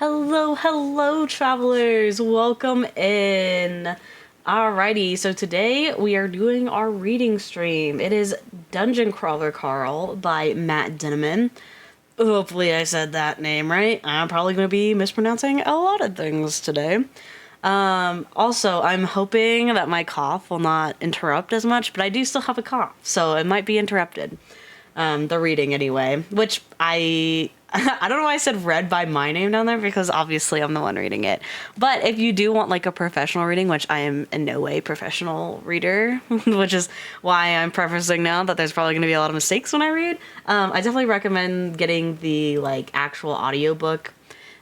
Hello, hello, travelers. Welcome in. Alrighty, so today we are doing our reading stream. It is Dungeon Crawler Carl by Matt Dinneman. Hopefully, I said that name right. I'm probably going to be mispronouncing a lot of things today. Also, I'm hoping that my cough will not interrupt as much, but I do still have a cough, so it might be interrupted. The reading anyway, which I don't know why I said read by my name down there because obviously I'm the one reading it. But if you do want like a professional reading, which I am in no way professional reader, which is why I'm prefacing now that there's probably going to be a lot of mistakes when I read. I definitely recommend getting the like actual audiobook.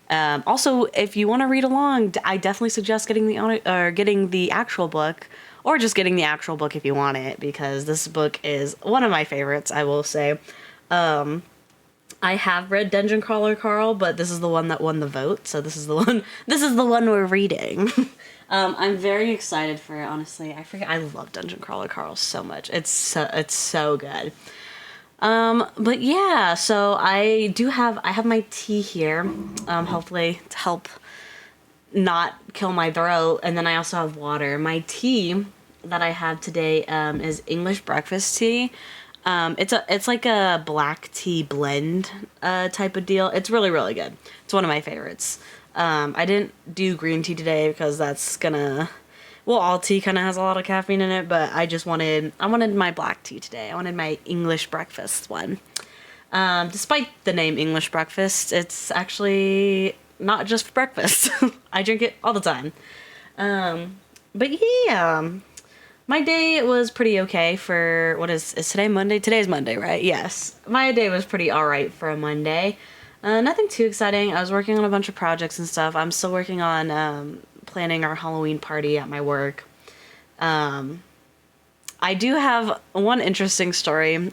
Also, if you want to read along, I definitely suggest getting the actual book, or just getting the actual book if you want it, because this book is one of my favorites, I will say. I have read Dungeon Crawler Carl, but this is the one that won the vote, so this is the one we're reading. I'm very excited for it, honestly. I love Dungeon Crawler Carl so much. It's so good. But yeah, so I have my tea here, hopefully to help not kill my throat, and then I also have water. My tea that I have today is English breakfast tea. It's like a black tea blend type of deal. It's really, really good. It's one of my favorites. I didn't do green tea today because that's all tea kind of has a lot of caffeine in it, but I wanted my black tea today. I wanted my English breakfast one. Despite the name English breakfast, it's actually not just for breakfast. I drink it all the time. But yeah, my day was pretty okay for, is today Monday? Today's Monday, right? Yes. My day was pretty alright for a Monday. Nothing too exciting. I was working on a bunch of projects and stuff. I'm still working on planning our Halloween party at my work. I do have one interesting story.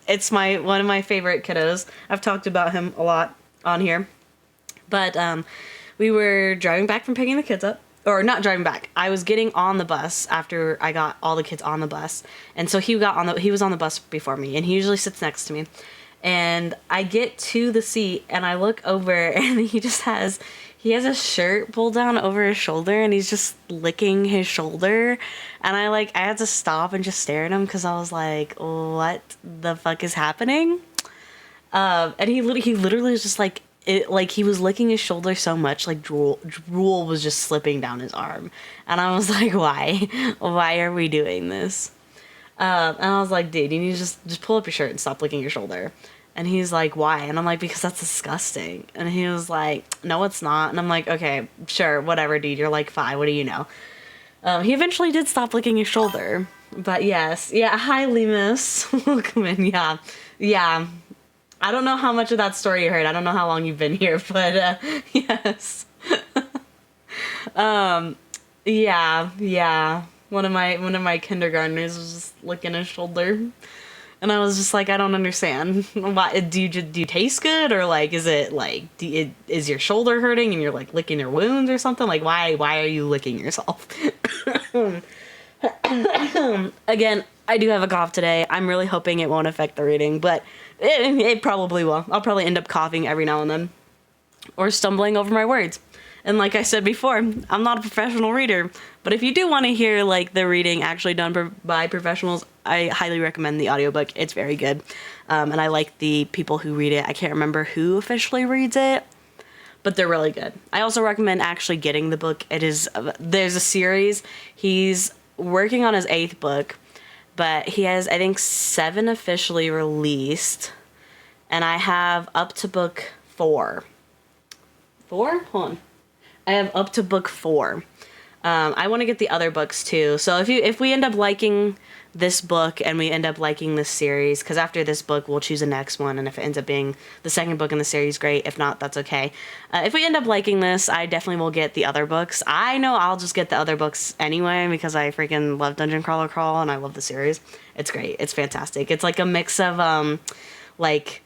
It's one of my favorite kiddos. I've talked about him a lot on here. But we were driving back from picking the kids up. Or not driving back. I was getting on the bus after I got all the kids on the bus. And so he was on the bus before me, and he usually sits next to me. And I get to the seat and I look over and he has a shirt pulled down over his shoulder and he's just licking his shoulder. And I had to stop and just stare at him because I was like, what the fuck is happening? And he literally was just like, he was licking his shoulder so much, like drool was just slipping down his arm. And I was like, why are we doing this? And I was like, dude, you need to just pull up your shirt and stop licking your shoulder. And he's like, why? And I'm like, because that's disgusting. And he was like, no, it's not. And I'm like, okay, sure, whatever, dude, you're like 5, what do you know? He eventually did stop licking his shoulder. But yes, yeah, hi, Lemus. Welcome in, yeah. I don't know how much of that story you heard. I don't know how long you've been here, but yes. Yeah. One of my kindergartners was just licking his shoulder, and I was just like, I don't understand. Why do you taste good, or like is it like is your shoulder hurting and you're like licking your wounds or something? Like why are you licking yourself? Again, I do have a cough today. I'm really hoping it won't affect the reading, but it probably will. I'll probably end up coughing every now and then, or stumbling over my words. And like I said before, I'm not a professional reader, but if you do want to hear like the reading actually done by professionals, I highly recommend the audiobook. It's very good. And I like the people who read it. I can't remember who officially reads it, but they're really good. I also recommend actually getting the book. There's a series. He's working on his 8th book, but he has, I think, 7 officially released, and I have up to book 4. 4? Hold on. I have up to book 4. I want to get the other books too. So if we end up liking this book and we end up liking this series, because after this book we'll choose the next one, and if it ends up being the second book in the series, great. If not, that's okay. If we end up liking this, I definitely will get the other books. I know I'll just get the other books anyway because I freaking love Dungeon Crawler Crawl and I love the series. It's great. It's fantastic. It's like a mix of like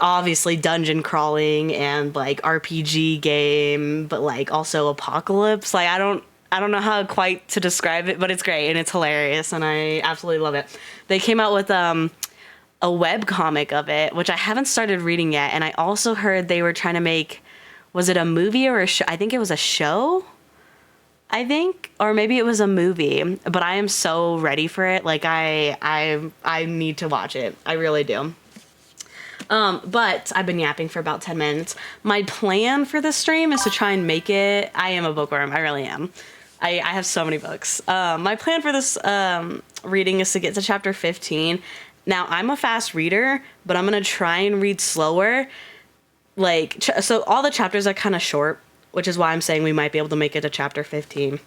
obviously dungeon crawling and like RPG game, but like also apocalypse. Like I don't know how quite to describe it, but it's great and it's hilarious and I absolutely love it. They came out with a web comic of it, which I haven't started reading yet. And I also heard they were trying to make, was it a movie or a show? I think it was a show. I think, or maybe it was a movie, but I am so ready for it. Like I need to watch it. I really do. But I've been yapping for about 10 minutes. My plan for this stream is to try and make it. I am a bookworm. I really am. I have so many books. My plan for this reading is to get to chapter 15. Now, I'm a fast reader, but I'm going to try and read slower. Like, so all the chapters are kind of short, which is why I'm saying we might be able to make it to chapter 15.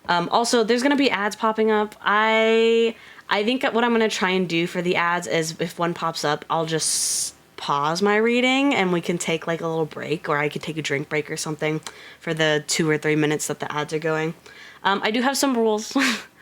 Also, there's going to be ads popping up. I think what I'm going to try and do for the ads is if one pops up, I'll just pause my reading and we can take like a little break, or I could take a drink break or something for the 2 or 3 minutes that the ads are going. I do have some rules.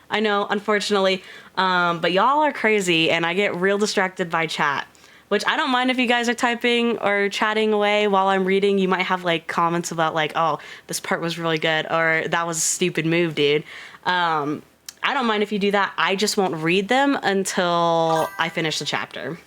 I know, unfortunately, but y'all are crazy and I get real distracted by chat. Which I don't mind if you guys are typing or chatting away while I'm reading. You might have like comments about like, oh, this part was really good, or that was a stupid move, dude. I don't mind if you do that. I just won't read them until I finish the chapter.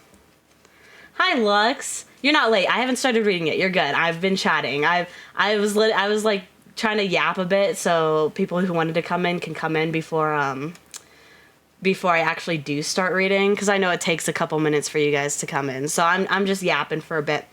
Hi, Lux. You're not late. I haven't started reading it. You're good. I've been chatting. I was like trying to yap a bit so people who wanted to come in can come in before I actually do start reading, because I know it takes a couple minutes for you guys to come in. So I'm just yapping for a bit.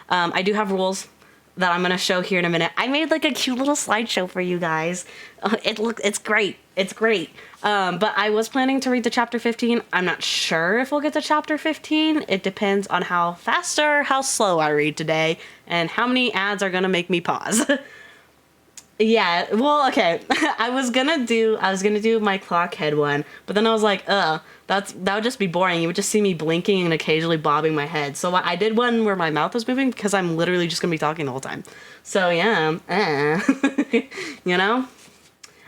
I do have rules that I'm going to show here in a minute. I made like a cute little slideshow for you guys. It's great. It's great. But I was planning to read to chapter 15. I'm not sure if we'll get to chapter 15. It depends on how fast or how slow I read today and how many ads are going to make me pause. Yeah, well, okay. I was gonna do my clock head one, but then I was like, that would just be boring. You would just see me blinking and occasionally bobbing my head. So I did one where my mouth was moving because I'm literally just gonna be talking the whole time. So yeah, you know.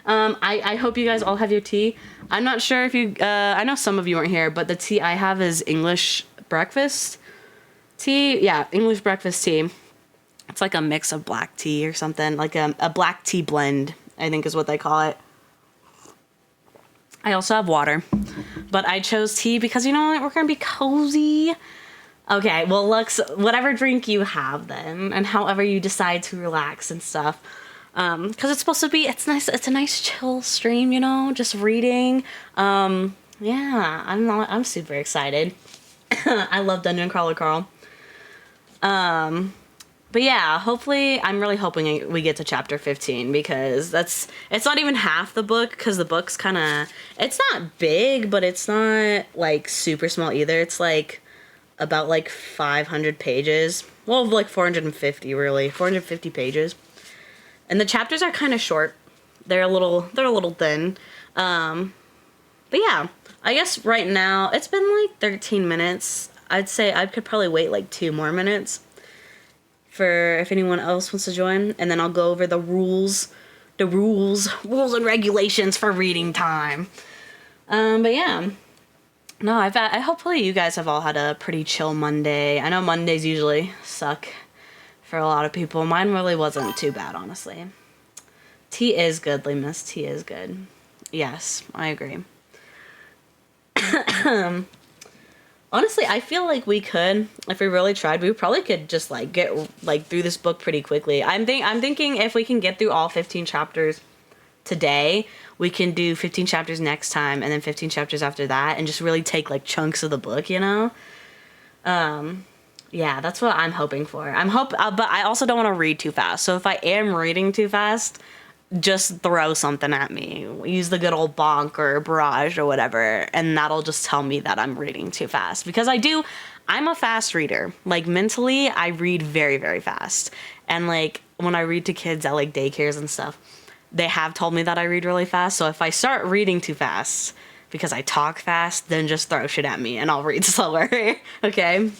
I hope you guys all have your tea. I'm not sure if you. I know some of you weren't here, but the tea I have is English breakfast tea. Yeah, English breakfast tea. It's like a mix of black tea or something, like a black tea blend, I think is what they call it. I also have water, but I chose tea because, you know what, we're going to be cozy. Okay, well, Lux, whatever drink you have then, and however you decide to relax and stuff, because it's supposed to be, it's nice, it's a nice chill stream, you know, just reading. Yeah, I'm super excited. I love Dungeon Crawler Carl. But yeah, hopefully, I'm really hoping we get to chapter 15 because it's not even half the book, because the book's kind of, it's not big, but it's not like super small either. It's like about like 500 pages. Well, like 450 really, 450 pages. And the chapters are kind of short. They're a little thin. But yeah, I guess right now it's been like 13 minutes. I'd say I could probably wait like 2 more minutes for if anyone else wants to join, and then I'll go over the rules and regulations for reading time. But yeah, no, I hopefully you guys have all had a pretty chill Monday. I know Mondays usually suck for a lot of people. Mine really wasn't too bad, honestly. Tea is good, Lemus. Tea is good. Yes, I agree. Honestly, I feel like we could, if we really tried, we probably could just like get like through this book pretty quickly. I'm thinking if we can get through all 15 chapters today, we can do 15 chapters next time and then 15 chapters after that, and just really take like chunks of the book, you know? Yeah, that's what I'm hoping for. But I also don't want to read too fast. So if I am reading too fast, just throw something at me. Use the good old bonk or barrage or whatever, and that'll just tell me that I'm reading too fast. Because I'm a fast reader. Like, mentally, I read very, very fast. And, like, when I read to kids at, like, daycares and stuff, they have told me that I read really fast. So if I start reading too fast because I talk fast, then just throw shit at me and I'll read slower. Okay?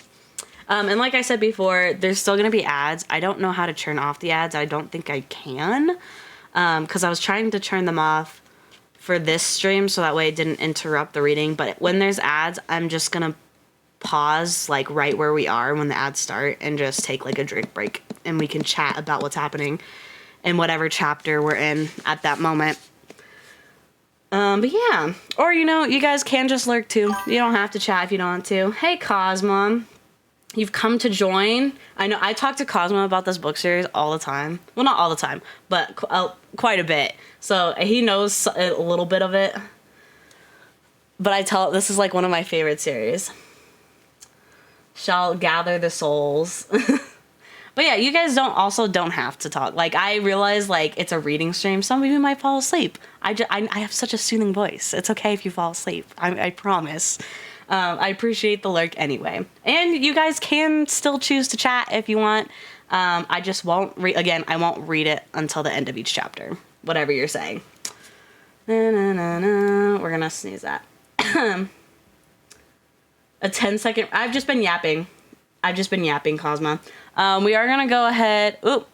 And like I said before, there's still going to be ads. I don't know how to turn off the ads. I don't think I can. Because I was trying to turn them off for this stream so that way it didn't interrupt the reading. But when there's ads, I'm just going to pause like right where we are when the ads start and just take like a drink break. And we can chat about what's happening in whatever chapter we're in at that moment. But yeah, or you guys can just lurk too. You don't have to chat if you don't want to. Hey, Cosmo, you've come to join. I know I talk to Cosmo about this book series all the time. Well, not all the time, but quite a bit. So he knows a little bit of it. But I tell this is like one of my favorite series. Shall gather the souls. But yeah, you guys don't have to talk. Like, I realize, like, it's a reading stream. Some of you might fall asleep. I have such a soothing voice. It's okay if you fall asleep. I promise. I appreciate the lurk anyway. And you guys can still choose to chat if you want. I just won't I won't read it until the end of each chapter. Whatever you're saying. Na, na, na, na. We're gonna sneeze that. A 10-second... I've just been yapping, Cosmo. We are gonna go ahead... Oop.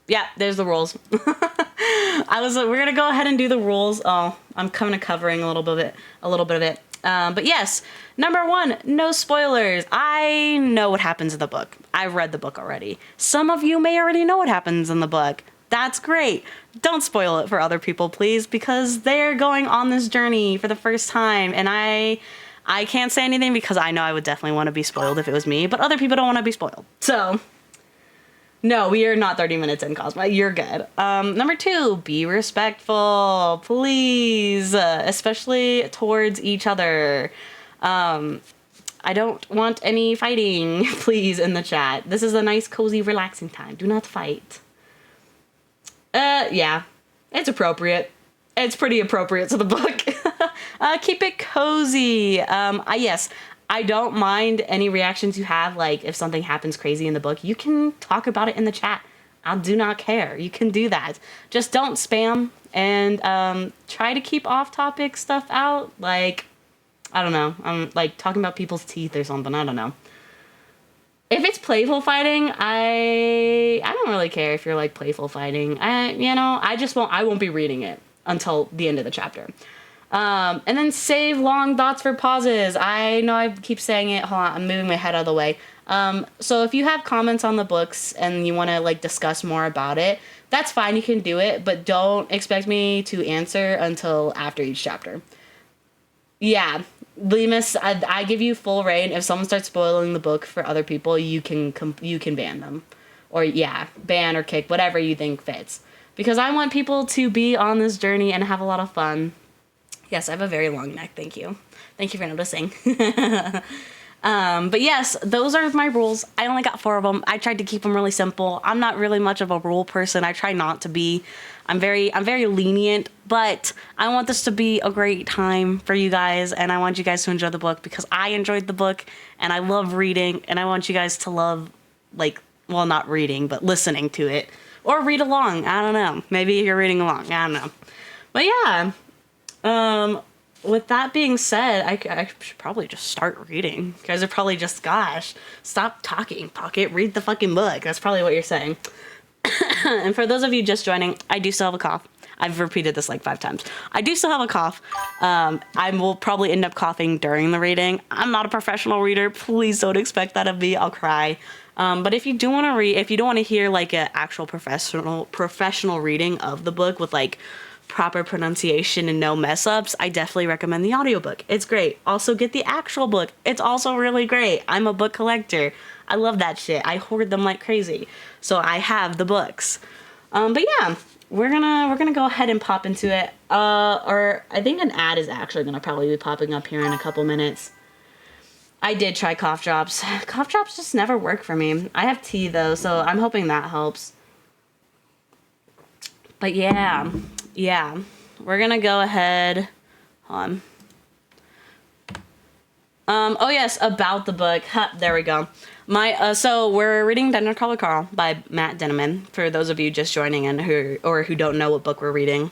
Yeah, there's the rules. We're gonna go ahead and do the rules. Oh, I'm kind of covering a little bit of it. But yes, number 1, no spoilers. I know what happens in the book. I've read the book already. Some of you may already know what happens in the book. That's great. Don't spoil it for other people, please, because they're going on this journey for the first time, and I can't say anything because I know I would definitely want to be spoiled if it was me, but other people don't want to be spoiled. So, no, we are not 30 minutes in, Cosmo. You're good. Number 2, be respectful, please, especially towards each other. I don't want any fighting, please, in the chat. This is a nice, cozy, relaxing time. Do not fight. Yeah, it's appropriate. It's pretty appropriate to the book. Keep it cozy. Yes, I don't mind any reactions you have. Like, if something happens crazy in the book, you can talk about it in the chat. I do not care. You can do that. Just don't spam, and try to keep off-topic stuff out. Like, I don't know. I'm like talking about people's teeth or something. I don't know. If it's playful fighting, I don't really care if you're like playful fighting. I won't be reading it until the end of the chapter. And then save long thoughts for pauses. I know I keep saying it. Hold on, I'm moving my head out of the way. So if you have comments on the books and you want to like discuss more about it, that's fine. You can do it, but don't expect me to answer until after each chapter. Yeah, Lemus, I give you full reign. If someone starts spoiling the book for other people, you can ban them, or ban or kick, whatever you think fits. Because I want people to be on this journey and have a lot of fun. Yes, I have a very long neck. Thank you. Thank you for noticing. But yes, those are my rules. I only got 4 of them. I tried to keep them really simple. I'm not really much of a rule person. I try not to be. I'm very lenient, but I want this to be a great time for you guys, and I want you guys to enjoy the book because I enjoyed the book and I love reading, and I want you guys to love, like, well, not reading, but listening to it. Or read along. I don't know. Maybe you're reading along. I don't know. But yeah. With that being said, I should probably just start reading. You guys are probably just, gosh, stop talking, Pocket. Read the fucking book. That's probably what you're saying. And for those of you just joining, I do still have a cough. I've repeated this like 5 times. I do still have a cough. I will probably end up coughing during the reading. I'm not a professional reader. Please don't expect that of me. I'll cry. But if you do want to read, if you don't want to hear like an actual professional reading of the book with like proper pronunciation and no mess ups, I definitely recommend the audiobook. It's great. Also get the actual book. It's also really great. I'm a book collector. I love that shit. I hoard them like crazy. So I have the books. But yeah, we're gonna go ahead and pop into it. Or I think an ad is actually gonna probably be popping up here in a couple minutes. I did try cough drops. Cough drops just never work for me. I have tea though, so I'm hoping that helps. But yeah, we're gonna go ahead. Hold on. Oh yes, about the book. There we go. So we're reading Dungeon Crawler Carl by Matt Denneman. For those of you just joining in who don't know what book we're reading,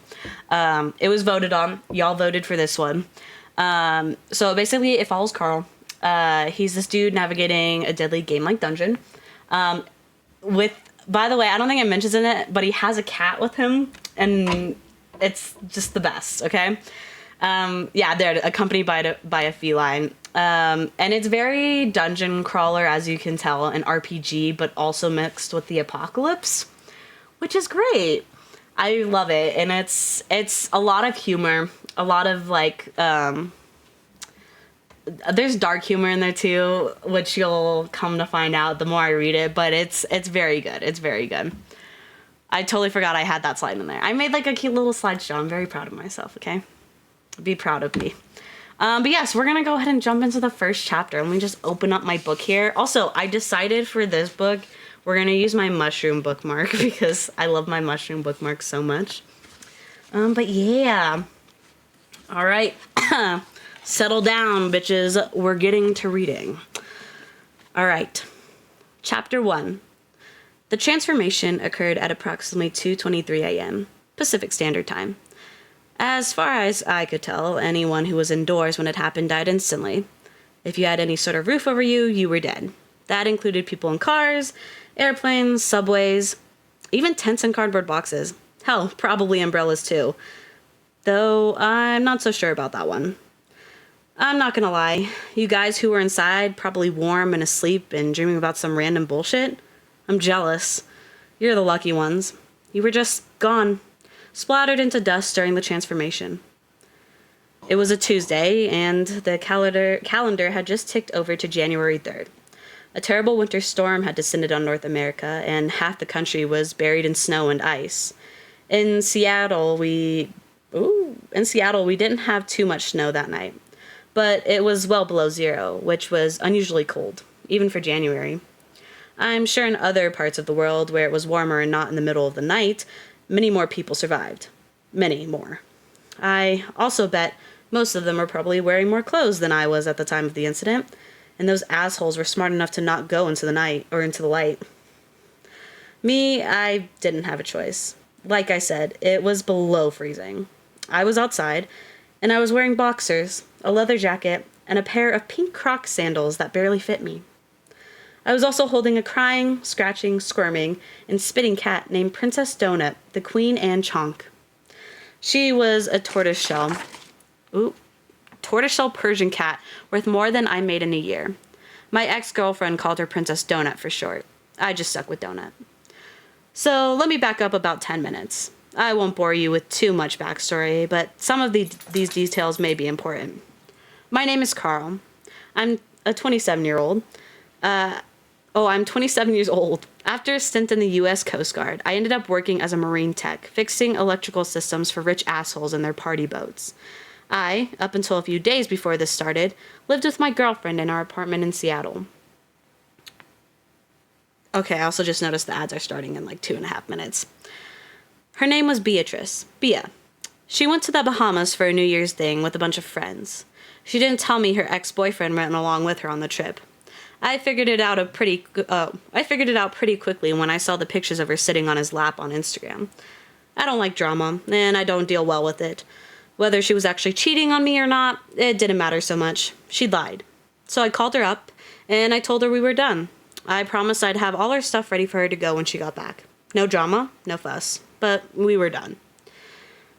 it was voted on. Y'all voted for this one. So basically, it follows Carl. He's this dude navigating a deadly game-like dungeon. By the way, I don't think it mentions in it, but he has a cat with him, and it's just the best. Okay. They're accompanied by a feline. And it's very dungeon crawler, as you can tell, an RPG, but also mixed with the apocalypse, which is great. I love it, and it's a lot of humor, a lot of like there's dark humor in there too, which you'll come to find out the more I read it, but it's very good. It's very good. I totally forgot I had that slide in there. I made like a cute little slideshow. I'm very proud of myself, okay? Be proud of me. But yes, we're gonna go ahead and jump into the first chapter. Let me just open up my book here. Also, I decided for this book, we're gonna use my mushroom bookmark because I love my mushroom bookmark so much. But yeah. All right. Settle down, bitches. We're getting to reading. All right. Chapter 1. The transformation occurred at approximately 2:23 a.m. Pacific Standard Time. As far as I could tell, anyone who was indoors when it happened died instantly. If you had any sort of roof over you, you were dead. That included people in cars, airplanes, subways, even tents and cardboard boxes. Hell, probably umbrellas too. Though I'm not so sure about that one. I'm not gonna lie, you guys who were inside, probably warm and asleep and dreaming about some random bullshit, I'm jealous. You're the lucky ones. You were just gone, splattered into dust during the transformation. It was a Tuesday, and the calendar had just ticked over to January 3rd. A terrible winter storm had descended on North America, and half the country was buried in snow and ice. In Seattle, we didn't have too much snow that night, but it was well below zero, which was unusually cold, even for January. I'm sure in other parts of the world where it was warmer and not in the middle of the night, many more people survived. Many more. I also bet most of them were probably wearing more clothes than I was at the time of the incident, and those assholes were smart enough to not go into the night or into the light. Me, I didn't have a choice. Like I said, it was below freezing. I was outside, and I was wearing boxers, a leather jacket, and a pair of pink Croc sandals that barely fit me. I was also holding a crying, scratching, squirming, and spitting cat named Princess Donut, the Queen Anne Chonk. She was a tortoiseshell Persian cat worth more than I made in a year. My ex-girlfriend called her Princess Donut for short. I just stuck with Donut. So let me back up about 10 minutes. I won't bore you with too much backstory, but some of these details may be important. My name is Carl. I'm a 27-year-old. I'm 27 years old. After a stint in the U.S. Coast Guard, I ended up working as a marine tech, fixing electrical systems for rich assholes and their party boats. I, up until a few days before this started, lived with my girlfriend in our apartment in Seattle. Okay, I also just noticed the ads are starting in like 2.5 minutes. Her name was Beatrice. Bea. She went to the Bahamas for a New Year's thing with a bunch of friends. She didn't tell me her ex-boyfriend went along with her on the trip. I figured it out pretty quickly when I saw the pictures of her sitting on his lap on Instagram. I don't like drama, and I don't deal well with it. Whether she was actually cheating on me or not, it didn't matter so much. She lied. So I called her up, and I told her we were done. I promised I'd have all her stuff ready for her to go when she got back. No drama, no fuss, but we were done.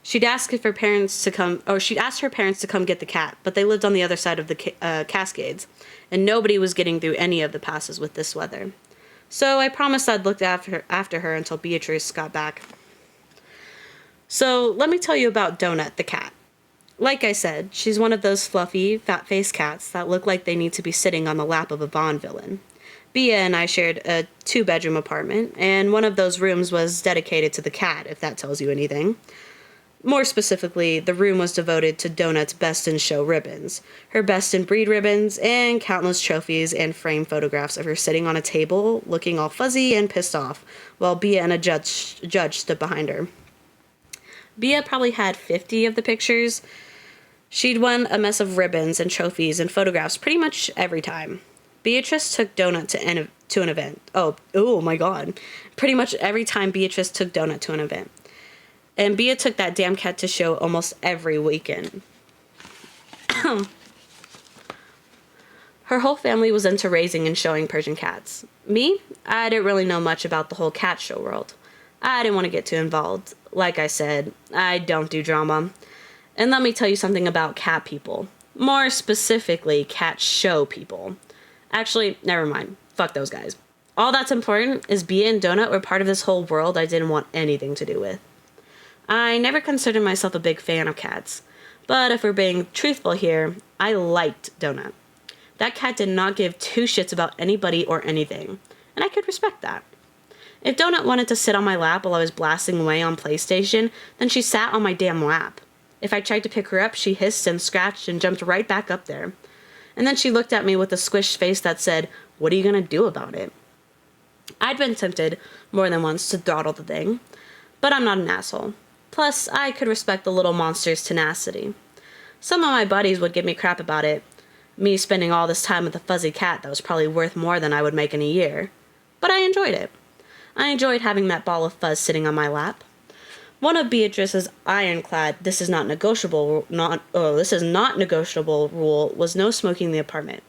She'd asked her parents to come get the cat, but they lived on the other side of the Cascades, and nobody was getting through any of the passes with this weather. So I promised I'd look after her until Beatrice got back. So let me tell you about Donut the cat. Like I said, she's one of those fluffy, fat-faced cats that look like they need to be sitting on the lap of a Bond villain. Bea and I shared a 2-bedroom apartment, and one of those rooms was dedicated to the cat, if that tells you anything. More specifically, the room was devoted to Donut's Best in Show ribbons, her Best in Breed ribbons, and countless trophies and framed photographs of her sitting on a table, looking all fuzzy and pissed off, while Bea and a judge stood behind her. Bea probably had 50 of the pictures. She'd won a mess of ribbons and trophies and photographs pretty much every time. Beatrice took Donut to an event. Oh my god. Pretty much every time Beatrice took Donut to an event. And Bea took that damn cat to show almost every weekend. Her whole family was into raising and showing Persian cats. Me? I didn't really know much about the whole cat show world. I didn't want to get too involved. Like I said, I don't do drama. And let me tell you something about cat people. More specifically, cat show people. Actually, never mind. Fuck those guys. All that's important is Bea and Donut were part of this whole world I didn't want anything to do with. I never considered myself a big fan of cats, but if we're being truthful here, I liked Donut. That cat did not give two shits about anybody or anything, and I could respect that. If Donut wanted to sit on my lap while I was blasting away on PlayStation, then she sat on my damn lap. If I tried to pick her up, she hissed and scratched and jumped right back up there. And then she looked at me with a squished face that said, "What are you gonna do about it?" I'd been tempted more than once to throttle the thing, but I'm not an asshole. Plus, I could respect the little monster's tenacity. Some of my buddies would give me crap about it, me spending all this time with a fuzzy cat that was probably worth more than I would make in a year. But I enjoyed it. I enjoyed having that ball of fuzz sitting on my lap. One of Beatrice's ironclad this is not negotiable rule was no smoking in the apartment.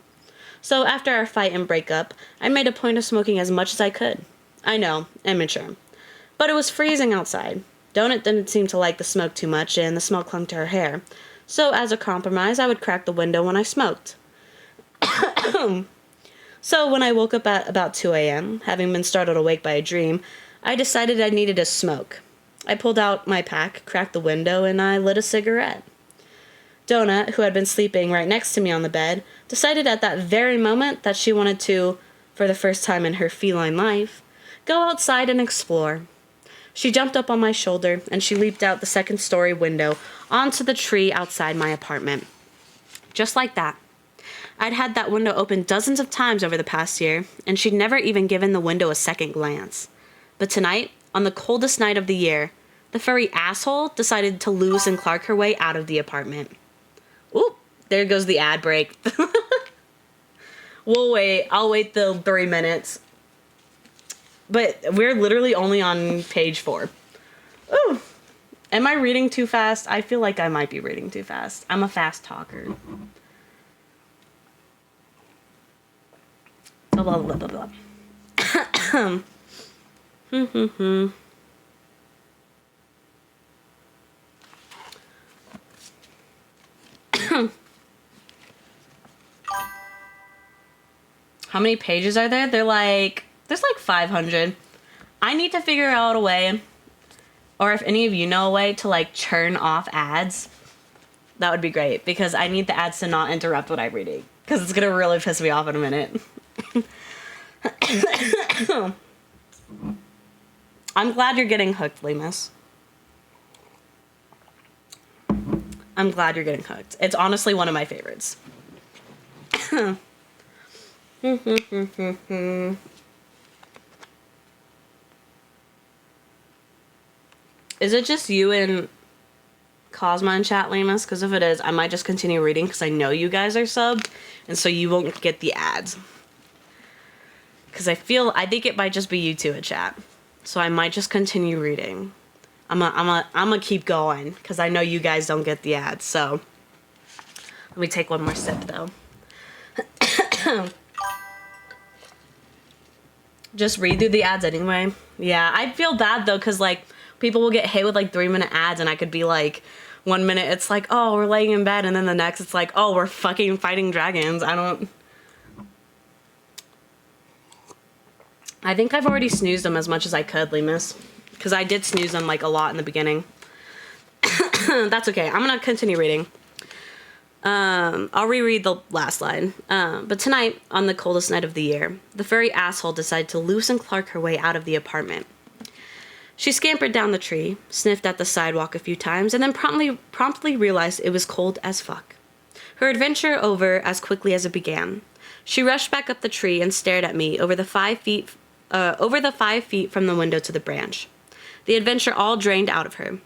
So after our fight and breakup, I made a point of smoking as much as I could. I know, immature. But it was freezing outside. Donut didn't seem to like the smoke too much, and the smell clung to her hair. So as a compromise, I would crack the window when I smoked. So when I woke up at about 2 a.m., having been startled awake by a dream, I decided I needed a smoke. I pulled out my pack, cracked the window, and I lit a cigarette. Donut, who had been sleeping right next to me on the bed, decided at that very moment that she wanted to, for the first time in her feline life, go outside and explore. She jumped up on my shoulder, and she leaped out the second-story window onto the tree outside my apartment. Just like that. I'd had that window open dozens of times over the past year, and she'd never even given the window a second glance. But tonight, on the coldest night of the year, the furry asshole decided to Lewis and Clark her way out of the apartment. Ooh, there goes the ad break. We'll wait. I'll wait the 3 minutes. But we're literally only on page 4. Ooh. Am I reading too fast? I feel like I might be reading too fast. I'm a fast talker. Blah, blah, blah, blah, blah. How many pages are there? There's like 500. I need to figure out a way, or if any of you know a way to like churn off ads, that would be great, because I need the ads to not interrupt what I'm reading, because it's gonna really piss me off in a minute. I'm glad you're getting hooked, Lemus. I'm glad you're getting hooked. It's honestly one of my favorites. Is it just you and Cosma in chat, Lemus? Because if it is, I might just continue reading because I know you guys are subbed, and so you won't get the ads. Because I think it might just be you two in chat. So I might just continue reading. I'm gonna keep going because I know you guys don't get the ads. So let me take one more sip though. Just read through the ads anyway. Yeah, I feel bad though because like people will get hit with like 3-minute ads, and I could be like, 1 minute it's like, oh, we're laying in bed, and then the next it's like, oh, we're fucking fighting dragons. I think I've already snoozed them as much as I could, Lemus. Because I did snooze them like a lot in the beginning. That's okay. I'm going to continue reading. I'll reread the last line. But tonight, on the coldest night of the year, the furry asshole decided to Lewis and Clark her way out of the apartment. She scampered down the tree, sniffed at the sidewalk a few times, and then promptly realized it was cold as fuck. Her adventure over as quickly as it began. She rushed back up the tree and stared at me over the 5 feet from the window to the branch. The adventure all drained out of her.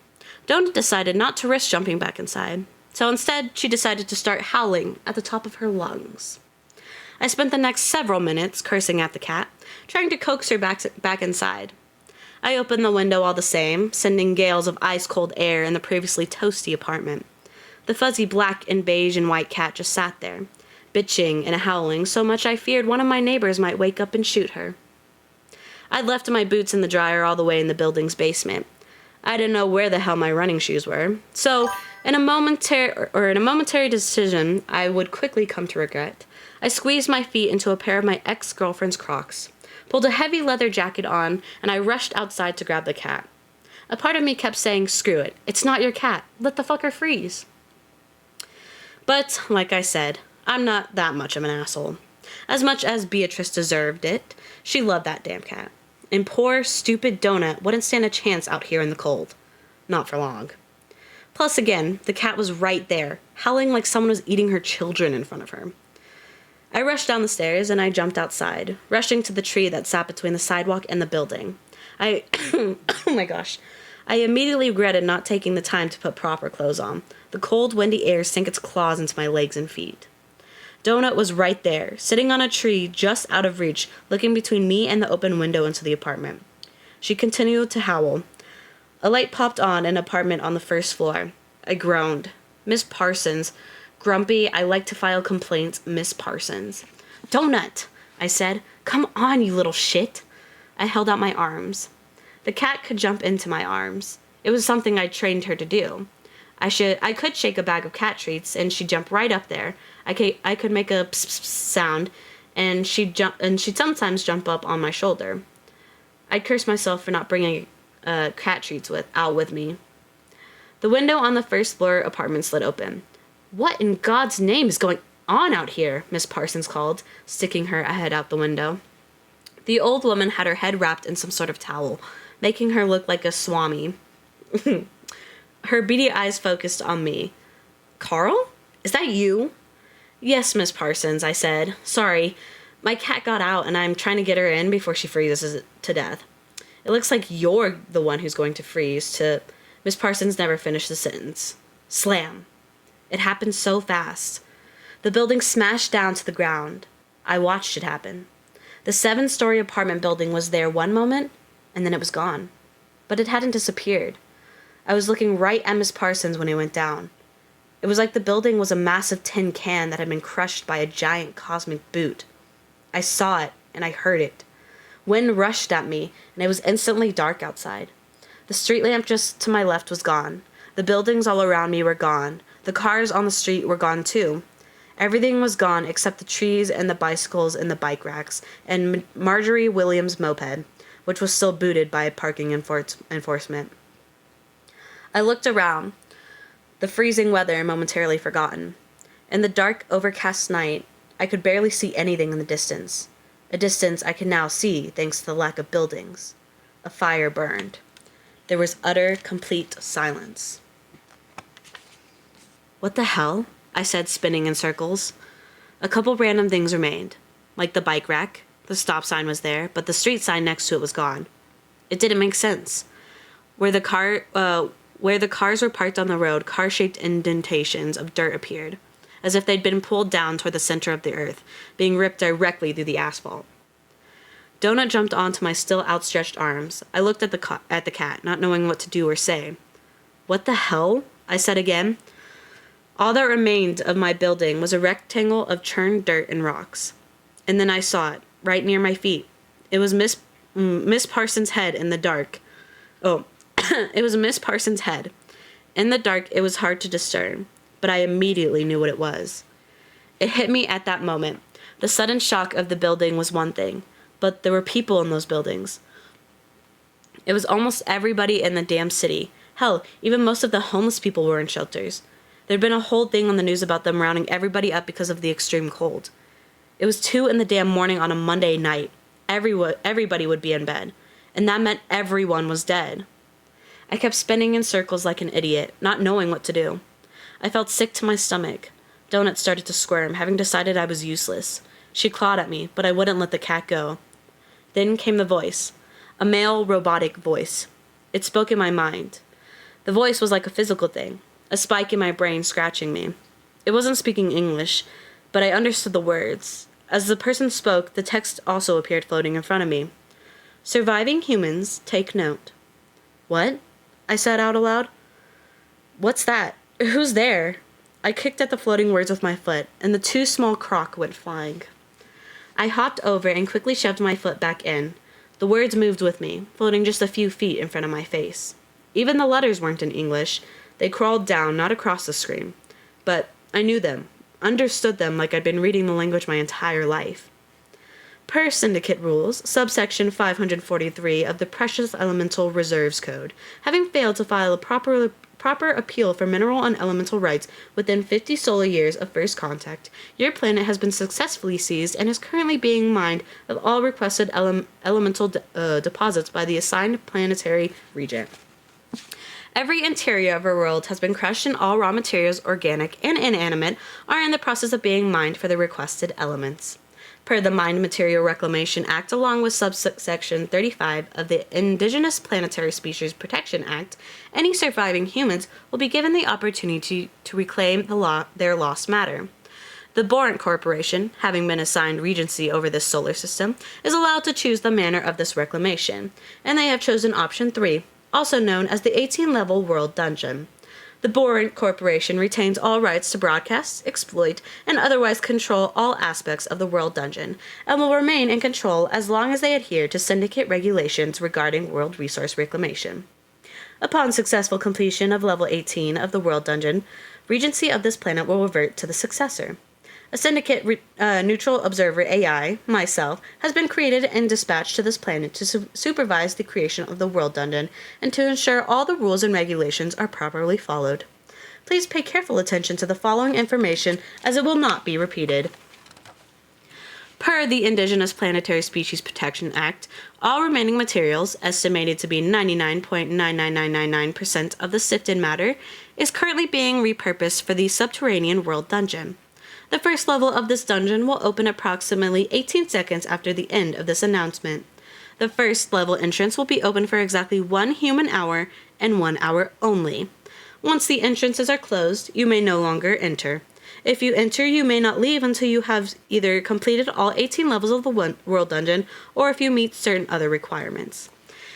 Donut decided not to risk jumping back inside, so instead she decided to start howling at the top of her lungs. I spent the next several minutes cursing at the cat, trying to coax her back inside. I opened the window all the same, sending gales of ice-cold air in the previously toasty apartment. The fuzzy black and beige and white cat just sat there, bitching and howling so much I feared one of my neighbors might wake up and shoot her. I'd left my boots in the dryer all the way in the building's basement. I didn't know where the hell my running shoes were, so in a momentary decision I would quickly come to regret, I squeezed my feet into a pair of my ex-girlfriend's Crocs, pulled a heavy leather jacket on, and I rushed outside to grab the cat. A part of me kept saying, screw it. It's not your cat. Let the fucker freeze. But, like I said, I'm not that much of an asshole. As much as Beatrice deserved it, she loved that damn cat. And poor, stupid Donut wouldn't stand a chance out here in the cold. Not for long. Plus, again, the cat was right there, howling like someone was eating her children in front of her. I rushed down the stairs and I jumped outside, rushing to the tree that sat between the sidewalk and the building. Oh my gosh. I immediately regretted not taking the time to put proper clothes on. The cold, windy air sank its claws into my legs and feet. Donut was right there, sitting on a tree just out of reach, looking between me and the open window into the apartment. She continued to howl. A light popped on an apartment on the first floor. I groaned. Miss Parsons. Grumpy, I like to file complaints, Miss Parsons. Donut, I said. Come on, you little shit. I held out my arms. The cat could jump into my arms. It was something I'd trained her to do. I could shake a bag of cat treats, and she'd jump right up there. I could make a pss, pss sound, and she'd sometimes jump up on my shoulder. I'd curse myself for not bringing cat treats out with me. The window on the first floor apartment slid open. What in God's name is going on out here? Miss Parsons called, sticking her head out the window. The old woman had her head wrapped in some sort of towel, making her look like a swami. Her beady eyes focused on me. Carl? Is that you? Yes, Miss Parsons, I said. Sorry, my cat got out and I'm trying to get her in before she freezes to death. It looks like you're the one who's going to freeze to... Miss Parsons never finished the sentence. Slam. It happened so fast. The building smashed down to the ground. I watched it happen. The 7-story apartment building was there one moment, and then it was gone. But it hadn't disappeared. I was looking right at Miss Parsons when it went down. It was like the building was a massive tin can that had been crushed by a giant cosmic boot. I saw it, and I heard it. Wind rushed at me, and it was instantly dark outside. The street lamp just to my left was gone. The buildings all around me were gone. The cars on the street were gone too. Everything was gone except the trees and the bicycles and the bike racks and Marjorie Williams' moped, which was still booted by parking enforcement. I looked around, the freezing weather momentarily forgotten. In the dark, overcast night, I could barely see anything in the distance. A distance I could now see thanks to the lack of buildings. A fire burned. There was utter, complete silence. What the hell? I said, spinning in circles. A couple random things remained, like the bike rack. The stop sign was there, but the street sign next to it was gone. It didn't make sense. Where the cars were parked on the road, car-shaped indentations of dirt appeared, as if they'd been pulled down toward the center of the earth, being ripped directly through the asphalt. Donut jumped onto my still outstretched arms. I looked at the cat, not knowing what to do or say. What the hell? I said again. All that remained of my building was a rectangle of churned dirt and rocks. And then I saw it, right near my feet. It was Miss Parsons' head in the dark. Oh, it was Miss Parsons' head. In the dark, it was hard to discern, but I immediately knew what it was. It hit me at that moment. The sudden shock of the building was one thing, but there were people in those buildings. It was almost everybody in the damn city. Hell, even most of the homeless people were in shelters. There'd been a whole thing on the news about them rounding everybody up because of the extreme cold. It was 2 in the damn morning on a Monday night. Everybody would be in bed, and that meant everyone was dead. I kept spinning in circles like an idiot, not knowing what to do. I felt sick to my stomach. Donut started to squirm, having decided I was useless. She clawed at me, but I wouldn't let the cat go. Then came the voice, a male robotic voice. It spoke in my mind. The voice was like a physical thing. A spike in my brain scratching me. It wasn't speaking English, but I understood the words. As the person spoke, the text also appeared floating in front of me. Surviving humans, take note. What? I said out aloud. What's that? Who's there? I kicked at the floating words with my foot, and the 2 small croc went flying. I hopped over and quickly shoved my foot back in. The words moved with me, floating just a few feet in front of my face. Even the letters weren't in English. They crawled down, not across the screen. But I knew them, understood them like I'd been reading the language my entire life. Per Syndicate Rules, subsection 543 of the Precious Elemental Reserves Code, having failed to file a proper appeal for mineral and elemental rights within 50 solar years of first contact, your planet has been successfully seized and is currently being mined of all requested elemental deposits by the assigned planetary regent. Every interior of our world has been crushed, and all raw materials, organic and inanimate, are in the process of being mined for the requested elements. Per the Mined Material Reclamation Act, along with subsection 35 of the Indigenous Planetary Species Protection Act, any surviving humans will be given the opportunity to reclaim their lost matter. The Borant Corporation, having been assigned regency over this solar system, is allowed to choose the manner of this reclamation, and they have chosen option 3, also known as the 18-level World Dungeon. The Borant Corporation retains all rights to broadcast, exploit, and otherwise control all aspects of the World Dungeon, and will remain in control as long as they adhere to Syndicate regulations regarding world resource reclamation. Upon successful completion of level 18 of the World Dungeon, regency of this planet will revert to the successor. A Syndicate neutral observer AI, myself, has been created and dispatched to this planet to supervise the creation of the World Dungeon and to ensure all the rules and regulations are properly followed. Please pay careful attention to the following information as it will not be repeated. Per the Indigenous Planetary Species Protection Act, all remaining materials, estimated to be 99.99999% of the sifted matter, is currently being repurposed for the subterranean World Dungeon. The first level of this dungeon will open approximately 18 seconds after the end of this announcement. The first level entrance will be open for exactly 1 human hour and 1 hour only. Once the entrances are closed, you may no longer enter. If you enter, you may not leave until you have either completed all 18 levels of the World Dungeon or if you meet certain other requirements.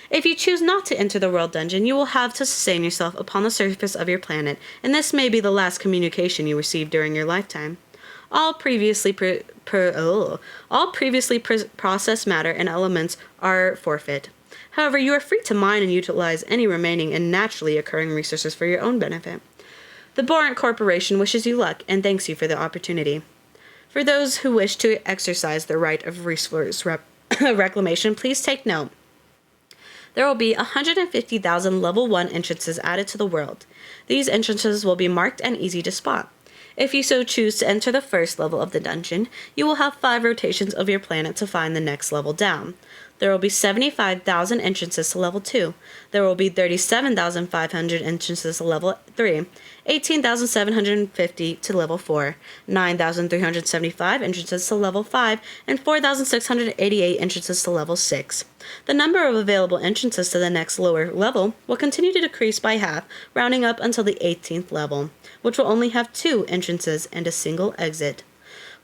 If you choose not to enter the World Dungeon, you will have to sustain yourself upon the surface of your planet, and this may be the last communication you receive during your lifetime. All previously processed matter and elements are forfeit. However, you are free to mine and utilize any remaining and naturally occurring resources for your own benefit. The Borant Corporation wishes you luck and thanks you for the opportunity. For those who wish to exercise the right of resource reclamation, please take note. There will be 150,000 level 1 entrances added to the world. These entrances will be marked and easy to spot. If you so choose to enter the first level of the dungeon, you will have 5 rotations of your planet to find the next level down. There will be 75,000 entrances to level 2. There will be 37,500 entrances to level 3, 18,750 to level 4, 9,375 entrances to level 5, and 4,688 entrances to level 6. The number of available entrances to the next lower level will continue to decrease by half, rounding up until the 18th level, which will only have 2 entrances and a single exit.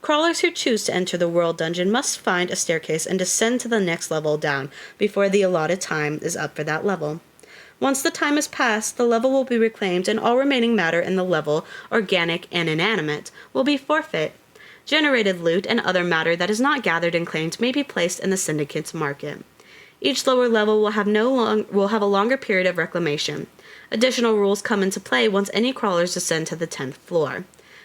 Crawlers who choose to enter the World Dungeon must find a staircase and descend to the next level down before the allotted time is up for that level. Once the time is passed, the level will be reclaimed and all remaining matter in the level, organic and inanimate, will be forfeit. Generated loot and other matter that is not gathered and claimed may be placed in the Syndicate's market. Each lower level will have a longer period of reclamation. Additional rules come into play once any crawlers descend to the 10th floor.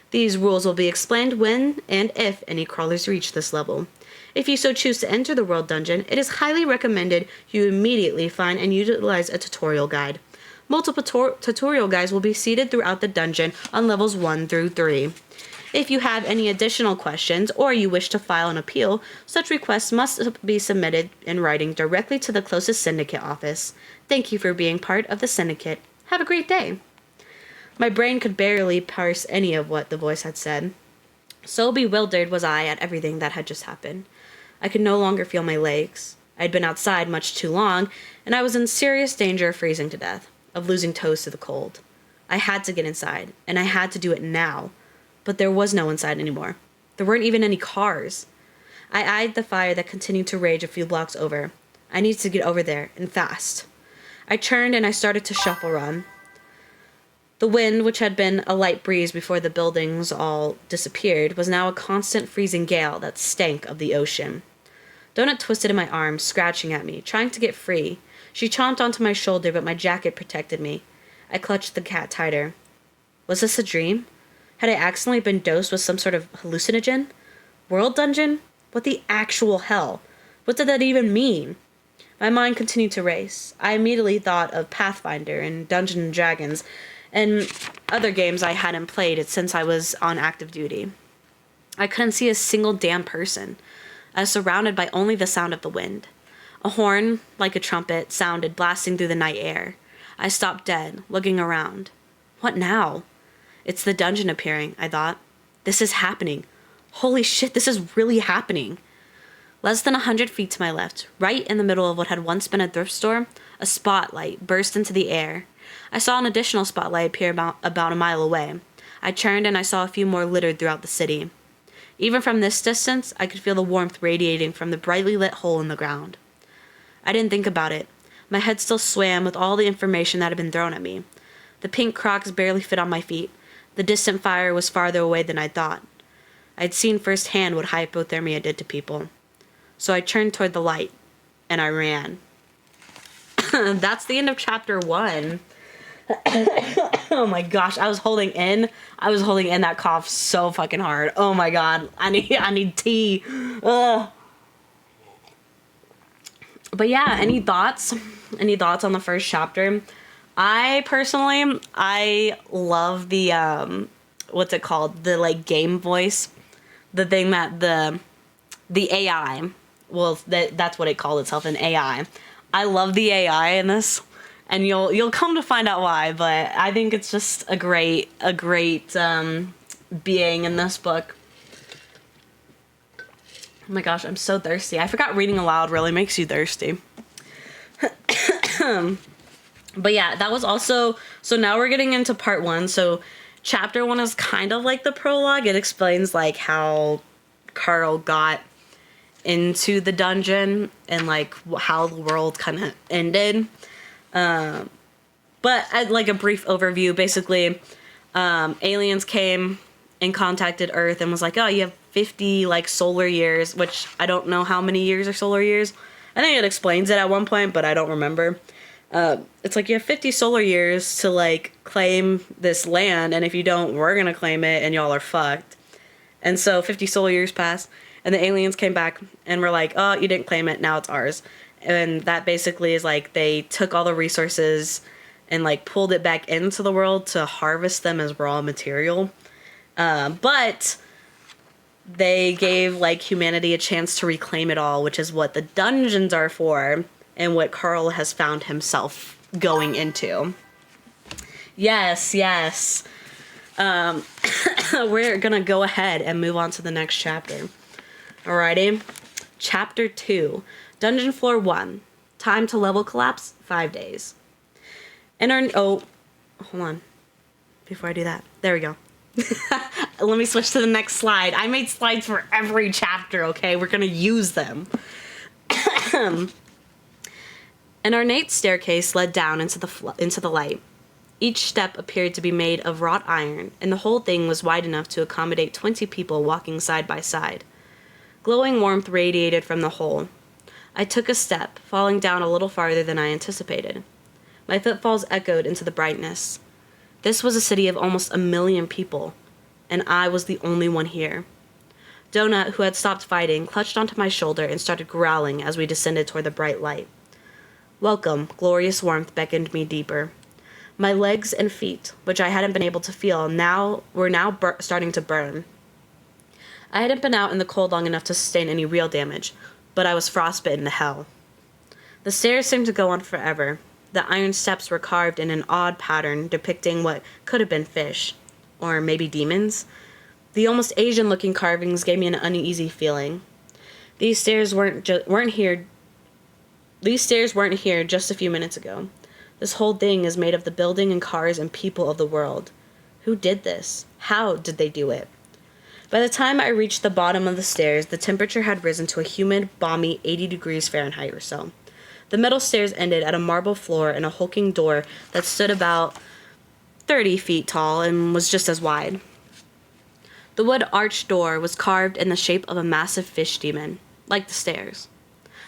These rules will be explained when and if any crawlers reach this level. If you so choose to enter the World Dungeon, it is highly recommended you immediately find and utilize a tutorial guide. Multiple tutorial guides will be seated throughout the dungeon on levels 1 through 3. If you have any additional questions or you wish to file an appeal, such requests must be submitted in writing directly to the closest Syndicate office. Thank you for being part of the Syndicate. Have a great day. My brain could barely parse any of what the voice had said. So bewildered was I at everything that had just happened. I could no longer feel my legs. I had been outside much too long, and I was in serious danger of freezing to death, of losing toes to the cold. I had to get inside, and I had to do it now. But there was no one inside anymore. There weren't even any cars. I eyed the fire that continued to rage a few blocks over. I needed to get over there, and fast. I turned and I started to shuffle run. The wind, which had been a light breeze before the buildings all disappeared, was now a constant freezing gale that stank of the ocean. Donut twisted in my arms, scratching at me, trying to get free. She chomped onto my shoulder, but my jacket protected me. I clutched the cat tighter. Was this a dream? Had I accidentally been dosed with some sort of hallucinogen? World Dungeon? What the actual hell? What did that even mean? My mind continued to race. I immediately thought of Pathfinder and Dungeons and Dragons and other games I hadn't played since I was on active duty. I couldn't see a single damn person. I was surrounded by only the sound of the wind. A horn, like a trumpet, sounded blasting through the night air. I stopped dead, looking around. What now? It's the dungeon appearing, I thought. This is happening. Holy shit, this is really happening. Less than 100 feet to my left, right in the middle of what had once been a thrift store, a spotlight burst into the air. I saw an additional spotlight appear about a mile away. I turned and I saw a few more littered throughout the city. Even from this distance, I could feel the warmth radiating from the brightly lit hole in the ground. I didn't think about it. My head still swam with all the information that had been thrown at me. The pink Crocs barely fit on my feet. The distant fire was farther away than I'd thought. I'd seen firsthand what hypothermia did to people. So I turned toward the light, and I ran. That's the end of chapter 1. Oh my gosh, I was holding in that cough so fucking hard. Oh my god, I need tea. Ugh. But yeah, any thoughts? Any thoughts on the first chapter? I personally, I love the what's it called? The like game voice, the thing that the AI. Well, that's what it called itself, an AI. I love the AI in this, and you'll come to find out why. But I think it's just a great being in this book. Oh my gosh, I'm so thirsty. I forgot reading aloud really makes you thirsty. But yeah, that was also, so now we're getting into part 1. So chapter 1 is kind of like the prologue. It explains like how Carl got into the dungeon and like how the world kind of ended. But like a brief overview, basically, aliens came and contacted Earth and was like, oh, you have 50 like solar years, which I don't know how many years are solar years. I think it explains it at one point, but I don't remember. It's like you have 50 solar years to like claim this land, and if you don't, we're gonna claim it and y'all are fucked. And so 50 solar years passed, and the aliens came back and were like, oh, you didn't claim it, now it's ours. And that basically is like they took all the resources and like pulled it back into the world to harvest them as raw material. But they gave like humanity a chance to reclaim it all, which is what the dungeons are for and what Carl has found himself going into. Yes. We're gonna go ahead and move on to the next chapter. Alrighty. Chapter 2. Dungeon Floor 1. Time to level collapse, 5 days. Hold on. Before I do that. There we go. Let me switch to the next slide. I made slides for every chapter, okay? We're gonna use them. An ornate staircase led down into the light. Each step appeared to be made of wrought iron, and the whole thing was wide enough to accommodate 20 people walking side by side. Glowing warmth radiated from the hole. I took a step, falling down a little farther than I anticipated. My footfalls echoed into the brightness. This was a city of almost 1 million people, and I was the only one here. Donut, who had stopped fighting, clutched onto my shoulder and started growling as we descended toward the bright light. Welcome, glorious warmth beckoned me deeper. My legs and feet, which I hadn't been able to feel, were now starting to burn. I hadn't been out in the cold long enough to sustain any real damage, but I was frostbitten to hell. The stairs seemed to go on forever. The iron steps were carved in an odd pattern depicting what could have been fish, or maybe demons. The almost Asian-looking carvings gave me an uneasy feeling. These stairs weren't here just a few minutes ago. This whole thing is made of the building and cars and people of the world. Who did this? How did they do it? By the time I reached the bottom of the stairs, the temperature had risen to a humid, balmy 80 degrees Fahrenheit or so. The metal stairs ended at a marble floor and a hulking door that stood about 30 feet tall and was just as wide. The wood arched door was carved in the shape of a massive fish demon, like the stairs.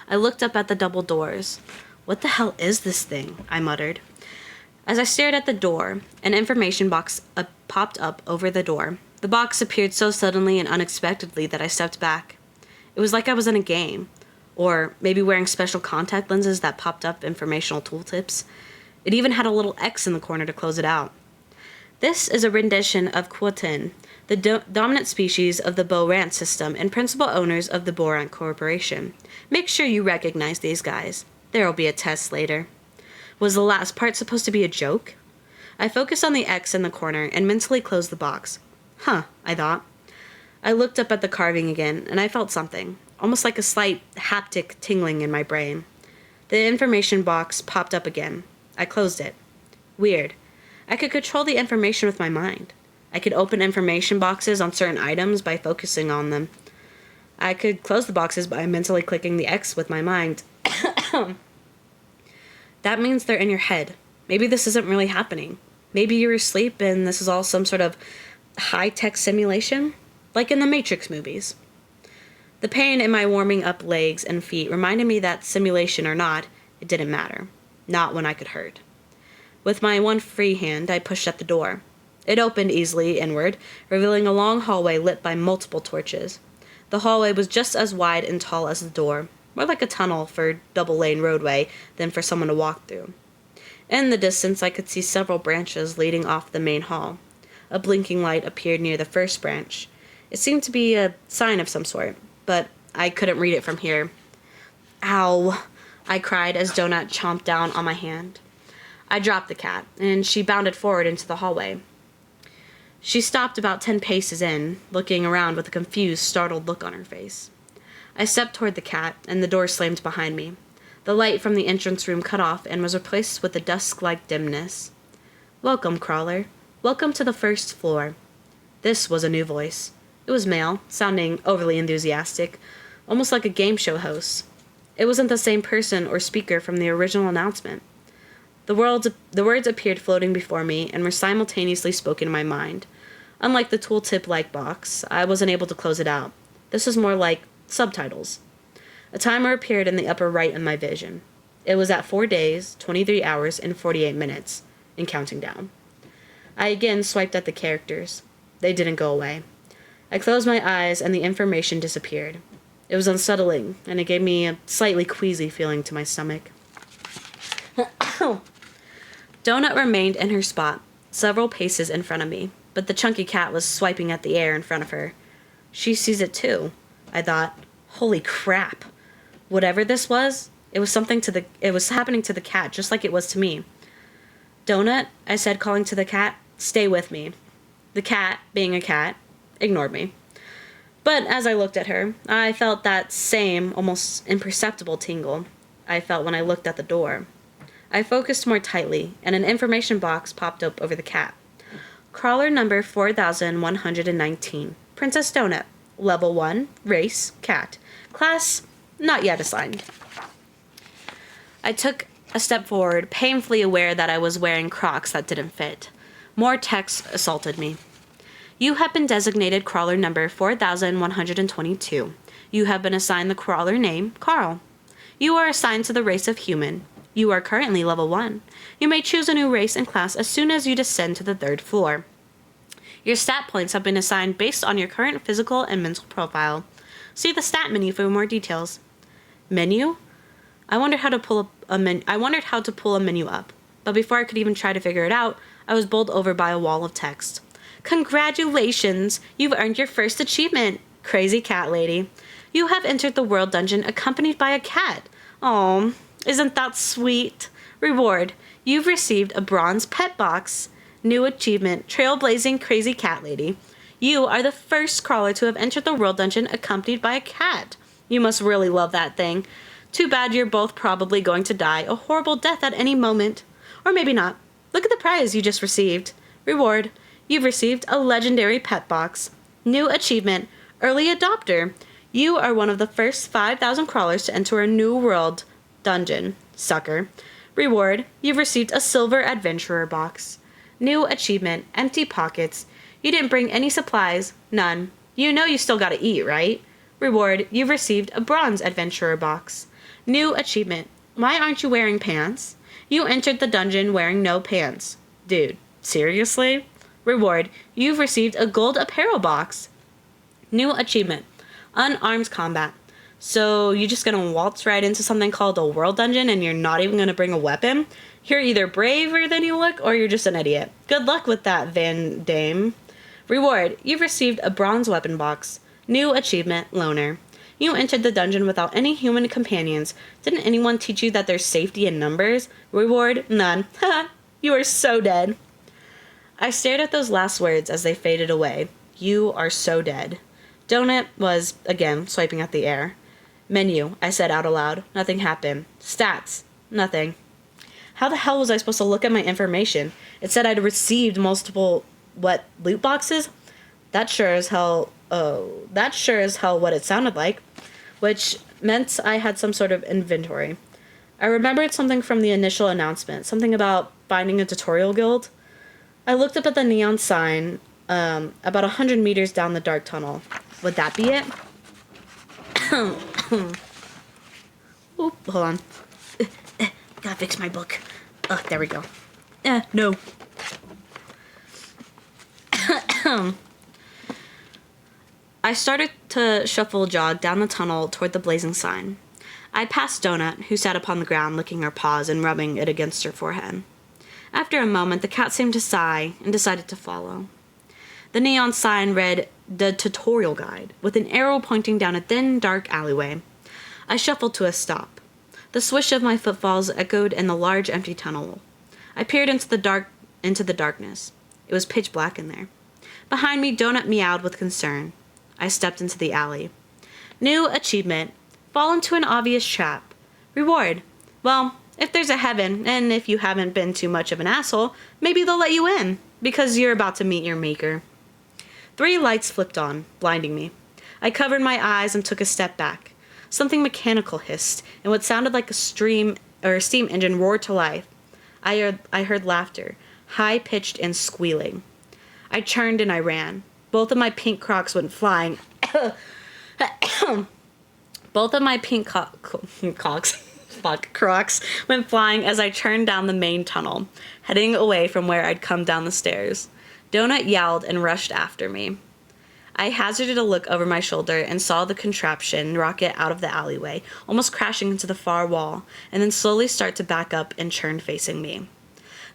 I looked up at the double doors. What the hell is this thing? I muttered. As I stared at the door, an information box popped up over the door. The box appeared so suddenly and unexpectedly that I stepped back. It was like I was in a game. Or maybe wearing special contact lenses that popped up informational tooltips. It even had a little X in the corner to close it out. This is a rendition of Quotin, the dominant species of the Borant system and principal owners of the Borant Corporation. Make sure you recognize these guys. There'll be a test later. Was the last part supposed to be a joke? I focused on the X in the corner and mentally closed the box. Huh, I thought. I looked up at the carving again, and I felt something, almost like a slight haptic tingling in my brain. The information box popped up again. I closed it. Weird. I could control the information with my mind. I could open information boxes on certain items by focusing on them. I could close the boxes by mentally clicking the X with my mind. That means they're in your head. Maybe this isn't really happening. Maybe you're asleep and this is all some sort of high-tech simulation, like in the Matrix movies. The pain in my warming up legs and feet reminded me that simulation or not, it didn't matter. Not when I could hurt. With my one free hand, I pushed at the door. It opened easily inward, revealing a long hallway lit by multiple torches. The hallway was just as wide and tall as the door, more like a tunnel for double-lane roadway than for someone to walk through. In the distance, I could see several branches leading off the main hall. A blinking light appeared near the first branch. It seemed to be a sign of some sort, but I couldn't read it from here. Ow! I cried as Donut chomped down on my hand. I dropped the cat, and she bounded forward into the hallway. She stopped about 10 paces in, looking around with a confused, startled look on her face. I stepped toward the cat, and the door slammed behind me. The light from the entrance room cut off and was replaced with a dusk-like dimness. Welcome, Crawler. Welcome to the first floor. This was a new voice. It was male, sounding overly enthusiastic, almost like a game show host. It wasn't the same person or speaker from the original announcement. The words appeared floating before me and were simultaneously spoken in my mind. Unlike the tooltip-like box, I wasn't able to close it out. This was more like subtitles. A timer appeared in the upper right of my vision. It was at 4 days, 23 hours, and 48 minutes, and counting down. I again swiped at the characters. They didn't go away. I closed my eyes and the information disappeared. It was unsettling, and it gave me a slightly queasy feeling to my stomach. Donut remained in her spot, several paces in front of me, but the chunky cat was swiping at the air in front of her. She sees it too, I thought. Holy crap. Whatever this was, it was happening to the cat just like it was to me. Donut, I said, calling to the cat, stay with me. The cat, being a cat, ignored me. But as I looked at her, I felt that same, almost imperceptible tingle I felt when I looked at the door. I focused more tightly, and an information box popped up over the cat. Crawler number 4119. Princess Donut. Level 1. Race. Cat. Class. Not yet assigned. I took a step forward, painfully aware that I was wearing Crocs that didn't fit. More text assaulted me. You have been designated crawler number 4122. You have been assigned the crawler name, Carl. You are assigned to the race of human. You are currently level 1. You may choose a new race and class as soon as you descend to the 3rd floor. Your stat points have been assigned based on your current physical and mental profile. See the stat menu for more details. Menu? I wondered how to pull a menu up, but before I could even try to figure it out, I was bowled over by a wall of text. Congratulations! You've earned your first achievement, Crazy Cat Lady. You have entered the World Dungeon accompanied by a cat. Aw, isn't that sweet? Reward. You've received a bronze pet box. New achievement, Trailblazing Crazy Cat Lady. You are the first crawler to have entered the World Dungeon accompanied by a cat. You must really love that thing. Too bad you're both probably going to die a horrible death at any moment. Or maybe not. Look at the prize you just received. Reward. You've received a legendary pet box. New achievement, Early Adopter. You are one of the first 5,000 crawlers to enter a new world dungeon. Sucker. Reward. You've received a silver adventurer box. New achievement, Empty Pockets. You didn't bring any supplies. None. You know you still gotta eat, right? Reward. You've received a bronze adventurer box. New achievement. Why aren't you wearing pants? You entered the dungeon wearing no pants. Dude, seriously? Reward. You've received a gold apparel box. New achievement. Unarmed combat. So you just gonna waltz right into something called a world dungeon and you're not even gonna bring a weapon? You're either braver than you look or you're just an idiot. Good luck with that, Van Dame. Reward, you've received a bronze weapon box. New achievement, Loner. You entered the dungeon without any human companions. Didn't anyone teach you that there's safety in numbers? Reward, none. Ha! You are so dead. I stared at those last words as they faded away. You are so dead. Donut was, again, swiping at the air. Menu, I said out aloud. Nothing happened. Stats, nothing. How the hell was I supposed to look at my information? It said I'd received multiple, loot boxes? That's sure as hell what it sounded like. Which meant I had some sort of inventory. I remembered something from the initial announcement, something about finding a tutorial guild. I looked up at the neon sign, about 100 meters down the dark tunnel. Would that be it? Oop, hold on. Gotta fix my book. Oh, there we go. No. I started to shuffle jog down the tunnel toward the blazing sign. I passed Donut, who sat upon the ground licking her paws and rubbing it against her forehead. After a moment, the cat seemed to sigh and decided to follow. The neon sign read, "The Tutorial Guide," with an arrow pointing down a thin, dark alleyway. I shuffled to a stop. The swish of my footfalls echoed in the large, empty tunnel. I peered into the darkness. It was pitch black in there. Behind me, Donut meowed with concern. I stepped into the alley. New achievement. Fall into an obvious trap. Reward. Well, if there's a heaven, and if you haven't been too much of an asshole, maybe they'll let you in, because you're about to meet your maker. 3 lights flipped on, blinding me. I covered my eyes and took a step back. Something mechanical hissed, and what sounded like a steam engine roared to life. I heard laughter, high-pitched and squealing. I turned and I ran. Both of my pink Crocs went flying. Both of my pink Crocs went flying as I turned down the main tunnel, heading away from where I'd come down the stairs. Donut yowled and rushed after me. I hazarded a look over my shoulder and saw the contraption rocket out of the alleyway, almost crashing into the far wall, and then slowly start to back up and turn facing me.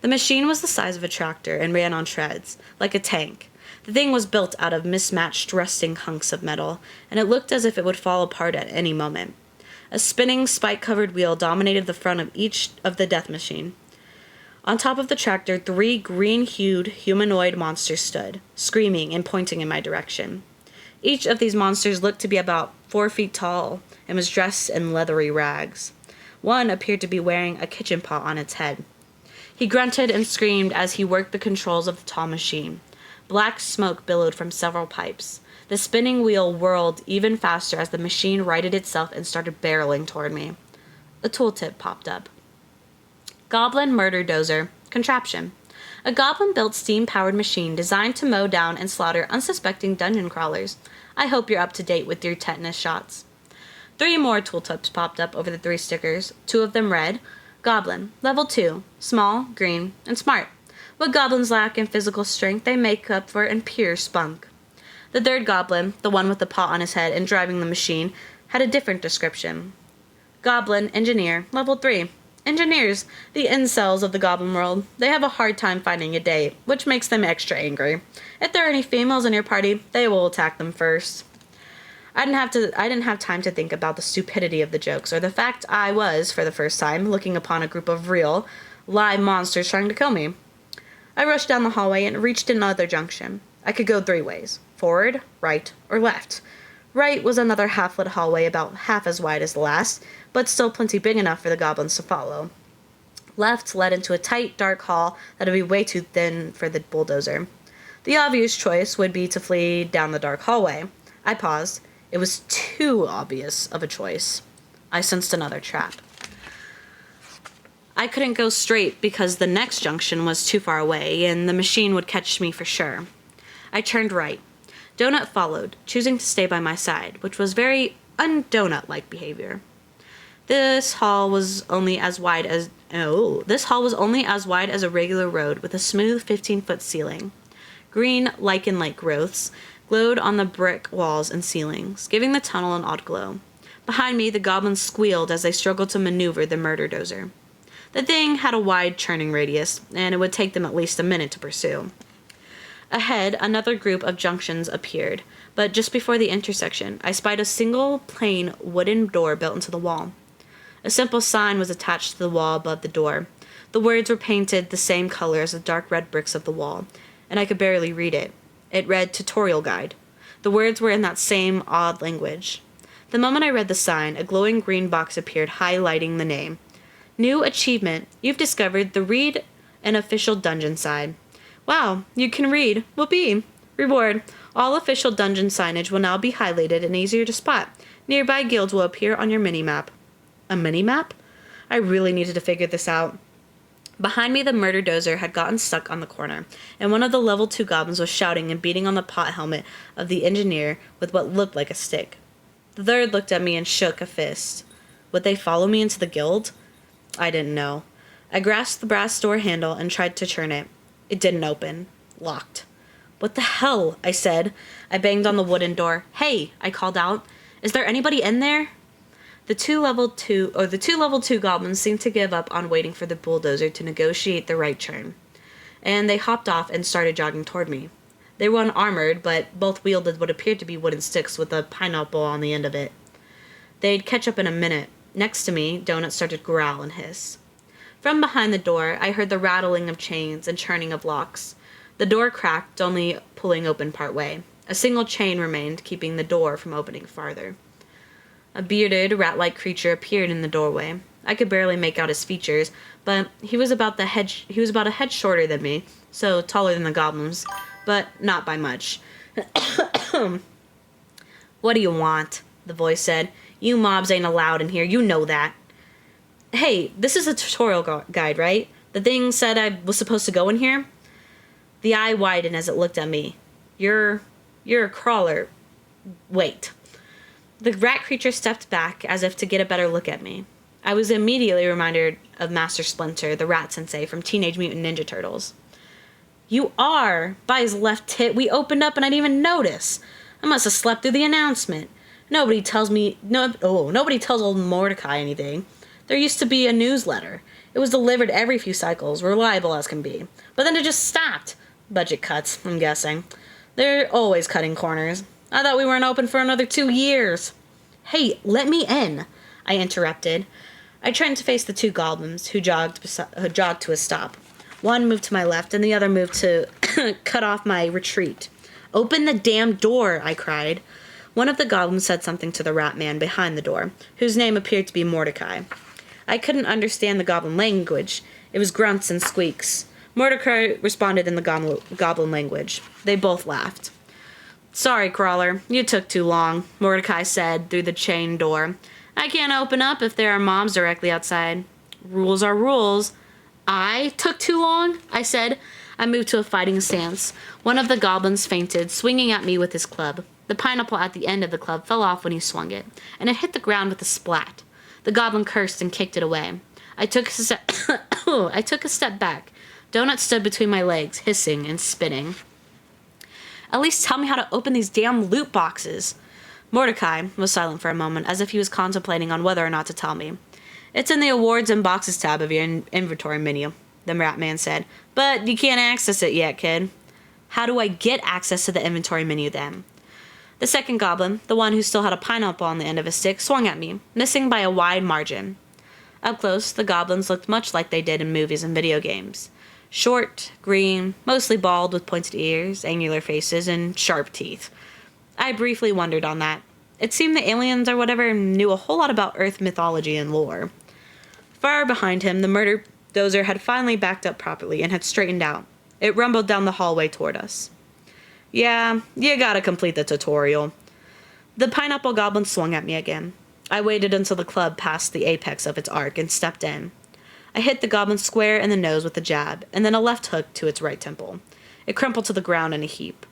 The machine was the size of a tractor and ran on treads, like a tank. The thing was built out of mismatched, rusting hunks of metal, and it looked as if it would fall apart at any moment. A spinning, spike-covered wheel dominated the front of each of the death machine. On top of the tractor, 3 green-hued humanoid monsters stood, screaming and pointing in my direction. Each of these monsters looked to be about 4 feet tall and was dressed in leathery rags. One appeared to be wearing a kitchen pot on its head. He grunted and screamed as he worked the controls of the tall machine. Black smoke billowed from several pipes. The spinning wheel whirled even faster as the machine righted itself and started barreling toward me. A tooltip popped up. Goblin Murder Dozer. Contraption. A goblin-built steam-powered machine designed to mow down and slaughter unsuspecting dungeon crawlers. I hope you're up to date with your tetanus shots. 3 more tooltips popped up over the 3 stickers. 2 of them read, Goblin, Level 2, Small, Green, and Smart. What goblins lack in physical strength, they make up for in pure spunk. The 3rd goblin, the one with the pot on his head and driving the machine, had a different description. Goblin, Engineer, Level 3. Engineers, the incels of the goblin world. They have a hard time finding a date, which makes them extra angry. If there are any females in your party, they will attack them first. I didn't have time to think about the stupidity of the jokes, or the fact I was, for the first time, looking upon a group of real, live monsters trying to kill me. I rushed down the hallway and reached another junction. I could go 3 ways, forward, right, or left. Right was another half-lit hallway about half as wide as the last, but still plenty big enough for the goblins to follow. Left led into a tight, dark hall that would be way too thin for the bulldozer. The obvious choice would be to flee down the dark hallway. I paused. It was too obvious of a choice. I sensed another trap. I couldn't go straight because the next junction was too far away, and the machine would catch me for sure. I turned right. Donut followed, choosing to stay by my side, which was very un-donut-like behavior. This hall was only as wide as a regular road with a smooth 15-foot ceiling. Green lichen-like growths glowed on the brick walls and ceilings, giving the tunnel an odd glow. Behind me, the goblins squealed as they struggled to maneuver the murder dozer. The thing had a wide churning radius, and it would take them at least a minute to pursue. Ahead, another group of junctions appeared, but just before the intersection, I spied a single plain wooden door built into the wall. A simple sign was attached to the wall above the door. The words were painted the same color as the dark red bricks of the wall, and I could barely read it. It read Tutorial Guide. The words were in that same odd language. The moment I read the sign, a glowing green box appeared highlighting the name. New achievement. You've discovered the Read an Official Dungeon Sign. Wow, you can read. Whoopee. Reward. All official dungeon signage will now be highlighted and easier to spot. Nearby guilds will appear on your mini-map. A mini-map? I really needed to figure this out. Behind me, the murder dozer had gotten stuck on the corner, and one of the level 2 goblins was shouting and beating on the pot helmet of the engineer with what looked like a stick. The third looked at me and shook a fist. Would they follow me into the guild? I didn't know. I grasped the brass door handle and tried to turn it. It didn't open. Locked. What the hell? I said. I banged on the wooden door. Hey, I called out. Is there anybody in there? The two level 2 goblins seemed to give up on waiting for the bulldozer to negotiate the right turn, and they hopped off and started jogging toward me. They were unarmored, but both wielded what appeared to be wooden sticks with a pineapple on the end of it. They'd catch up in a minute. Next to me, Donut started to growl and hiss. From behind the door, I heard the rattling of chains and churning of locks. The door cracked, only pulling open part way. A single chain remained, keeping the door from opening farther. A bearded, rat-like creature appeared in the doorway. I could barely make out his features, but he was about a head shorter than me, so taller than the goblins, but not by much. What do you want? The voice said. You mobs ain't allowed in here, you know that. Hey, this is a tutorial guide, right? The thing said I was supposed to go in here? The eye widened as it looked at me. You're a crawler. Wait. The rat creature stepped back as if to get a better look at me. I was immediately reminded of Master Splinter, the rat sensei from Teenage Mutant Ninja Turtles. You are! By his left tit, we opened up and I didn't even notice. I must have slept through the announcement. Nobody tells old Mordecai anything. There used to be a newsletter. It was delivered every few cycles, reliable as can be. But then it just stopped. Budget cuts, I'm guessing. They're always cutting corners. I thought we weren't open for another 2 years. Hey, let me in, I interrupted. I turned to face the two goblins, who jogged to a stop. One moved to my left, and the other moved to cut off my retreat. Open the damn door, I cried. One of the goblins said something to the rat man behind the door, whose name appeared to be Mordecai. I couldn't understand the goblin language. It was grunts and squeaks. Mordecai responded in the goblin language. They both laughed. Sorry, Crawler. You took too long, Mordecai said through the chain door. I can't open up if there are mobs directly outside. Rules are rules. I took too long, I said. I moved to a fighting stance. One of the goblins fainted, swinging at me with his club. The pineapple at the end of the club fell off when he swung it, and it hit the ground with a splat. The goblin cursed and kicked it away. I took a step back. Donut stood between my legs, hissing and spitting. At least tell me how to open these damn loot boxes. Mordecai was silent for a moment, as if he was contemplating on whether or not to tell me. It's in the awards and boxes tab of your inventory menu, the rat man said. But you can't access it yet, kid. How do I get access to the inventory menu then? The second goblin, the one who still had a pineapple on the end of his stick, swung at me, missing by a wide margin. Up close, the goblins looked much like they did in movies and video games. Short, green, mostly bald with pointed ears, angular faces, and sharp teeth. I briefly wondered on that. It seemed the aliens or whatever knew a whole lot about Earth mythology and lore. Far behind him, the murder dozer had finally backed up properly and had straightened out. It rumbled down the hallway toward us. Yeah, you gotta complete the tutorial. The pineapple goblin swung at me again. I waited until the club passed the apex of its arc and stepped in. I hit the goblin square in the nose with a jab, and then a left hook to its right temple. It crumpled to the ground in a heap.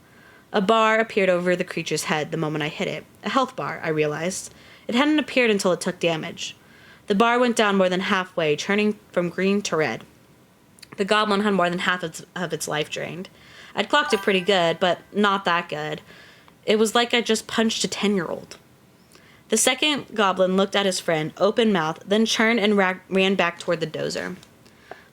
A bar appeared over the creature's head the moment I hit it. A health bar, I realized. It hadn't appeared until it took damage. The bar went down more than halfway, turning from green to red. The goblin had more than half of its life drained. I'd clocked it pretty good, but not that good. It was like I just punched a 10-year-old. The second goblin looked at his friend, open-mouthed, then turned and ran back toward the dozer.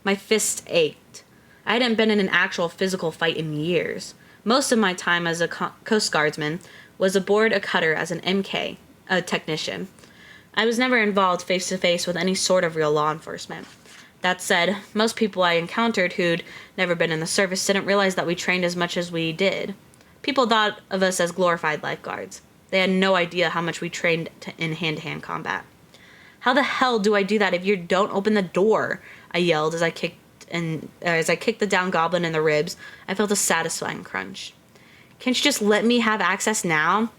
My fists ached. I hadn't been in an actual physical fight in years. Most of my time as a Coast Guardsman was aboard a cutter as an MK, a technician. I was never involved face-to-face with any sort of real law enforcement. That said, most people I encountered who'd never been in the service didn't realize that we trained as much as we did. People thought of us as glorified lifeguards. They had no idea how much we trained in hand-to-hand combat. How the hell do I do that if you don't open the door? I yelled as I kicked the down goblin in the ribs. I felt a satisfying crunch. Can't you just let me have access now?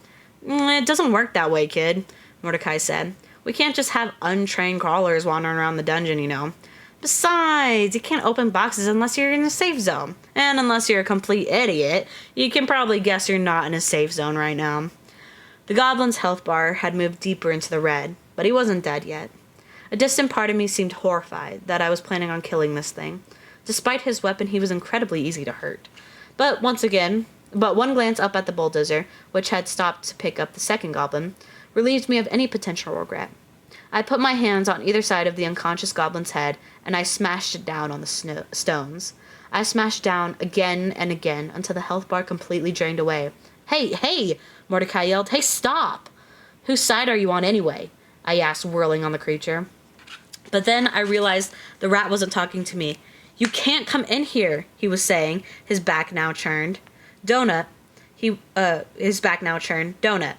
It doesn't work that way, kid, Mordecai said. We can't just have untrained crawlers wandering around the dungeon, you know. Besides, you can't open boxes unless you're in a safe zone. And unless you're a complete idiot, you can probably guess you're not in a safe zone right now. The goblin's health bar had moved deeper into the red, but he wasn't dead yet. A distant part of me seemed horrified that I was planning on killing this thing. Despite his weapon, he was incredibly easy to hurt. But one glance up at the bulldozer, which had stopped to pick up the second goblin, relieved me of any potential regret. I put my hands on either side of the unconscious goblin's head, and I smashed it down on the stones. I smashed down again and again until the health bar completely drained away. Hey, Mordecai yelled. Hey, stop! Whose side are you on anyway? I asked, whirling on the creature. But then I realized the rat wasn't talking to me. You can't come in here, he was saying, his back now turned. Donut. His back now turned. Donut.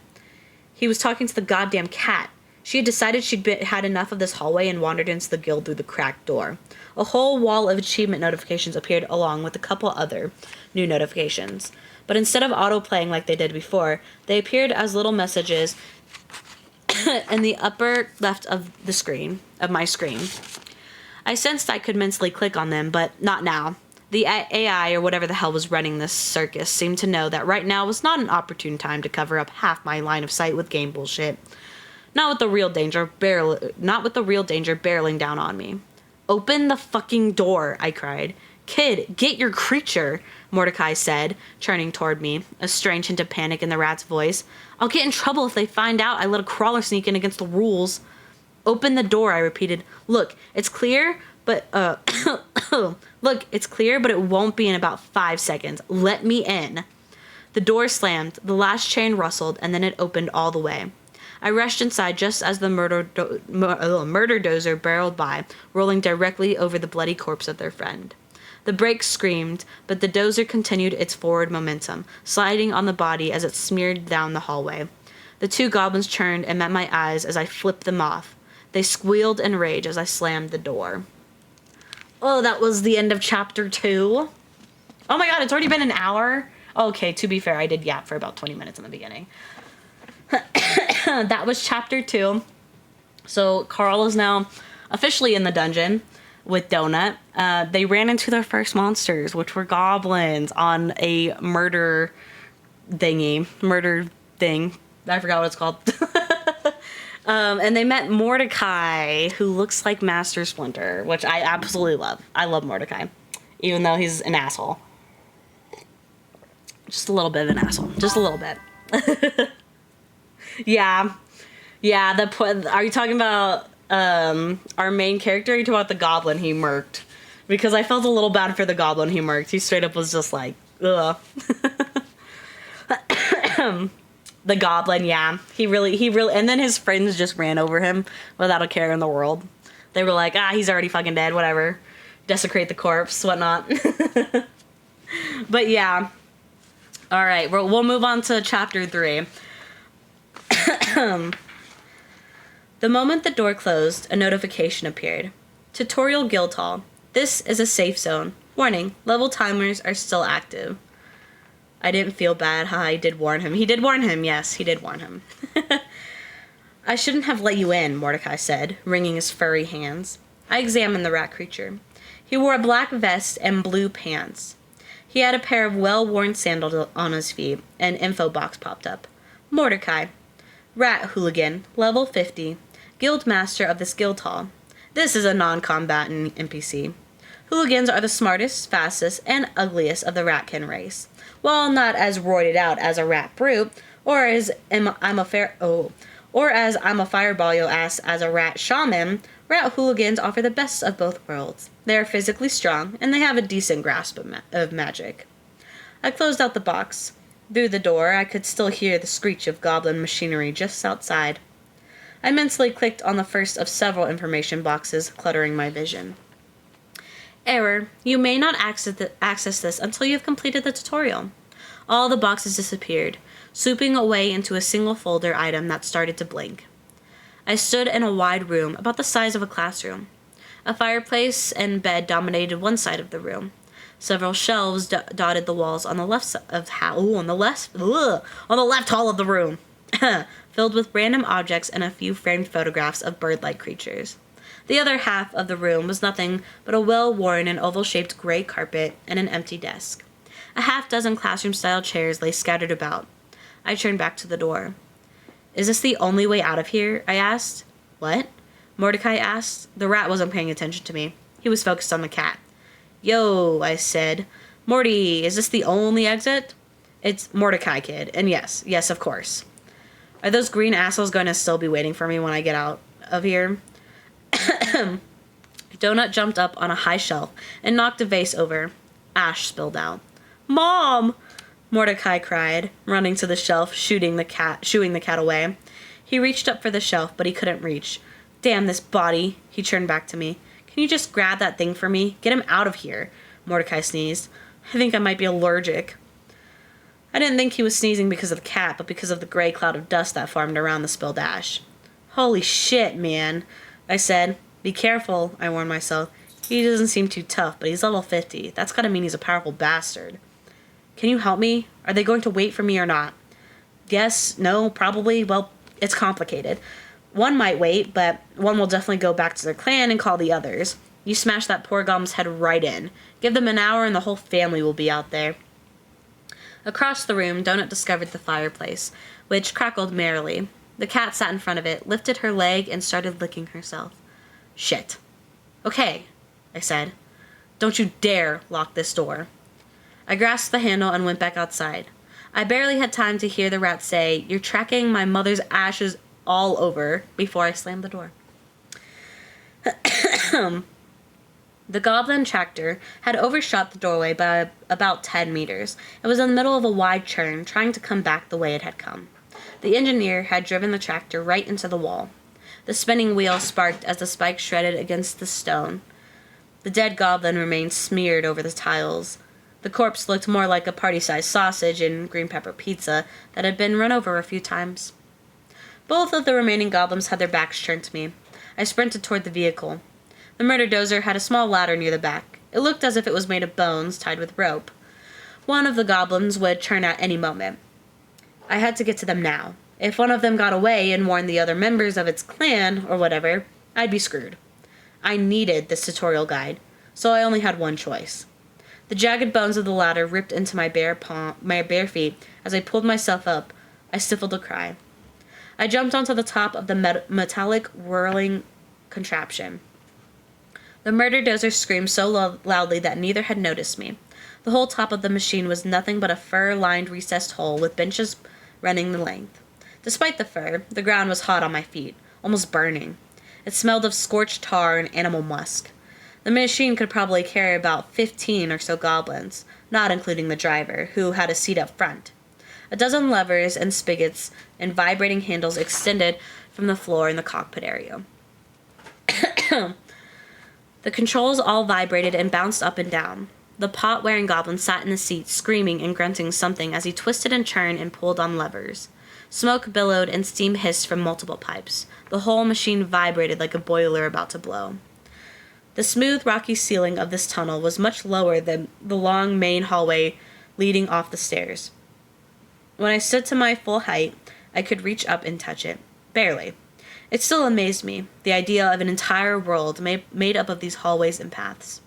He was talking to the goddamn cat. She had decided she'd had enough of this hallway and wandered into the guild through the cracked door. A whole wall of achievement notifications appeared along with a couple other new notifications. But instead of auto-playing like they did before, they appeared as little messages in the upper left of my screen. I sensed I could mentally click on them, but not now. The AI, or whatever the hell was running this circus, seemed to know that right now was not an opportune time to cover up half my line of sight with game bullshit. Not with the real danger barreling down on me. Open the fucking door, I cried. Kid, get your creature, Mordecai said, turning toward me, a strange hint of panic in the rat's voice. I'll get in trouble if they find out I let a crawler sneak in against the rules. Open the door, I repeated. Look, it's clear, but it won't be in about 5 seconds. Let me in. The door slammed, the latch chain rustled, and then it opened all the way. I rushed inside just as the murder dozer barreled by, rolling directly over the bloody corpse of their friend. The brakes screamed, but the dozer continued its forward momentum, sliding on the body as it smeared down the hallway. The two goblins turned and met my eyes as I flipped them off. They squealed in rage as I slammed the door. Oh, that was the end of chapter 2. Oh my god, it's already been an hour? Okay, to be fair, I did yap for about 20 minutes in the beginning. That was chapter 2. So Carl is now officially in the dungeon with Donut. They ran into their first monsters, which were goblins on a murder thing. I forgot what it's called. And they met Mordecai, who looks like Master Splinter, which I absolutely love. I love Mordecai, even though he's an asshole. Just a little bit of an asshole. Just a little bit. Yeah. Are you talking about our main character? Or are you talking about the goblin he murked? Because I felt a little bad for the goblin he murked. He straight up was just like, ugh. The goblin, yeah. He really, and then his friends just ran over him without a care in the world. They were like, he's already fucking dead, whatever. Desecrate the corpse, whatnot. But yeah. Alright, we'll move on to chapter 3. The moment the door closed, a notification appeared. Tutorial Guildhall. This is a safe zone. Warning, level timers are still active. I didn't feel bad. I did warn him. He did warn him. Yes, he did warn him. I shouldn't have let you in, Mordecai said, wringing his furry hands. I examined the rat creature. He wore a black vest and blue pants. He had a pair of well-worn sandals on his feet. An info box popped up. Mordecai. Rat hooligan, level 50. Guild master of this guild hall. This is a non-combatant NPC. Hooligans are the smartest, fastest, and ugliest of the ratkin race. While not as roided out as a rat brute, or as Or as I'm a Fireball, you'll ask, as a rat shaman, rat hooligans offer the best of both worlds. They are physically strong, and they have a decent grasp of magic. I closed out the box. Through the door, I could still hear the screech of goblin machinery just outside. I mentally clicked on the first of several information boxes cluttering my vision. Error. You may not access this until you have completed the tutorial. All the boxes disappeared, swooping away into a single folder item that started to blink. I stood in a wide room about the size of a classroom. A fireplace and bed dominated one side of the room. Several shelves dotted the walls on the left on the left hall of the room, filled with random objects and a few framed photographs of bird-like creatures. The other half of the room was nothing but a well-worn and oval-shaped gray carpet and an empty desk. A half-dozen classroom-style chairs lay scattered about. I turned back to the door. Is this the only way out of here? I asked. What? Mordecai asked. The rat wasn't paying attention to me. He was focused on the cat. Yo, I said. Morty, is this the only exit? It's Mordecai, kid. And yes, of course. Are those green assholes going to still be waiting for me when I get out of here? Donut jumped up on a high shelf and knocked a vase over. Ash spilled out. Mom! Mordecai cried, running to the shelf, shooing the cat away. He reached up for the shelf, but he couldn't reach. Damn this body, he turned back to me. Can you just grab that thing for me? Get him out of here, Mordecai sneezed. I think I might be allergic. I didn't think he was sneezing because of the cat, but because of the gray cloud of dust that formed around the spilled ash. Holy shit, man, I said. Be careful, I warned myself. He doesn't seem too tough, but he's level 50. That's gotta mean he's a powerful bastard. Can you help me? Are they going to wait for me or not? Yes, no, probably. Well, it's complicated. One might wait, but one will definitely go back to their clan and call the others. You smash that poor goblin's head right in. Give them an hour and the whole family will be out there. Across the room, Donut discovered the fireplace, which crackled merrily. The cat sat in front of it, lifted her leg, and started licking herself. Shit. Okay, I said. Don't you dare lock this door. I grasped the handle and went back outside. I barely had time to hear the rat say, "You're tracking my mother's ashes all over," before I slammed the door. The goblin tractor had overshot the doorway by about 10 meters. It was in the middle of a wide turn, trying to come back the way it had come. The engineer had driven the tractor right into the wall. The spinning wheel sparked as the spikes shredded against the stone. The dead goblin remained smeared over the tiles. The corpse looked more like a party-sized sausage and green pepper pizza that had been run over a few times. Both of the remaining goblins had their backs turned to me. I sprinted toward the vehicle. The murder dozer had a small ladder near the back. It looked as if it was made of bones tied with rope. One of the goblins would turn at any moment. I had to get to them now. If one of them got away and warned the other members of its clan, or whatever, I'd be screwed. I needed this tutorial guide, so I only had one choice. The jagged bones of the ladder ripped into my bare feet. As I pulled myself up, I stifled a cry. I jumped onto the top of the metallic whirling contraption. The murder dozer screamed so loudly that neither had noticed me. The whole top of the machine was nothing but a fur-lined recessed hole with benches running the length. Despite the fur, the ground was hot on my feet, almost burning. It smelled of scorched tar and animal musk. The machine could probably carry about 15 or so goblins, not including the driver, who had a seat up front. A dozen levers and spigots and vibrating handles extended from the floor in the cockpit area. The controls all vibrated and bounced up and down. The pot-wearing goblin sat in the seat, screaming and grunting something as he twisted and turned and pulled on levers. Smoke billowed and steam hissed from multiple pipes. The whole machine vibrated like a boiler about to blow. The smooth, rocky ceiling of this tunnel was much lower than the long main hallway leading off the stairs. When I stood to my full height, I could reach up and touch it. Barely. It still amazed me, the idea of an entire world made up of these hallways and paths.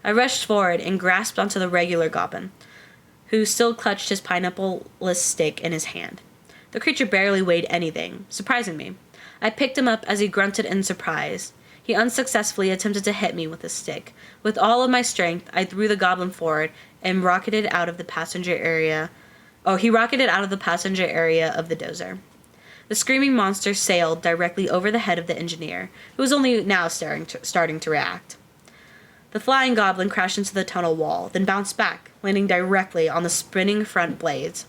I rushed forward and grasped onto the regular goblin, who still clutched his pineapple-less stick in his hand. The creature barely weighed anything, surprising me. I picked him up as he grunted in surprise. He unsuccessfully attempted to hit me with his stick. With all of my strength, I threw the goblin forward and he rocketed out of the passenger area of the dozer. The screaming monster sailed directly over the head of the engineer, who was only now starting to react. The flying goblin crashed into the tunnel wall, then bounced back, landing directly on the spinning front blades.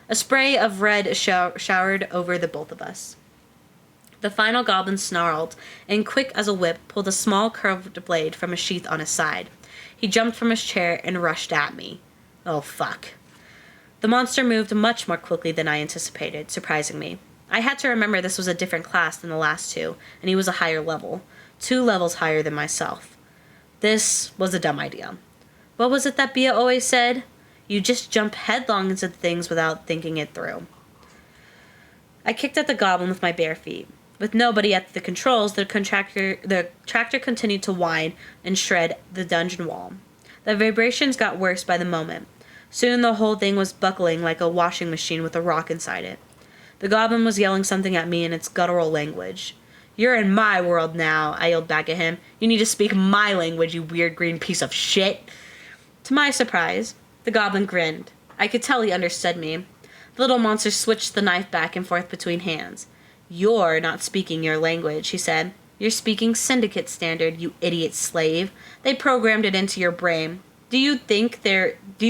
A spray of red showered over the both of us. The final goblin snarled, and quick as a whip, pulled a small curved blade from a sheath on his side. He jumped from his chair and rushed at me. Oh, fuck. The monster moved much more quickly than I anticipated, surprising me. I had to remember this was a different class than the last two, and he was a higher level, 2 levels higher than myself. This was a dumb idea. What was it that Bia always said? You just jump headlong into things without thinking it through. I kicked at the goblin with my bare feet. With nobody at the controls, the tractor continued to whine and shred the dungeon wall. The vibrations got worse by the moment. Soon the whole thing was buckling like a washing machine with a rock inside it. The goblin was yelling something at me in its guttural language. You're in my world now, I yelled back at him. You need to speak my language, you weird green piece of shit. To my surprise, the goblin grinned. I could tell he understood me. The little monster switched the knife back and forth between hands. You're not speaking your language, he said. You're speaking Syndicate Standard, you idiot slave. They programmed it into your brain. Do you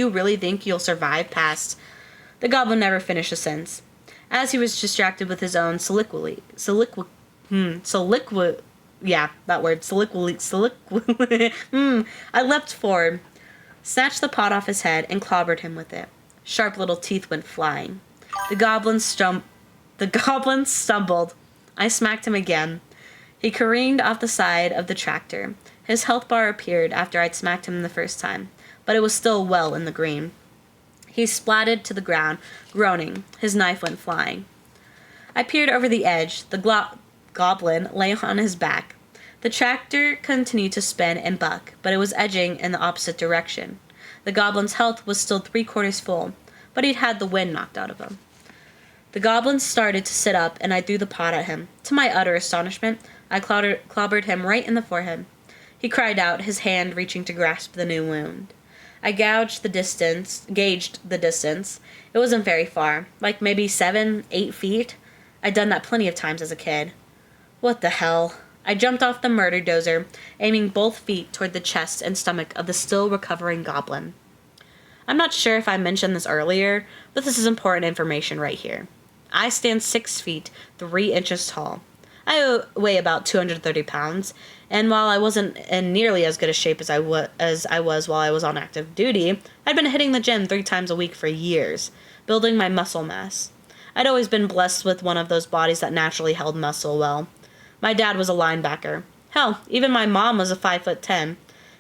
really think you'll survive past... The goblin never finished a sentence. As he was distracted with his own soliloquy, I leapt forward, snatched the pot off his head, and clobbered him with it. Sharp little teeth went flying. The goblin stumbled. I smacked him again. He careened off the side of the tractor. His health bar appeared after I'd smacked him the first time, but it was still well in the green. He splatted to the ground, groaning. His knife went flying. I peered over the edge. The goblin lay on his back. The tractor continued to spin and buck, but it was edging in the opposite direction. The goblin's health was still 3/4 full, but he'd had the wind knocked out of him. The goblin started to sit up, and I threw the pot at him. To my utter astonishment, I clobbered him right in the forehead. He cried out, his hand reaching to grasp the new wound. I gauged the distance. It wasn't very far, like maybe 7-8 feet. I'd done that plenty of times as a kid. What the hell? I jumped off the murder dozer, aiming both feet toward the chest and stomach of the still recovering goblin. I'm not sure if I mentioned this earlier, but this is important information right here. I stand 6 feet, 3 inches tall. I weigh about 230 pounds, and while I wasn't in nearly as good a shape as I was while I was on active duty, I'd been hitting the gym 3 times a week for years, building my muscle mass. I'd always been blessed with one of those bodies that naturally held muscle well. My dad was a linebacker. Hell, even my mom was a 5'10",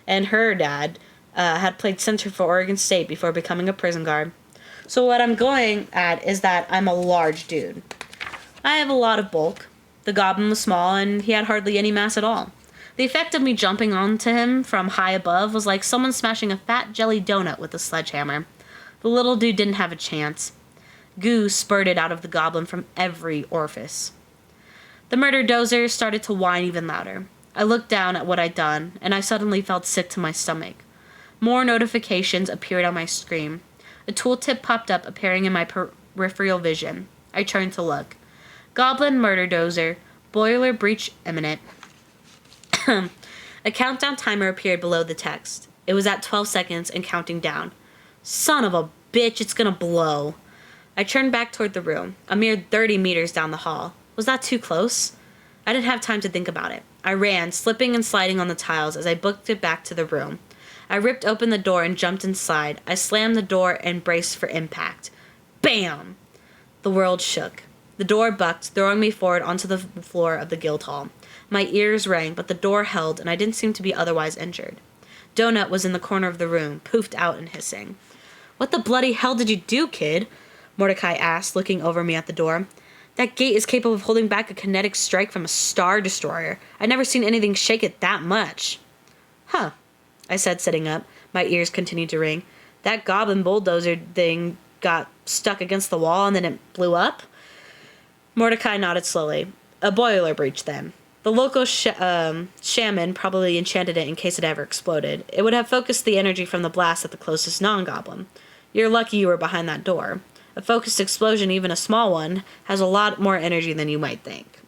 and her dad had played center for Oregon State before becoming a prison guard. So what I'm going at is that I'm a large dude. I have a lot of bulk. The goblin was small, and he had hardly any mass at all. The effect of me jumping onto him from high above was like someone smashing a fat jelly donut with a sledgehammer. The little dude didn't have a chance. Goo spurted out of the goblin from every orifice. The murder dozer started to whine even louder. I looked down at what I'd done, and I suddenly felt sick to my stomach. More notifications appeared on my screen. A tooltip popped up, appearing in my peripheral vision. I turned to look. Goblin murder dozer. Boiler breach imminent. A countdown timer appeared below the text. It was at 12 seconds and counting down. Son of a bitch, it's gonna blow. I turned back toward the room, a mere 30 meters down the hall. Was that too close? I didn't have time to think about it. I ran, slipping and sliding on the tiles as I booked it back to the room. I ripped open the door and jumped inside. I slammed the door and braced for impact. Bam! The world shook. The door bucked, throwing me forward onto the floor of the guild hall. My ears rang, but the door held, and I didn't seem to be otherwise injured. Donut was in the corner of the room, poofed out and hissing. What the bloody hell did you do, kid? Mordecai asked, looking over me at the door. That gate is capable of holding back a kinetic strike from a star destroyer. I've never seen anything shake it that much. Huh, I said, sitting up. My ears continued to ring. That goblin bulldozer thing got stuck against the wall and then it blew up? Mordecai nodded slowly. A boiler breach, then. The local shaman probably enchanted it in case it ever exploded. It would have focused the energy from the blast at the closest non-goblin. You're lucky you were behind that door. A focused explosion, even a small one, has a lot more energy than you might think.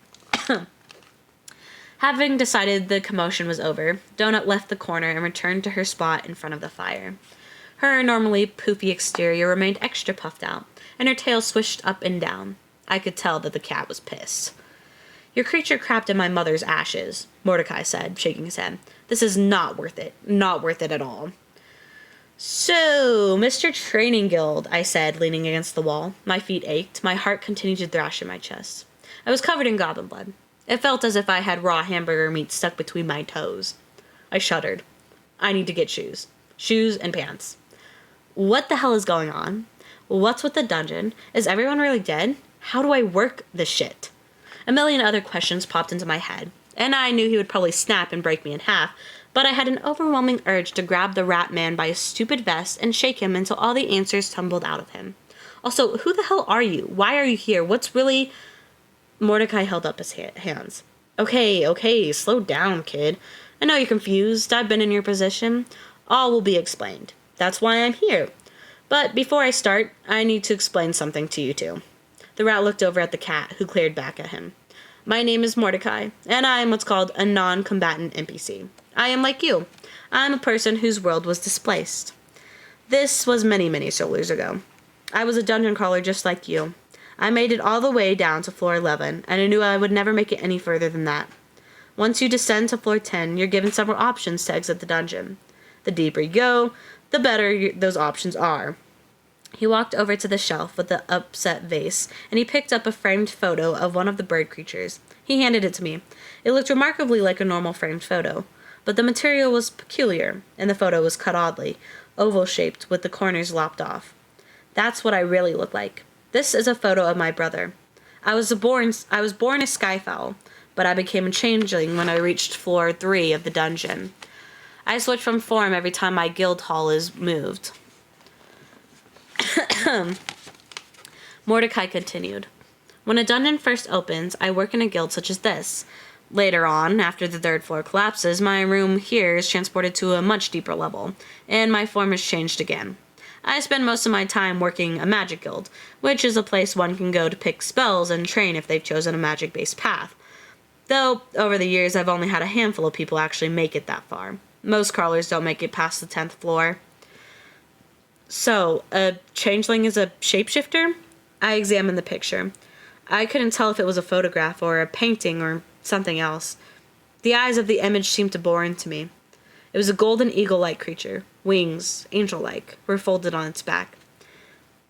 Having decided the commotion was over, Donut left the corner and returned to her spot in front of the fire. Her normally poofy exterior remained extra puffed out, and her tail swished up and down. I could tell that the cat was pissed. Your creature crapped in my mother's ashes, Mordecai said, shaking his head. This is not worth it. Not worth it at all. So, Mr. Training Guild, I said, leaning against the wall. My feet ached. My heart continued to thrash in my chest. I was covered in goblin blood. It felt as if I had raw hamburger meat stuck between my toes. I shuddered. I need to get shoes. Shoes and pants. What the hell is going on? What's with the dungeon? Is everyone really dead? How do I work this shit? A million other questions popped into my head, and I knew he would probably snap and break me in half, but I had an overwhelming urge to grab the rat man by his stupid vest and shake him until all the answers tumbled out of him. Also, who the hell are you? Why are you here? What's really... Mordecai held up his hands. Okay, slow down, kid. I know you're confused. I've been in your position. All will be explained. That's why I'm here. But before I start, I need to explain something to you two. The rat looked over at the cat, who glared back at him. My name is Mordecai, and I am what's called a non-combatant NPC. I am like you. I'm a person whose world was displaced. This was many, many solars ago. I was a dungeon crawler just like you. I made it all the way down to floor 11, and I knew I would never make it any further than that. Once you descend to floor 10, you're given several options to exit the dungeon. The deeper you go, the better those options are. He walked over to the shelf with the upset vase, and he picked up a framed photo of one of the bird creatures. He handed it to me. It looked remarkably like a normal framed photo, but the material was peculiar, and the photo was cut oddly, oval-shaped with the corners lopped off. That's what I really look like. This is a photo of my brother. I was born a skyfowl, but I became a changeling when I reached floor 3 of the dungeon. I switch from form every time my guild hall is moved. Mordecai continued. When a dungeon first opens, I work in a guild such as this. Later on, after the 3rd floor collapses, my room here is transported to a much deeper level, and my form is changed again. I spend most of my time working a magic guild, which is a place one can go to pick spells and train if they've chosen a magic-based path. Though, over the years, I've only had a handful of people actually make it that far. Most crawlers don't make it past the 10th floor. So, a changeling is a shapeshifter? I examined the picture. I couldn't tell if it was a photograph or a painting or something else. The eyes of the image seemed to bore into me. It was a golden eagle-like creature. Wings, angel-like, were folded on its back.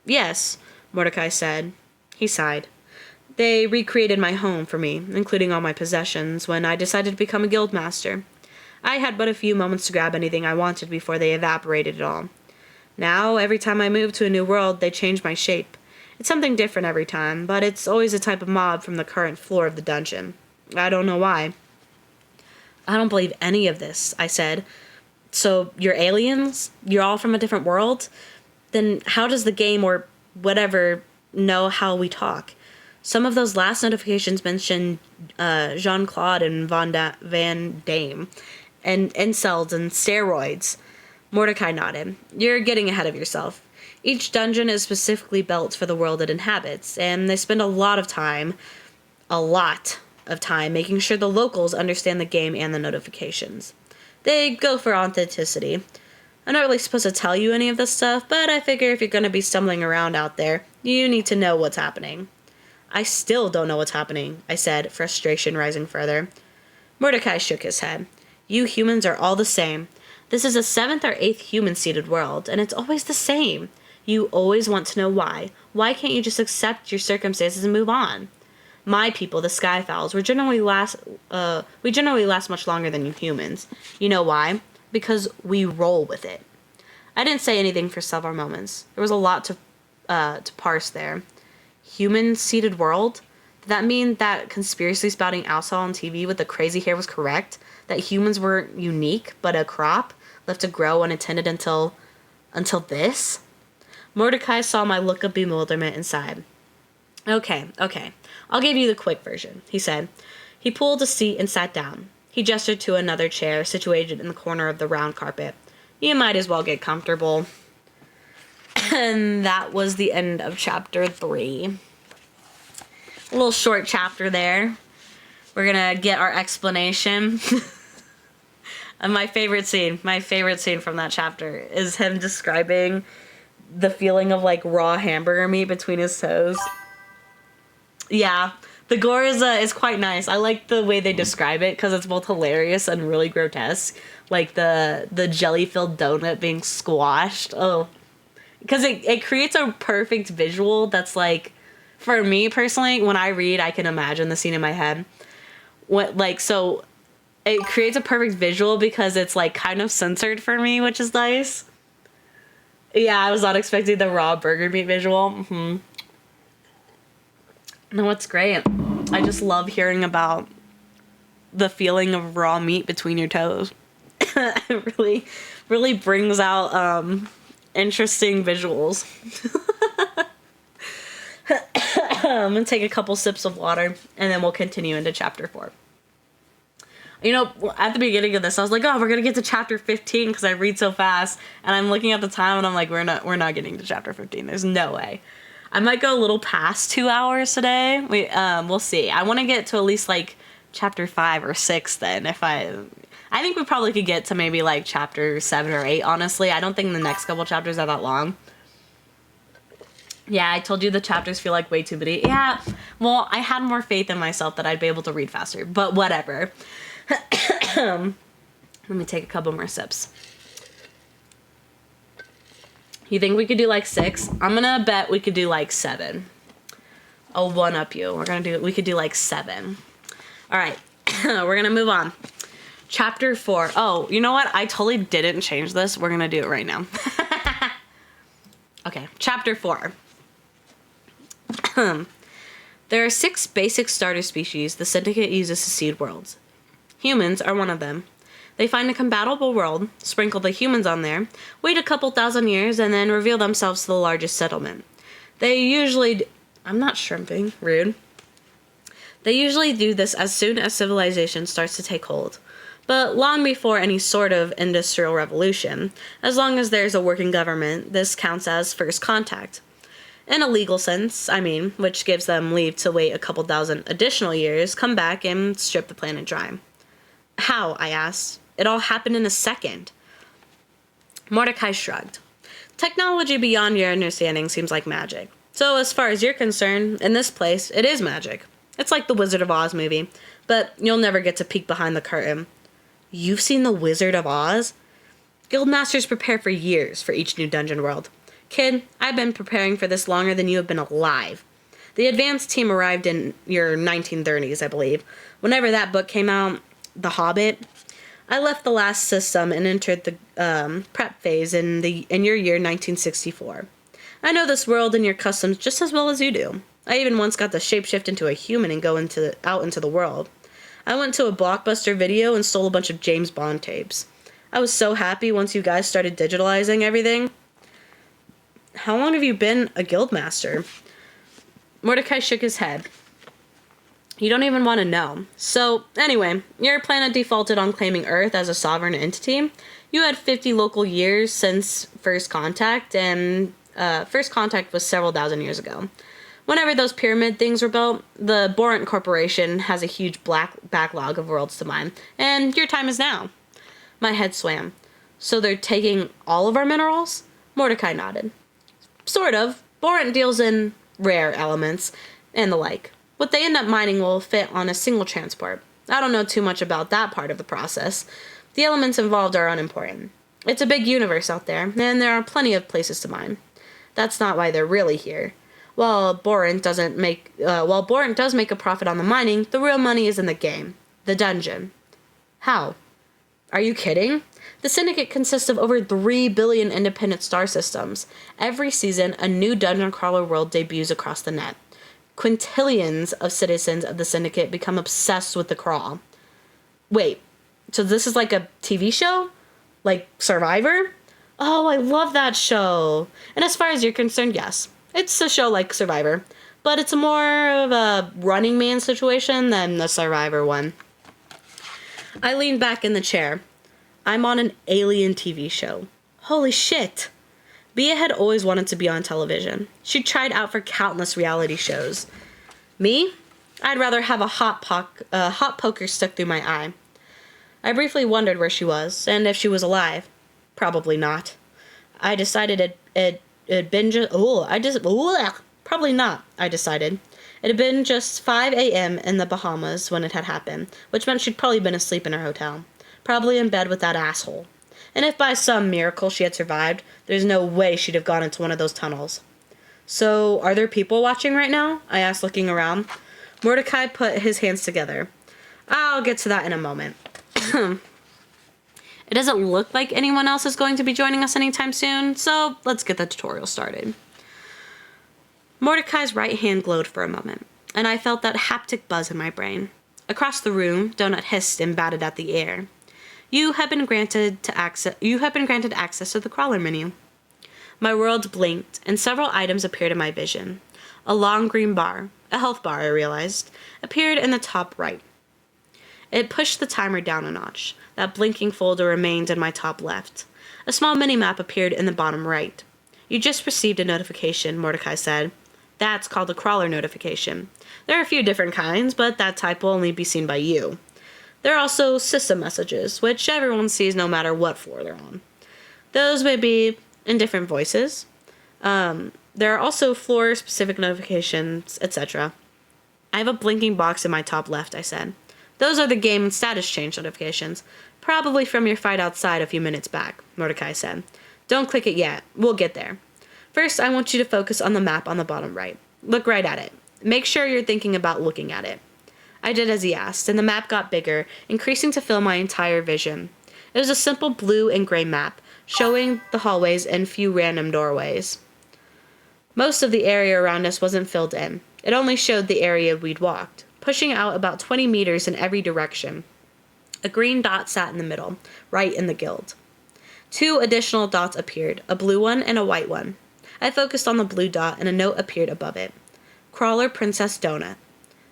Yes, Mordecai said. He sighed. They recreated my home for me, including all my possessions, when I decided to become a guild master. I had but a few moments to grab anything I wanted before they evaporated it all. Now, every time I move to a new world, they change my shape. It's something different every time, but it's always a type of mob from the current floor of the dungeon. I don't know why. I don't believe any of this, I said. So, you're aliens? You're all from a different world? Then how does the game or whatever know how we talk? Some of those last notifications mentioned Jean-Claude and Van Damme, and incels and steroids. Mordecai nodded. You're getting ahead of yourself. Each dungeon is specifically built for the world it inhabits, and they spend a lot of time making sure the locals understand the game and the notifications. They go for authenticity. I'm not really supposed to tell you any of this stuff, but I figure if you're going to be stumbling around out there, you need to know what's happening. I still don't know what's happening, I said, frustration rising further. Mordecai shook his head. You humans are all the same. This is a 7th or 8th human-seeded world, and it's always the same. You always want to know why. Why can't you just accept your circumstances and move on? My people, the Skyfowls, we generally last much longer than you humans. You know why? Because we roll with it. I didn't say anything for several moments. There was a lot to parse there. Human-seeded world? Did that mean that conspiracy spouting Alsal on TV with the crazy hair was correct? That humans were unique, but a crop, left to grow unattended until this? Mordecai saw my look of bewilderment and sighed. Okay. I'll give you the quick version, he said. He pulled a seat and sat down. He gestured to another chair situated in the corner of the round carpet. You might as well get comfortable. And that was the end of chapter 3. A little short chapter there. We're gonna get our explanation. And my favorite scene from that chapter is him describing the feeling of like raw hamburger meat between his toes. Yeah, the gore is quite nice. I like the way they describe it because it's both hilarious and really grotesque. Like the jelly-filled donut being squashed. Oh, because it creates a perfect visual that's like, for me personally, when I read, I can imagine the scene in my head. So it creates a perfect visual because it's like kind of censored for me, which is nice. Yeah, I was not expecting the raw burger meat visual. Mm-hmm. No, it's great. I just love hearing about the feeling of raw meat between your toes. It really, really brings out interesting visuals. I'm gonna take a couple sips of water and then we'll continue into chapter 4. You know, at the beginning of this, I was like, oh, we're gonna get to chapter 15 because I read so fast. And I'm looking at the time and I'm like, we're not getting to chapter 15. There's no way. I might go a little past 2 hours today. We'll see. I want to get to at least like chapter 5 or 6 then. I think we probably could get to maybe like chapter 7 or 8, honestly. I don't think the next couple chapters are that long. Yeah, I told you the chapters feel like way too many. Yeah, well, I had more faith in myself that I'd be able to read faster, but whatever. Let me take a couple more sips. You think we could do like 6? I'm gonna bet we could do like 7. I'll one up you. We could do like 7. All right, we're gonna move on. Chapter 4. Oh, you know what? I totally didn't change this. We're gonna do it right now. Okay, chapter 4. There are 6 basic starter species the Syndicate uses to seed worlds. Humans are one of them. They find a compatible world, sprinkle the humans on there, wait a couple thousand years, and then reveal themselves to the largest settlement. I'm not shrimping, rude. They usually do this as soon as civilization starts to take hold, but long before any sort of industrial revolution. As long as there's a working government, this counts as first contact. In a legal sense, which gives them leave to wait a couple thousand additional years, come back and strip the planet dry. How? I asked. It all happened in a second. Mordecai shrugged. Technology beyond your understanding seems like magic. So as far as you're concerned, in this place, it is magic. It's like the Wizard of Oz movie, but you'll never get to peek behind the curtain. You've seen the Wizard of Oz? Guildmasters prepare for years for each new dungeon world. Kid, I've been preparing for this longer than you have been alive. The advanced team arrived in your 1930s, I believe. Whenever that book came out, The Hobbit, I left the last system and entered the prep phase in your year 1964. I know this world and your customs just as well as you do. I even once got to shapeshift into a human and go out into the world. I went to a Blockbuster Video and stole a bunch of James Bond tapes. I was so happy once you guys started digitalizing everything. How long have you been a guildmaster? Mordecai shook his head. You don't even want to know. So, anyway, your planet defaulted on claiming Earth as a sovereign entity. You had 50 local years since First Contact, and First Contact was several thousand years ago. Whenever those pyramid things were built, the Borant Corporation has a huge backlog of worlds to mine, and your time is now. My head swam. So they're taking all of our minerals? Mordecai nodded. Sort of. Borant deals in rare elements and the like. What they end up mining will fit on a single transport. I don't know too much about that part of the process. The elements involved are unimportant. It's a big universe out there, and there are plenty of places to mine. That's not why they're really here. While Borant does make a profit on the mining, the real money is in the game. The dungeon. How? Are you kidding? The Syndicate consists of over 3 billion independent star systems. Every season, a new dungeon crawler world debuts across the net. Quintillions of citizens of the Syndicate become obsessed with the crawl. Wait, so this is like a TV show? Like Survivor? Oh, I love that show. And as far as you're concerned, yes, it's a show like Survivor, but it's more of a Running Man situation than the Survivor one. I leaned back in the chair. I'm on an alien TV show. Holy shit. Bea had always wanted to be on television. She'd tried out for countless reality shows. Me? I'd rather have a hot poker stuck through my eye. I briefly wondered where she was, and if she was alive. Probably not. I decided it'd been just... probably not, I decided. It had been just 5 a.m. in the Bahamas when it had happened, which meant she'd probably been asleep in her hotel. Probably in bed with that asshole. And if by some miracle she had survived, there's no way she'd have gone into one of those tunnels. So, are there people watching right now? I asked, looking around. Mordecai put his hands together. I'll get to that in a moment. It doesn't look like anyone else is going to be joining us anytime soon, so let's get the tutorial started. Mordecai's right hand glowed for a moment, and I felt that haptic buzz in my brain. Across the room, Donut hissed and batted at the air. You have been granted access to the crawler menu. My world blinked, and several items appeared in my vision. A long green bar, a health bar I realized, appeared in the top right. It pushed the timer down a notch. That blinking folder remained in my top left. A small mini-map appeared in the bottom right. You just received a notification, Mordecai said. That's called a crawler notification. There are a few different kinds, but that type will only be seen by you. There are also system messages, which everyone sees no matter what floor they're on. Those may be in different voices. There are also floor-specific notifications, etc. I have a blinking box in my top left, I said. Those are the game and status change notifications, probably from your fight outside a few minutes back, Mordecai said. Don't click it yet. We'll get there. First, I want you to focus on the map on the bottom right. Look right at it. Make sure you're thinking about looking at it. I did as he asked, and the map got bigger, increasing to fill my entire vision. It was a simple blue and gray map, showing the hallways and few random doorways. Most of the area around us wasn't filled in. It only showed the area we'd walked, pushing out about 20 meters in every direction. A green dot sat in the middle, right in the guild. 2 additional dots appeared, a blue one and a white one. I focused on the blue dot and a note appeared above it. Crawler Princess Donut.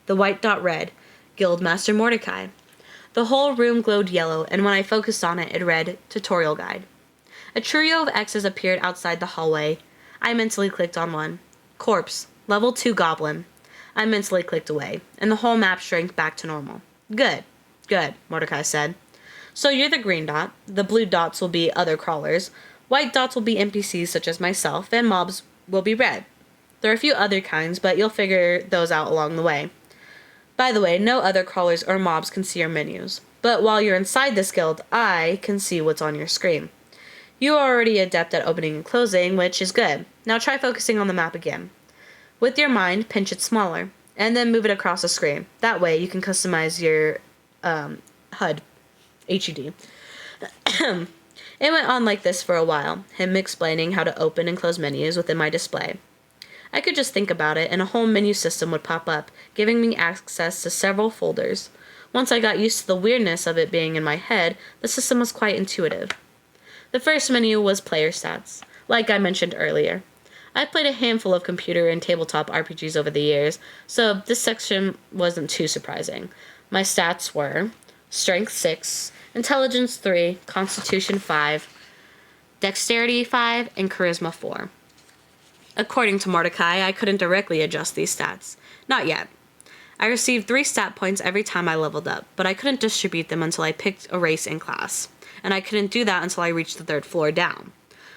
The white dot read, Guildmaster Mordecai. The whole room glowed yellow, and when I focused on it, it read, Tutorial Guide. A trio of X's appeared outside the hallway. I mentally clicked on one. Corpse. Level 2 Goblin. I mentally clicked away, and the whole map shrank back to normal. Good, Mordecai said. So you're the green dot, the blue dots will be other crawlers, white dots will be NPCs such as myself, and mobs will be red. There are a few other kinds, but you'll figure those out along the way. By the way, no other crawlers or mobs can see your menus, but while you're inside this guild, I can see what's on your screen. You are already adept at opening and closing, which is good. Now try focusing on the map again. With your mind, pinch it smaller, and then move it across the screen. That way, you can customize your HUD. HUD. It went on like this for a while, him explaining how to open and close menus within my display. I could just think about it, and a whole menu system would pop up, giving me access to several folders. Once I got used to the weirdness of it being in my head, the system was quite intuitive. The first menu was player stats, like I mentioned earlier. I've played a handful of computer and tabletop RPGs over the years, so this section wasn't too surprising. My stats were Strength 6, Intelligence 3, Constitution 5, Dexterity 5, and Charisma 4. According to Mordecai, I couldn't directly adjust these stats. Not yet. I received 3 stat points every time I leveled up, but I couldn't distribute them until I picked a race in class, and I couldn't do that until I reached the 3rd floor down.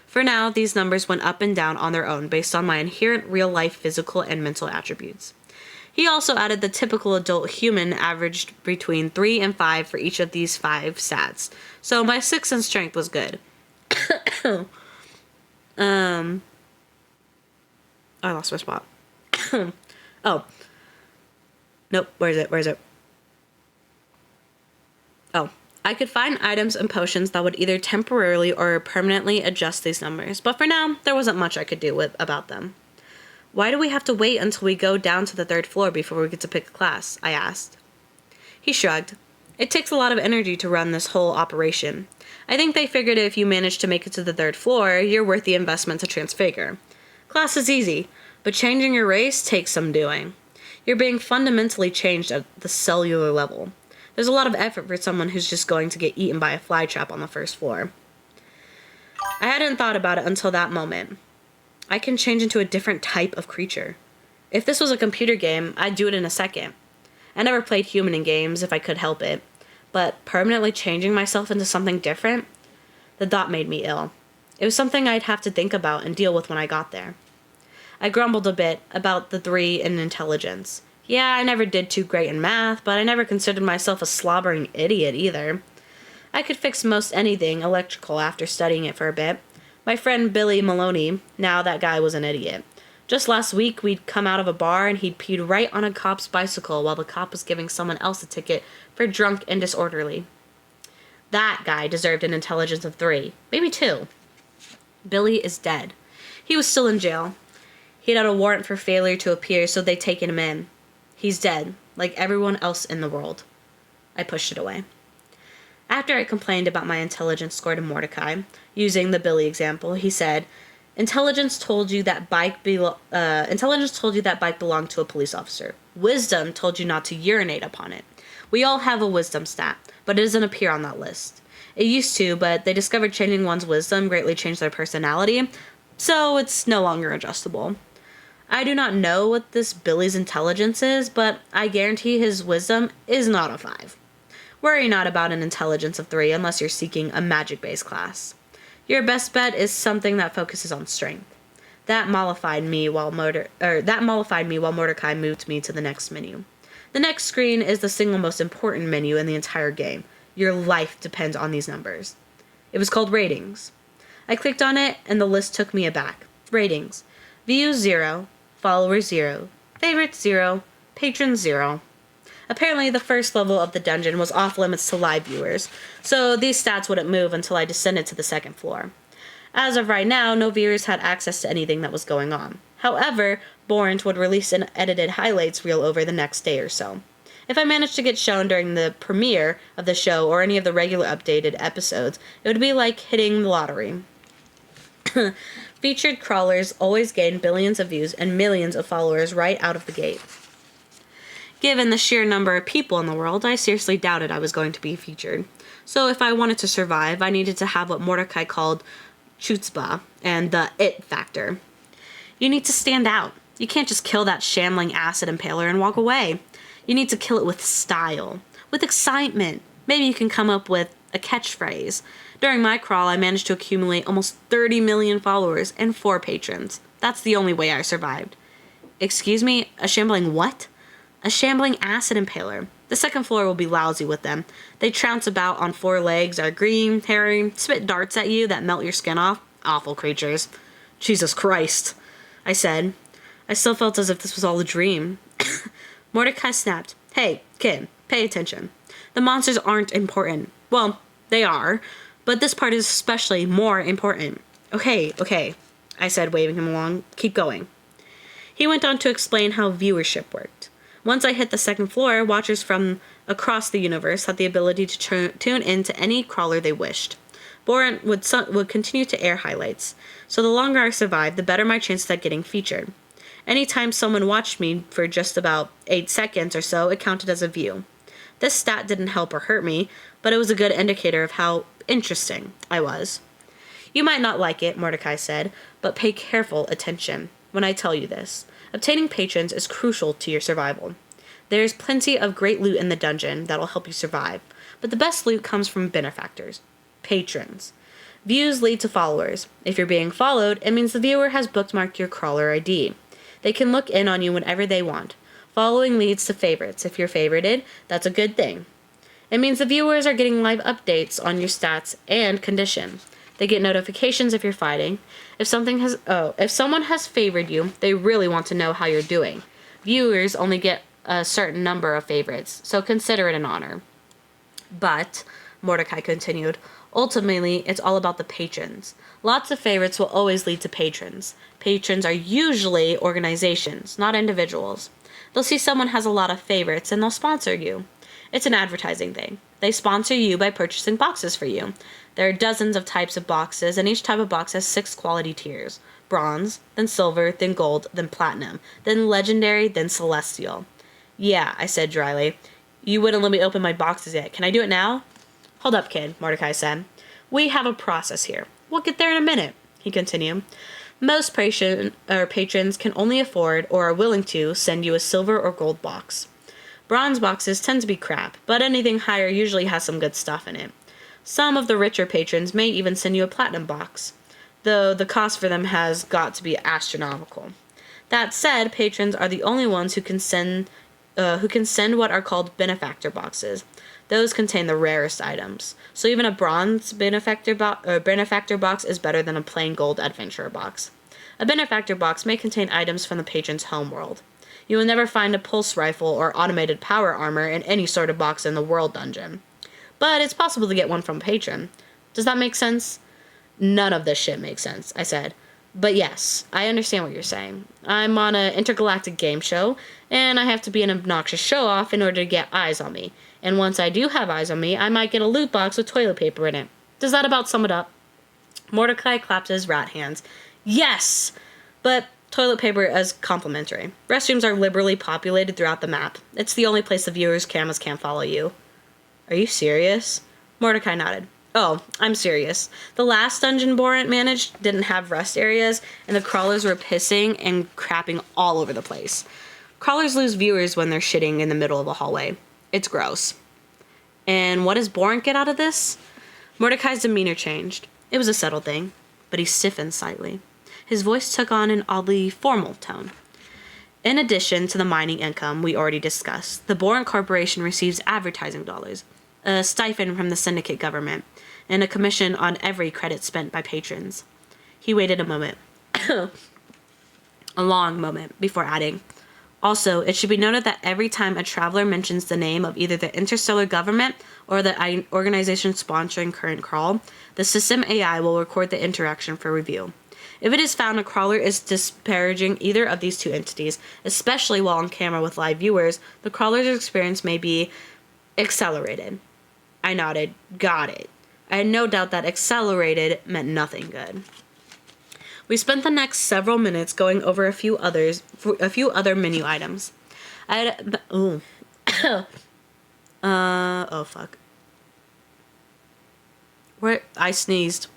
For now, these numbers went up and down on their own based on my inherent real-life physical and mental attributes. He also added the typical adult human averaged between 3 and 5 for each of these 5 stats, so my 6 in strength was good. I lost my spot. Oh. Nope, where is it? Oh. I could find items and potions that would either temporarily or permanently adjust these numbers, but for now, there wasn't much I could do about them. Why do we have to wait until we go down to the 3rd floor before we get to pick a class? I asked. He shrugged. It takes a lot of energy to run this whole operation. I think they figured if you manage to make it to the 3rd floor, you're worth the investment to transfigure. Class is easy, but changing your race takes some doing. You're being fundamentally changed at the cellular level. There's a lot of effort for someone who's just going to get eaten by a fly trap on the 1st floor. I hadn't thought about it until that moment. I can change into a different type of creature. If this was a computer game, I'd do it in a second. I never played human in games if I could help it, but permanently changing myself into something different? The thought made me ill. It was something I'd have to think about and deal with when I got there. I grumbled a bit about the 3 in intelligence. Yeah, I never did too great in math, but I never considered myself a slobbering idiot either. I could fix most anything electrical after studying it for a bit. My friend Billy Maloney, now that guy was an idiot. Just last week, we'd come out of a bar and he'd peed right on a cop's bicycle while the cop was giving someone else a ticket for drunk and disorderly. That guy deserved an intelligence of 3, maybe 2. Billy is dead. He was still in jail. He'd had a warrant for failure to appear, so they'd taken him in. He's dead, like everyone else in the world. I pushed it away. After I complained about my intelligence score to Mordecai, using the Billy example, he said, Intelligence told you that bike belonged to a police officer. Wisdom told you not to urinate upon it. We all have a wisdom stat, but it doesn't appear on that list. It used to, but they discovered changing one's wisdom greatly changed their personality, so it's no longer adjustable. I do not know what this Billy's intelligence is, but I guarantee his wisdom is not a 5. Worry not about an intelligence of 3 unless you're seeking a magic-based class. Your best bet is something that focuses on strength. That mollified me while Mordecai moved me to the next menu. The next screen is the single most important menu in the entire game. Your life depends on these numbers. It was called Ratings. I clicked on it, and the list took me aback. Ratings. Views 0, followers 0, favorites 0, patrons 0. Apparently, the first level of the dungeon was off limits to live viewers, so these stats wouldn't move until I descended to the second floor. As of right now, no viewers had access to anything that was going on. However, Borant would release an edited highlights reel over the next day or so. If I managed to get shown during the premiere of the show or any of the regular updated episodes, it would be like hitting the lottery. Featured crawlers always gain billions of views and millions of followers right out of the gate. Given the sheer number of people in the world, I seriously doubted I was going to be featured. So if I wanted to survive, I needed to have what Mordecai called chutzpah and the it factor. You need to stand out. You can't just kill that shambling acid impaler and walk away. You need to kill it with style, with excitement. Maybe you can come up with a catchphrase. During my crawl, I managed to accumulate almost 30 million followers and 4 patrons. That's the only way I survived. Excuse me, a shambling what? A shambling acid impaler. The second floor will be lousy with them. They trounce about on 4 legs, are green, hairy, spit darts at you that melt your skin off. Awful creatures. Jesus Christ, I said. I still felt as if this was all a dream. Mordecai snapped. Hey, kid, pay attention. The monsters aren't important. Well, they are, but this part is especially more important. Okay, I said, waving him along. Keep going. He went on to explain how viewership worked. Once I hit the second floor, watchers from across the universe had the ability to tune in to any crawler they wished. Borant would continue to air highlights, so the longer I survived, the better my chances at getting featured. Anytime someone watched me for just about 8 seconds or so, it counted as a view. This stat didn't help or hurt me, but it was a good indicator of how interesting I was. You might not like it, Mordecai said, but pay careful attention when I tell you this. Obtaining patrons is crucial to your survival. There is plenty of great loot in the dungeon that'll help you survive, but the best loot comes from benefactors, patrons. Views lead to followers. If you're being followed, it means the viewer has bookmarked your crawler ID. They can look in on you whenever they want. Following leads to favorites. If you're favorited, that's a good thing. It means the viewers are getting live updates on your stats and condition. They get notifications if you're fighting. If someone has favored you, they really want to know how you're doing. Viewers only get a certain number of favorites, so consider it an honor. But, Mordecai continued, ultimately, it's all about the patrons. Lots of favorites will always lead to patrons. Patrons are usually organizations, not individuals. They'll see someone has a lot of favorites and they'll sponsor you. It's an advertising thing. They sponsor you by purchasing boxes for you. There are dozens of types of boxes, and each type of box has 6 quality tiers. Bronze, then silver, then gold, then platinum, then legendary, then celestial. Yeah, I said dryly. You wouldn't let me open my boxes yet. Can I do it now? Hold up, kid, Mordecai said. We have a process here. We'll get there in a minute, he continued. Most patrons can only afford, or are willing to, send you a silver or gold box. Bronze boxes tend to be crap, but anything higher usually has some good stuff in it. Some of the richer patrons may even send you a platinum box, though the cost for them has got to be astronomical. That said, patrons are the only ones who can send what are called benefactor boxes. Those contain the rarest items. So even a bronze benefactor box is better than a plain gold adventurer box. A benefactor box may contain items from the patron's homeworld. You will never find a pulse rifle or automated power armor in any sort of box in the world dungeon. But it's possible to get one from a patron. Does that make sense? None of this shit makes sense, I said. But yes, I understand what you're saying. I'm on an intergalactic game show, and I have to be an obnoxious show-off in order to get eyes on me. And once I do have eyes on me, I might get a loot box with toilet paper in it. Does that about sum it up? Mordecai clapped his rat hands. Yes! But toilet paper as complimentary. Restrooms are liberally populated throughout the map. It's the only place the viewers' cameras can't follow you. Are you serious? Mordecai nodded. Oh, I'm serious. The last dungeon Borant managed didn't have rest areas, and the crawlers were pissing and crapping all over the place. Crawlers lose viewers when they're shitting in the middle of a hallway. It's gross. And what does Borant get out of this? Mordecai's demeanor changed. It was a subtle thing, but he stiffened slightly. His voice took on an oddly formal tone. In addition to the mining income we already discussed, the Borant Corporation receives advertising dollars, a stipend from the syndicate government, and a commission on every credit spent by patrons. He waited a moment. A long moment, before adding. Also, it should be noted that every time a traveler mentions the name of either the interstellar government or the organization sponsoring current crawl, the system AI will record the interaction for review. If it is found a crawler is disparaging either of these two entities, especially while on camera with live viewers, the crawler's experience may be accelerated. I nodded. Got it. I had no doubt that accelerated meant nothing good. We spent the next several minutes going over a few other menu items. Oh fuck. Where I sneezed.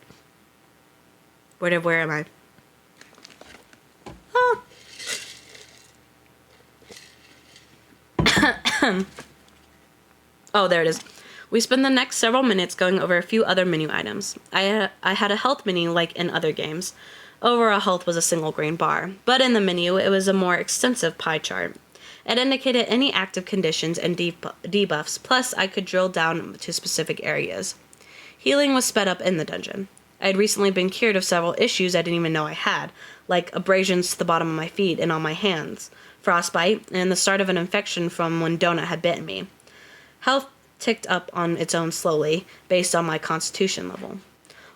Where am I? Oh, there it is. We spent the next several minutes going over a few other menu items. I had a health menu like in other games. Overall health was a single green bar, but in the menu it was a more extensive pie chart. It indicated any active conditions and debuffs, plus I could drill down to specific areas. Healing was sped up in the dungeon. I had recently been cured of several issues I didn't even know I had, like abrasions to the bottom of my feet and on my hands, frostbite, and the start of an infection from when Donut had bitten me. Health ticked up on its own slowly, based on my constitution level.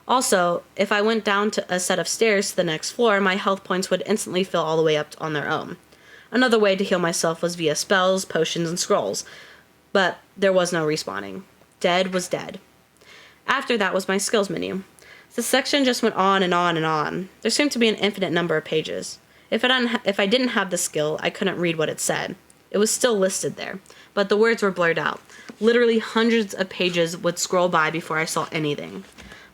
Also, if I went down to a set of stairs to the next floor, my health points would instantly fill all the way up on their own. Another way to heal myself was via spells, potions, and scrolls, but there was no respawning. Dead was dead. After that was my skills menu. The section just went on and on and on. There seemed to be an infinite number of pages. If I didn't have the skill, I couldn't read what it said. It was still listed there, but the words were blurred out. Literally hundreds of pages would scroll by before I saw anything.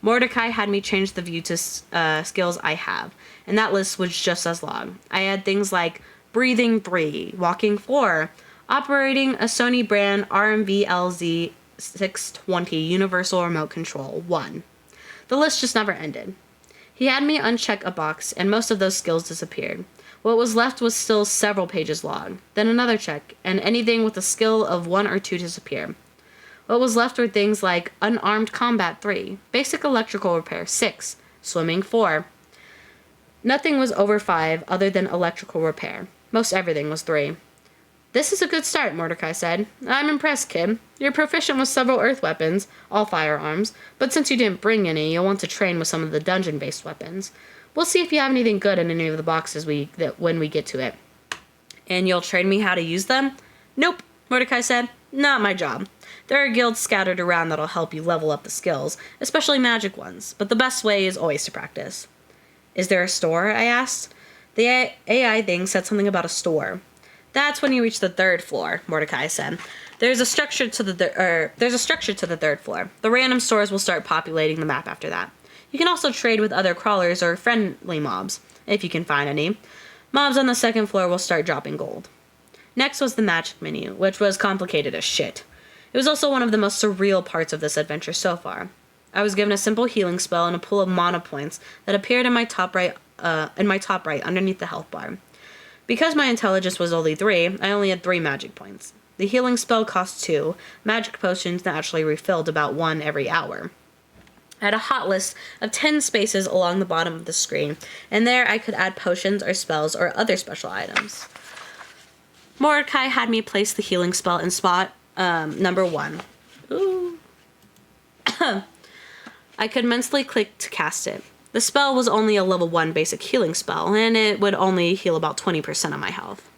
Mordecai had me change the view to skills I have, and that list was just as long. I had things like breathing 3, walking 4, operating a Sony brand RMV LZ 620 universal remote control 1. The list just never ended. He had me uncheck a box, and most of those skills disappeared. What was left was still several pages long, then another check, and anything with a skill of 1 or 2 disappeared. What was left were things like unarmed combat 3, basic electrical repair 6, swimming 4. Nothing was over 5 other than electrical repair. Most everything was 3. This is a good start, Mordecai said. I'm impressed, kid. You're proficient with several earth weapons, all firearms, but since you didn't bring any, you'll want to train with some of the dungeon-based weapons. We'll see if you have anything good in any of the boxes when we get to it. And you'll train me how to use them? Nope, Mordecai said. Not my job. There are guilds scattered around that'll help you level up the skills, especially magic ones, but the best way is always to practice. Is there a store? I asked. The AI thing said something about a store. That's when you reach the 3rd floor, Mordecai said. There's a structure to the 3rd floor. The random stores will start populating the map after that. You can also trade with other crawlers or friendly mobs, if you can find any. Mobs on the second floor will start dropping gold. Next was the magic menu, which was complicated as shit. It was also one of the most surreal parts of this adventure so far. I was given a simple healing spell and a pool of mana points that appeared in my top right underneath the health bar. Because my intelligence was only 3, I only had 3 magic points. The healing spell cost 2. Magic potions naturally refilled about 1 every hour. I had a hot list of 10 spaces along the bottom of the screen, and there I could add potions or spells or other special items. Mordecai had me place the healing spell in spot number 1. Ooh. I could mentally click to cast it. The spell was only a level 1 basic healing spell, and it would only heal about 20% of my health.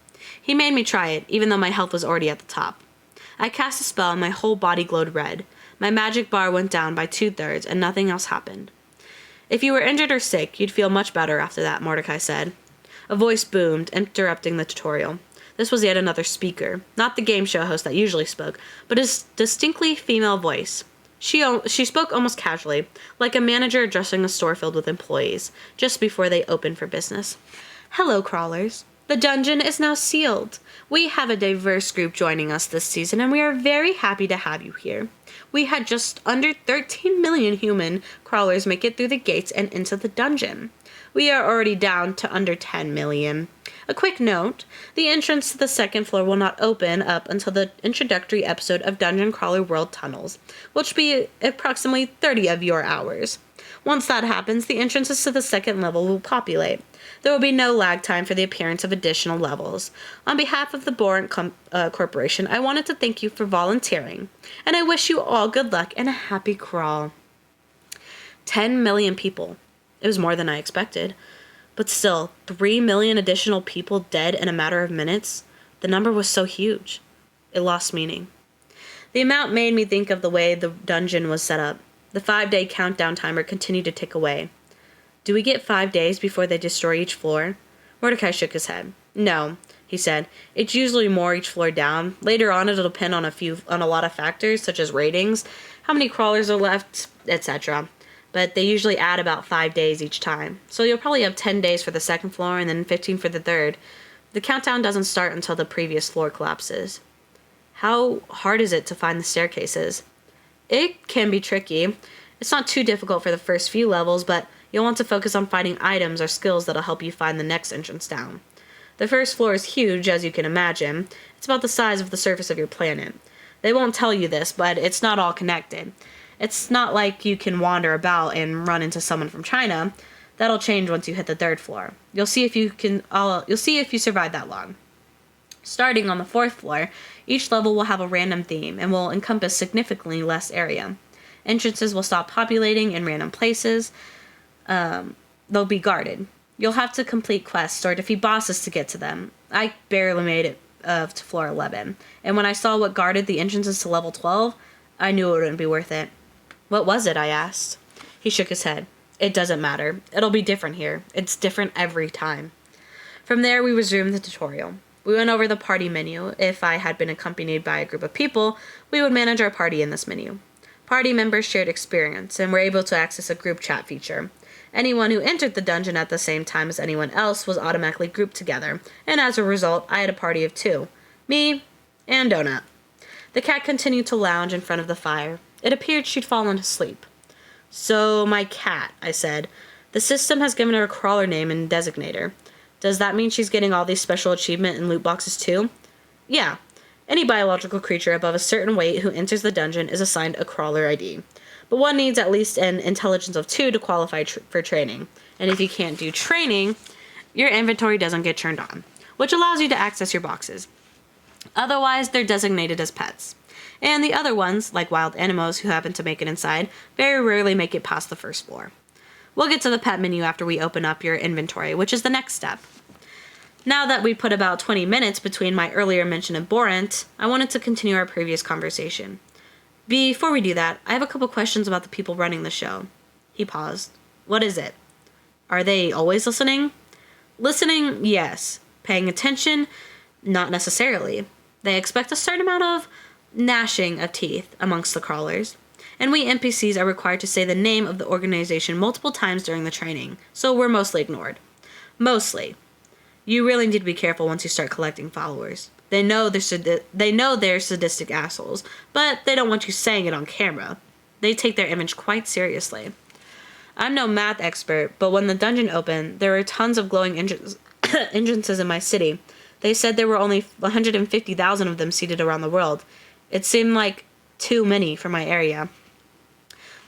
He made me try it, even though my health was already at the top. I cast the spell and my whole body glowed red. My magic bar went down by 2/3 and nothing else happened. If you were injured or sick, you'd feel much better after that, Mordecai said. A voice boomed, interrupting the tutorial. This was yet another speaker, not the game show host that usually spoke, but his distinctly female voice. She spoke almost casually, like a manager addressing a store filled with employees, just before they opened for business. Hello, crawlers. The dungeon is now sealed. We have a diverse group joining us this season, and we are very happy to have you here. We had just under 13 million human crawlers make it through the gates and into the dungeon. We are already down to under 10 million. A quick note, the entrance to the second floor will not open up until the introductory episode of Dungeon Crawler World Tunnels, which will be approximately 30 of your hours. Once that happens, the entrances to the second level will populate. There will be no lag time for the appearance of additional levels. On behalf of the Borant Corporation, I wanted to thank you for volunteering, and I wish you all good luck and a happy crawl. 10 million people. It was more than I expected. But still, 3 million additional people dead in a matter of minutes? The number was so huge. It lost meaning. The amount made me think of the way the dungeon was set up. The 5-day countdown timer continued to tick away. Do we get 5 days before they destroy each floor? Mordecai shook his head. No, he said. It's usually more each floor down. Later on, it'll depend on a lot of factors, such as ratings, how many crawlers are left, etc. But they usually add about 5 days each time. So you'll probably have 10 days for the second floor and then 15 for the third. The countdown doesn't start until the previous floor collapses. How hard is it to find the staircases? It can be tricky. It's not too difficult for the first few levels, but you'll want to focus on finding items or skills that'll help you find the next entrance down. The first floor is huge, as you can imagine. It's about the size of the surface of your planet. They won't tell you this, but it's not all connected. It's not like you can wander about and run into someone from China. That'll change once you hit the third floor. You'll see if you survive that long. Starting on the 4th floor, each level will have a random theme and will encompass significantly less area. Entrances will stop populating in random places. They'll be guarded. You'll have to complete quests or defeat bosses to get to them. I barely made it to floor 11, and when I saw what guarded the entrances to level 12, I knew it wouldn't be worth it. What was it? I asked. He shook his head. It doesn't matter. It'll be different here. It's different every time. From there, we resumed the tutorial. We went over the party menu. If I had been accompanied by a group of people, we would manage our party in this menu. Party members shared experience and were able to access a group chat feature. Anyone who entered the dungeon at the same time as anyone else was automatically grouped together, and as a result, I had a party of 2. Me and Donut. The cat continued to lounge in front of the fire. It appeared she'd fallen asleep. So, my cat, I said. The system has given her a crawler name and designator. Does that mean she's getting all these special achievement and loot boxes too? Yeah. Any biological creature above a certain weight who enters the dungeon is assigned a crawler ID. But one needs at least an intelligence of 2 to qualify for training. And if you can't do training, your inventory doesn't get turned on, which allows you to access your boxes. Otherwise, they're designated as pets. And the other ones, like wild animals who happen to make it inside, very rarely make it past the first floor. We'll get to the pet menu after we open up your inventory, which is the next step. Now that we put about 20 minutes between my earlier mention of Borant, I wanted to continue our previous conversation. Before we do that, I have a couple questions about the people running the show. He paused. What is it? Are they always listening? Listening, yes. Paying attention, not necessarily. They expect a certain amount of gnashing of teeth amongst the crawlers. and we NPCs are required to say the name of the organization multiple times during the training, so we're mostly ignored. Mostly. You really need to be careful once you start collecting followers. They know they're sadistic assholes, but they don't want you saying it on camera. They take their image quite seriously. I'm no math expert, but when the dungeon opened, there were tons of glowing entrances in my city. They said there were only 150,000 of them seated around the world. It seemed like too many for my area.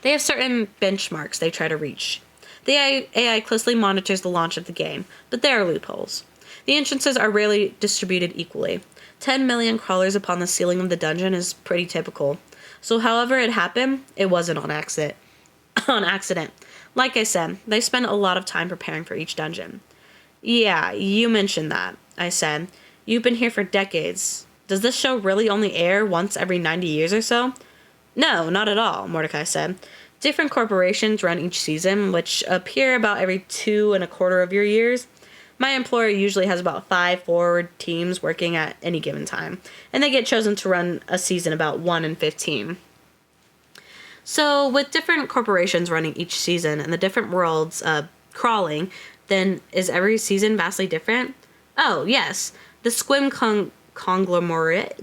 They have certain benchmarks they try to reach. The AI closely monitors the launch of the game, but there are loopholes. The entrances are rarely distributed equally. 10 million crawlers upon the ceiling of the dungeon is pretty typical. So however it happened, it wasn't on accident. Like I said, they spend a lot of time preparing for each dungeon. Yeah, you mentioned that, I said. You've been here for decades. Does this show really only air once every 90 years or so? No, not at all, Mordecai said. Different corporations run each season, which appear about every 2.25 of your years. My employer usually has about 5 forward teams working at any given time, and they get chosen to run a season about 1 in 15. So, with different corporations running each season and the different worlds crawling, then is every season vastly different? Oh, yes. The Squim conglomerate,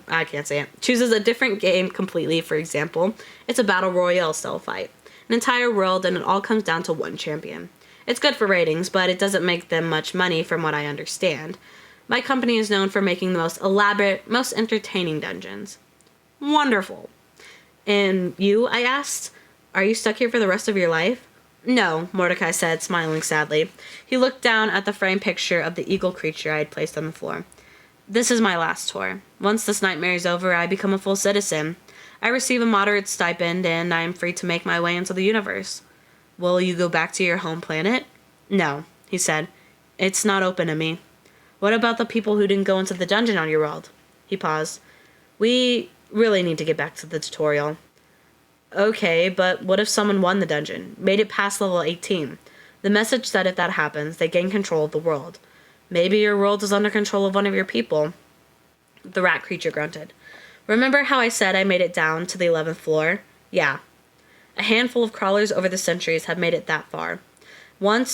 I can't say it, chooses a different game completely. For example, it's a battle royale style fight. An entire world, and it all comes down to one champion. It's good for ratings, but it doesn't make them much money from what I understand. My company is known for making the most elaborate, most entertaining dungeons. Wonderful. And you, I asked, are you stuck here for the rest of your life? No, Mordecai said, smiling sadly. He looked down at the framed picture of the eagle creature I had placed on the floor. This is my last tour. Once this nightmare is over, I become a full citizen. I receive a moderate stipend, and I am free to make my way into the universe. Will you go back to your home planet? No, he said. It's not open to me. What about the people who didn't go into the dungeon on your world? He paused. We really need to get back to the tutorial. Okay, but what if someone won the dungeon, made it past level 18? The message said if that happens, they gain control of the world. Maybe your world is under control of one of your people. The rat creature grunted. Remember how I said I made it down to the 11th floor? Yeah. A handful of crawlers over the centuries have made it that far. One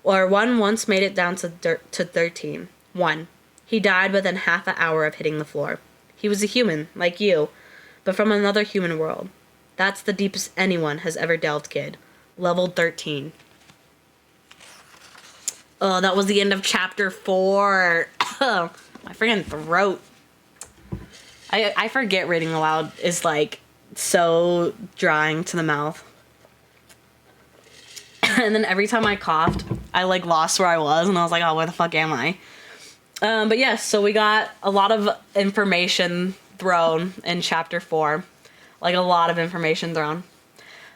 once made it down to 13. One. He died within half an hour of hitting the floor. He was a human, like you, but from another human world. That's the deepest anyone has ever delved, kid. Level 13. Oh, that was the end of chapter 4. My freaking throat. I forget reading aloud is like so drying to the mouth. And then every time I coughed, I like lost where I was, and I was like, oh, where the fuck am I? But yes, so we got a lot of information thrown in chapter 4. Like a lot of information thrown.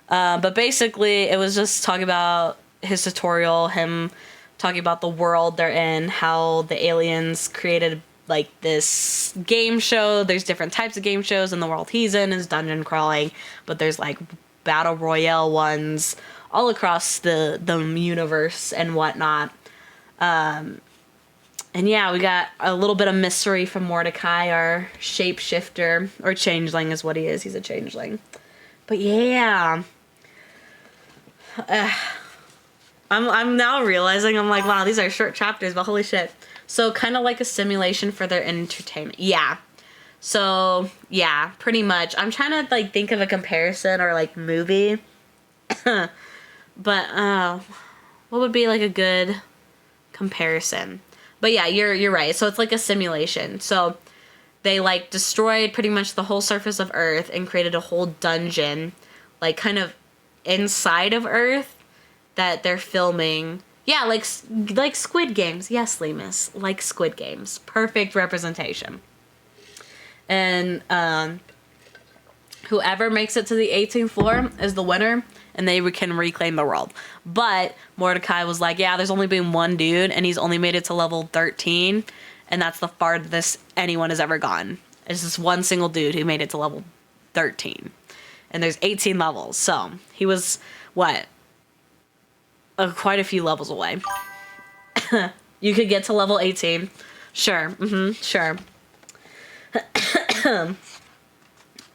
But basically, it was just talking about his tutorial, him talking about the world they're in, how the aliens created like this game show. There's different types of game shows, and the world he's in is dungeon crawling, but there's like battle royale ones all across the universe and whatnot. And yeah, we got a little bit of mystery from Mordecai, our shapeshifter, or changeling is what he is. He's a changeling. But yeah, I'm now realizing, I'm like, wow, these are short chapters, but holy shit. So kind of like a simulation for their entertainment. Yeah. So yeah, pretty much. I'm trying to like think of a comparison or like movie. But what would be like a good comparison? But yeah, you're right. So it's like a simulation. So they like destroyed pretty much the whole surface of Earth and created a whole dungeon, like kind of inside of Earth that they're filming. Yeah, like Squid Games. Yes, Lemus, like Squid Games. Perfect representation. And whoever makes it to the 18th floor is the winner, and they can reclaim the world. But Mordecai was like, yeah, there's only been one dude, and he's only made it to level 13, and that's the farthest anyone has ever gone. It's just one single dude who made it to level 13. And there's 18 levels, so he was, what? Quite a few levels away. You could get to level 18. Sure, sure.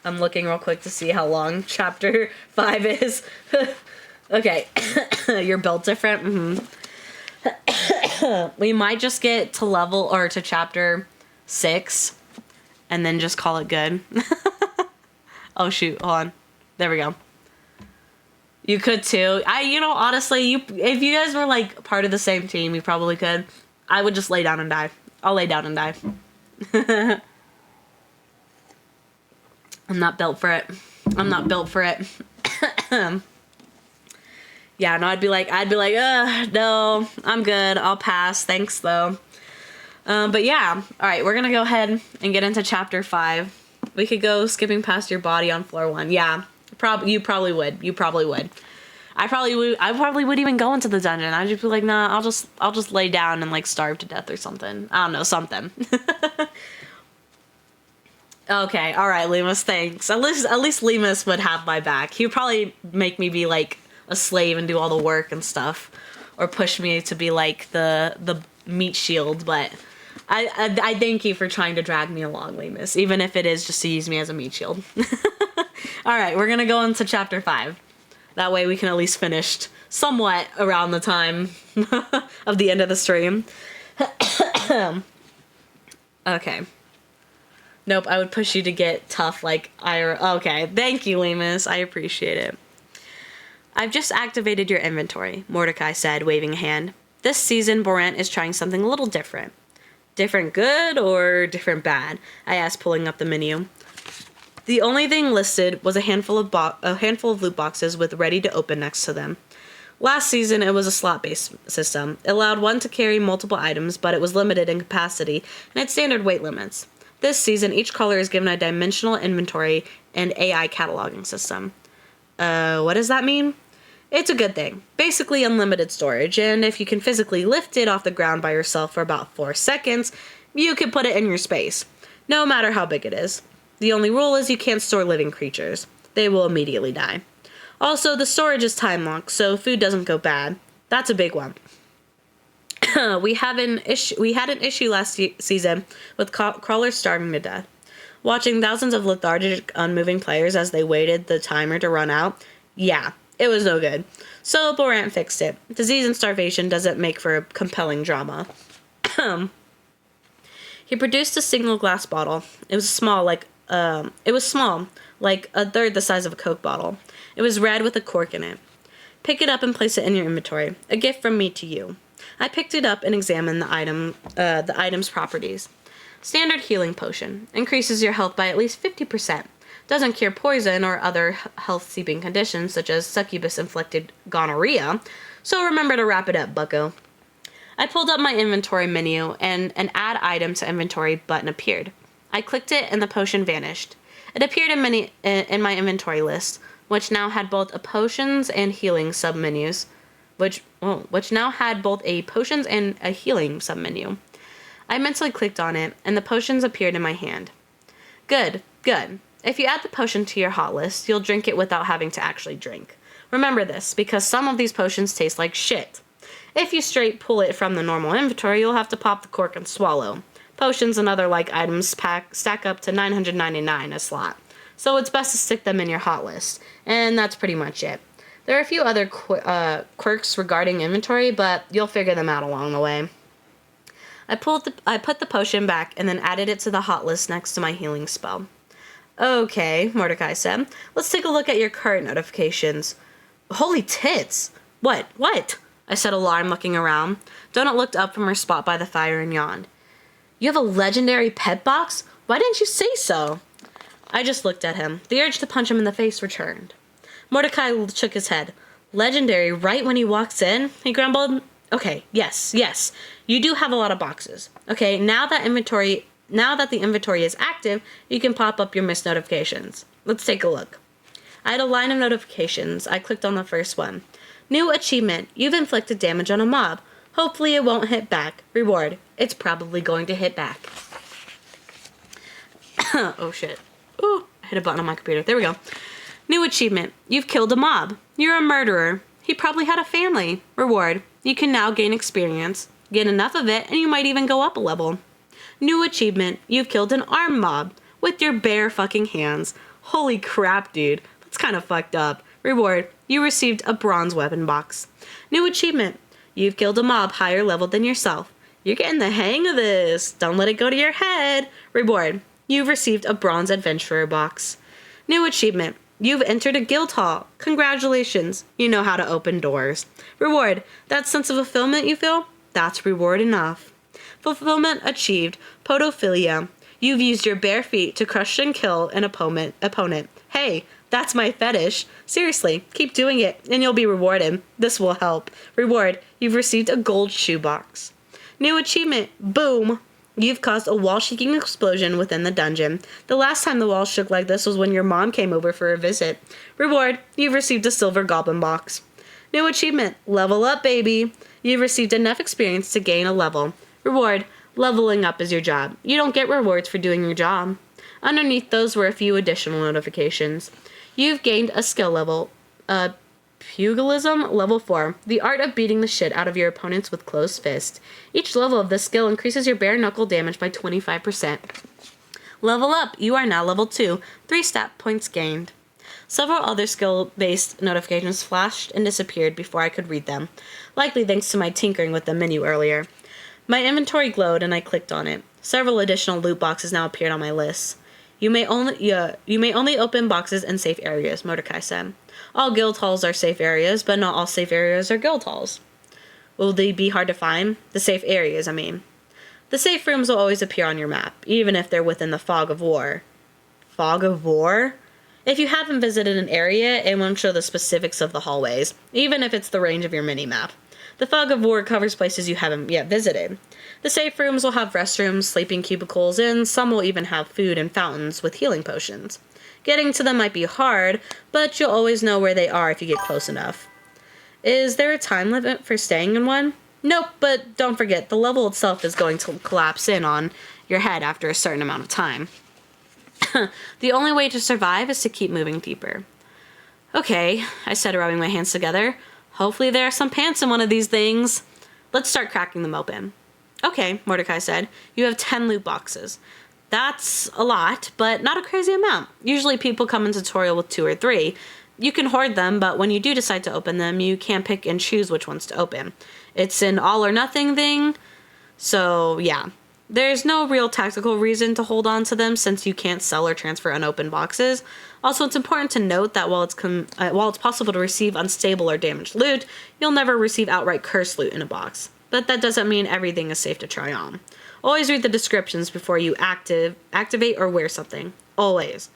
I'm looking real quick to see how long chapter 5 is. Okay. Your built different? Mm-hmm. We might just get to level or to chapter 6 and then just call it good. Oh shoot, hold on. There we go. You could too. Honestly, if you guys were like part of the same team, you probably could. I would just lay down and die. I'll lay down and die. I'm not built for it. I'm not built for it. Yeah, no, I'd be like, no, I'm good. I'll pass. Thanks though. But yeah, all right, we're gonna go ahead and get into chapter 5. We could go skipping past your body on floor 1. Yeah. You probably would. I probably would even go into the dungeon. I'd just be like, nah, I'll just lay down and like starve to death or something. I don't know, something. Okay, all right, Lemus, thanks. At least Lemus would have my back. He would probably make me be like a slave and do all the work and stuff, or push me to be like the meat shield. But I thank you for trying to drag me along, Lemus, even if it is just to use me as a meat shield. All right, we're gonna go into chapter 5. That way we can at least finish somewhat around the time of the end of the stream. Okay. Nope, I would push you to get tough like Okay, thank you, Lemus. I appreciate it. I've just activated your inventory, Mordecai said, waving a hand. This season, Borant is trying something a little different. Different good or different bad? I asked, pulling up the menu. The only thing listed was a handful of loot boxes with ready to open next to them. Last season, it was a slot-based system. It allowed one to carry multiple items, but it was limited in capacity and had standard weight limits. This season, each caller is given a dimensional inventory and AI cataloging system. What does that mean? It's a good thing. Basically unlimited storage, and if you can physically lift it off the ground by yourself for about 4 seconds, you can put it in your space, no matter how big it is. The only rule is you can't store living creatures. They will immediately die. Also, the storage is time-locked, so food doesn't go bad. That's a big one. We had an issue last season with crawlers starving to death. Watching thousands of lethargic, unmoving players as they waited the timer to run out, yeah, it was no good. So Borant fixed it. Disease and starvation doesn't make for a compelling drama. He produced a single glass bottle. It was small, like a third the size of a Coke bottle. It was red with a cork in it. Pick it up and place it in your inventory. A gift from me to you. I picked it up and examined the item's properties. Standard healing potion. Increases your health by at least 50%. Doesn't cure poison or other health-seeping conditions such as succubus-inflicted gonorrhea. So remember to wrap it up, bucko. I pulled up my inventory menu and an add item to inventory button appeared. I clicked it and the potion vanished. It appeared in my inventory list, which now had both a potions and healing submenus. Which now had both a potions and a healing submenu. I mentally clicked on it, and the potions appeared in my hand. Good. If you add the potion to your hot list, you'll drink it without having to actually drink. Remember this, because some of these potions taste like shit. If you straight pull it from the normal inventory, you'll have to pop the cork and swallow. Potions and other like items stack up to $999 a slot, so it's best to stick them in your hot list, and that's pretty much it. There are a few other quirks regarding inventory, but you'll figure them out along the way. I put the potion back and then added it to the hot list next to my healing spell. Okay, Mordecai said. Let's take a look at your current notifications. Holy tits! What? I said, alarmed, looking around. Donut looked up from her spot by the fire and yawned. You have a legendary pet box? Why didn't you say so? I just looked at him. The urge to punch him in the face returned. Mordecai shook his head. Legendary right when he walks in? He grumbled. Okay, yes. You do have a lot of boxes. Okay, now that the inventory is active, you can pop up your missed notifications. Let's take a look. I had a line of notifications. I clicked on the first one. New achievement. You've inflicted damage on a mob. Hopefully it won't hit back. Reward. It's probably going to hit back. Oh shit. Ooh, I hit a button on my computer. There we go. New achievement. You've killed a mob. You're a murderer. He probably had a family. Reward. You can now gain experience. Get enough of it and you might even go up a level. New achievement. You've killed an armed mob with your bare fucking hands. Holy crap, dude. That's kind of fucked up. Reward. You received a bronze weapon box. New achievement. You've killed a mob higher level than yourself. You're getting the hang of this. Don't let it go to your head. Reward. You've received a bronze adventurer box. New achievement. You've entered a guild hall. Congratulations. You know how to open doors. Reward. That sense of fulfillment you feel? That's reward enough. Fulfillment achieved. Podophilia. You've used your bare feet to crush and kill an opponent. Hey, that's my fetish. Seriously, keep doing it and you'll be rewarded. This will help. Reward. You've received a gold shoebox. New achievement. Boom. You've caused a wall-shaking explosion within the dungeon. The last time the walls shook like this was when your mom came over for a visit. Reward. You've received a silver goblin box. New achievement. Level up, baby. You've received enough experience to gain a level. Reward. Leveling up is your job. You don't get rewards for doing your job. Underneath those were a few additional notifications. You've gained a skill level. Pugilism, level 4. The art of beating the shit out of your opponents with closed fists. Each level of this skill increases your bare knuckle damage by 25%. Level up. You are now level 2. 3 stat points gained. Several other skill-based notifications flashed and disappeared before I could read them, likely thanks to my tinkering with the menu earlier. My inventory glowed and I clicked on it. Several additional loot boxes now appeared on my list. You may only open boxes in safe areas, Mordecai said. All guild halls are safe areas, but not all safe areas are guild halls. Will they be hard to find? The safe areas, I mean. The safe rooms will always appear on your map, even if they're within the fog of war. Fog of war? If you haven't visited an area, it won't show the specifics of the hallways, even if it's the range of your mini-map. The fog of war covers places you haven't yet visited. The safe rooms will have restrooms, sleeping cubicles, and some will even have food and fountains with healing potions. Getting to them might be hard, but you'll always know where they are if you get close enough. Is there a time limit for staying in one? Nope, but don't forget, the level itself is going to collapse in on your head after a certain amount of time. The only way to survive is to keep moving deeper. Okay, I said, rubbing my hands together. Hopefully there are some pants in one of these things. Let's start cracking them open. Okay, Mordecai said. You have 10 loot boxes. That's a lot, but not a crazy amount. Usually people come in tutorial with 2 or 3. You can hoard them, but when you do decide to open them, you can't pick and choose which ones to open. It's an all or nothing thing, so yeah. There's no real tactical reason to hold on to them since you can't sell or transfer unopened boxes. Also, it's important to note that while it's possible to receive unstable or damaged loot, you'll never receive outright cursed loot in a box. But that doesn't mean everything is safe to try on. Always read the descriptions before you activate or wear something. Always.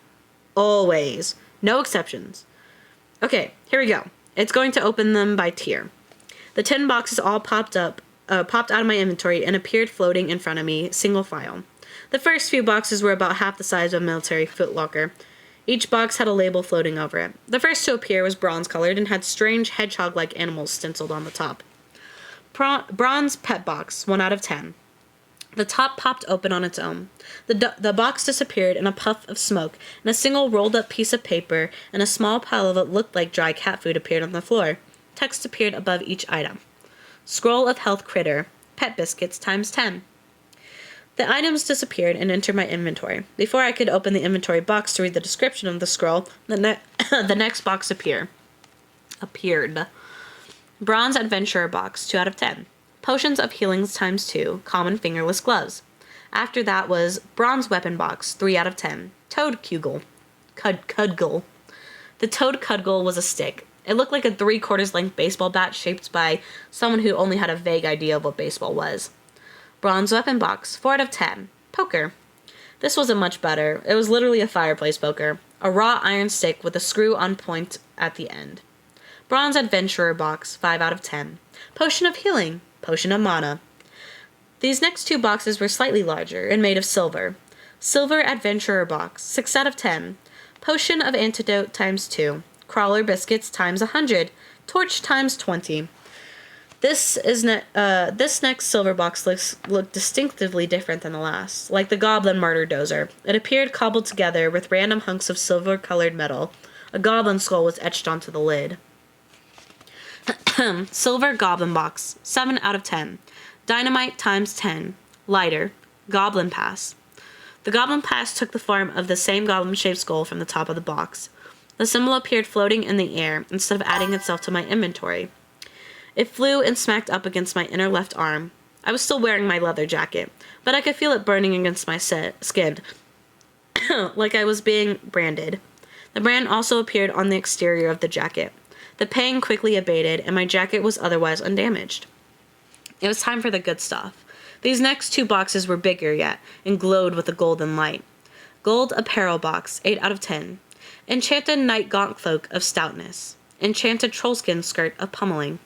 Always. No exceptions. Okay, here we go. It's going to open them by tier. The 10 boxes all popped out of my inventory and appeared floating in front of me, single file. The first few boxes were about half the size of a military footlocker. Each box had a label floating over it. The first to appear was bronze-colored and had strange hedgehog-like animals stenciled on the top. Bronze pet box, 1 out of 10. The top popped open on its own. The box disappeared in a puff of smoke, and a single rolled-up piece of paper and a small pile of what looked like dry cat food appeared on the floor. Text appeared above each item. Scroll of health critter. Pet biscuits times 10. The items disappeared and entered my inventory. Before I could open the inventory box to read the description of the scroll, the next box appeared. Bronze adventurer box, 2 out of 10. Potions of healings times 2. Common fingerless gloves. After that was bronze weapon box, 3 out of 10. Toad Cudgel. The Toad Cudgel was a stick. It looked like a 3/4 length baseball bat shaped by someone who only had a vague idea of what baseball was. Bronze weapon box, 4 out of 10. Poker. This wasn't much better. It was literally a fireplace poker. A raw iron stick with a screw on point at the end. Bronze adventurer box, 5 out of 10. Potion of healing. Potion of mana. These next 2 boxes were slightly larger and made of silver. Silver adventurer box, 6 out of 10. Potion of antidote times 2. Crawler biscuits times 100. Torch times 20. This next silver box looked distinctively different than the last, like the goblin murder dozer. It appeared cobbled together with random hunks of silver-colored metal. A goblin skull was etched onto the lid. Silver goblin box, 7 out of 10. Dynamite times 10. Lighter. Goblin pass. The goblin pass took the form of the same goblin-shaped skull from the top of the box. The symbol appeared floating in the air instead of adding itself to my inventory. It flew and smacked up against my inner left arm. I was still wearing my leather jacket, but I could feel it burning against my skin, like I was being branded. The brand also appeared on the exterior of the jacket. The pain quickly abated, and my jacket was otherwise undamaged. It was time for the good stuff. These next 2 boxes were bigger yet, and glowed with a golden light. Gold apparel box, 8 out of 10. Enchanted night gaunt cloak of stoutness. Enchanted trollskin skirt of pummeling.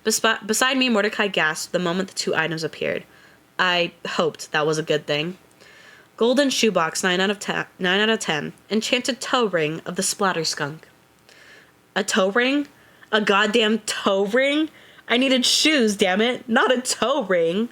Beside me, Mordecai gasped the moment the 2 items appeared. I hoped that was a good thing. Golden shoebox, 9 out of 10. Enchanted toe ring of the splatter skunk. A toe ring? A goddamn toe ring? I needed shoes, damn it, not a toe ring.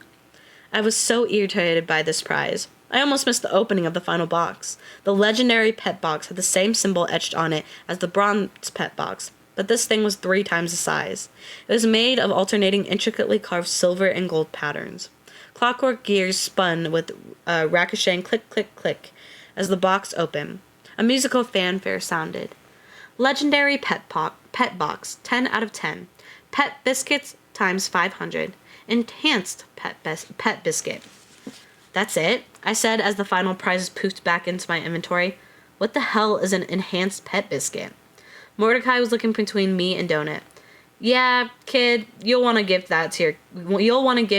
I was so irritated by this prize. I almost missed the opening of the final box. The legendary pet box had the same symbol etched on it as the bronze pet box, but this thing was 3 times the size. It was made of alternating intricately carved silver and gold patterns. Clockwork gears spun with ricocheting click, click, click as the box opened. A musical fanfare sounded. Legendary pet box, 10 out of 10. Pet biscuits times 500. Enhanced pet biscuit. That's it, I said as the final prizes poofed back into my inventory. What the hell is an enhanced pet biscuit? Mordecai was looking between me and Donut. Yeah, kid, you'll want to give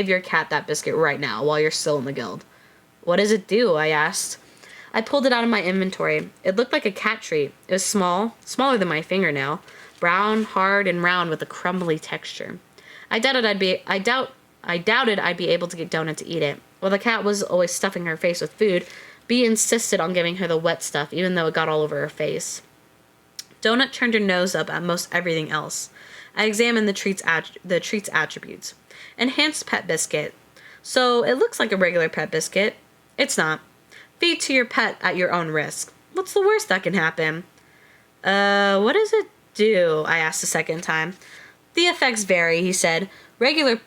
your cat that biscuit right now while you're still in the guild. What does it do? I asked. I pulled it out of my inventory. It looked like a cat treat. It was small, smaller than my fingernail, brown, hard, and round with a crumbly texture. I doubted I'd be able to get Donut to eat it. While the cat was always stuffing her face with food, Bee insisted on giving her the wet stuff, even though it got all over her face. Donut turned her nose up at most everything else. I examined the treat's attributes. Enhanced pet biscuit. So it looks like a regular pet biscuit. It's not. Feed to your pet at your own risk. What's the worst that can happen? What does it do? I asked a second time. The effects vary, he said. Regular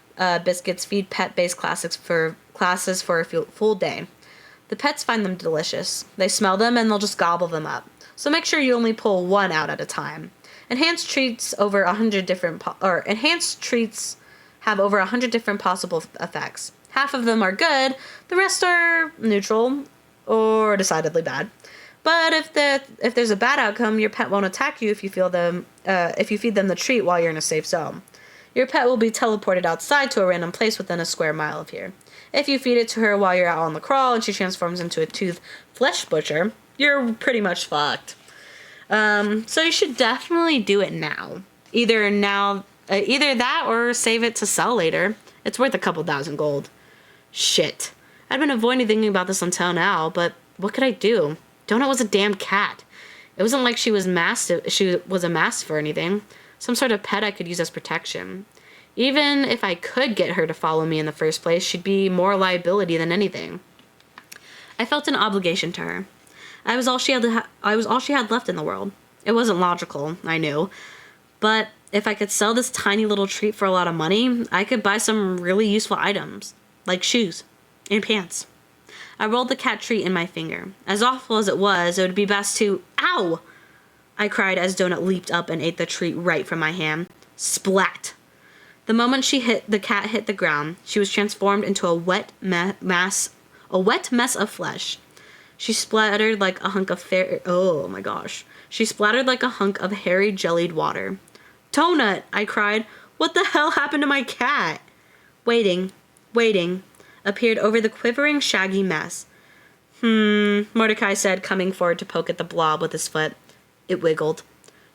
biscuits feed pet-based classes for a full day. The pets find them delicious. They smell them and they'll just gobble them up. So make sure you only pull one out at a time. Enhanced treats have over 100 different possible effects. Half of them are good, the rest are neutral or decidedly bad. But if there's a bad outcome, your pet won't attack you if you feed them the treat while you're in a safe zone. Your pet will be teleported outside to a random place within a square mile of here. If you feed it to her while you're out on the crawl and she transforms into a toothed flesh butcher, you're pretty much fucked. So you should definitely do it now. Either that or save it to sell later. It's worth a couple thousand gold. Shit. I'd been avoiding thinking about this until now, but what could I do? Donut was a damn cat. It wasn't like she was a mastiff or anything. Some sort of pet I could use as protection. Even if I could get her to follow me in the first place, she'd be more liability than anything. I felt an obligation to her. I was all she had left in the world. It wasn't logical, I knew. But if I could sell this tiny little treat for a lot of money, I could buy some really useful items, like shoes and pants. I rolled the cat treat in my finger. As awful as it would be best to... Ow! I cried as Donut leaped up and ate the treat right from my hand. Splat! The moment the cat hit the ground, she was transformed into a wet mess of flesh. She splattered like a hunk of She splattered like a hunk of hairy jellied water. Donut! I cried. What the hell happened to my cat? Waiting, appeared over the quivering, shaggy mess. Mordecai said, coming forward to poke at the blob with his foot. It wiggled.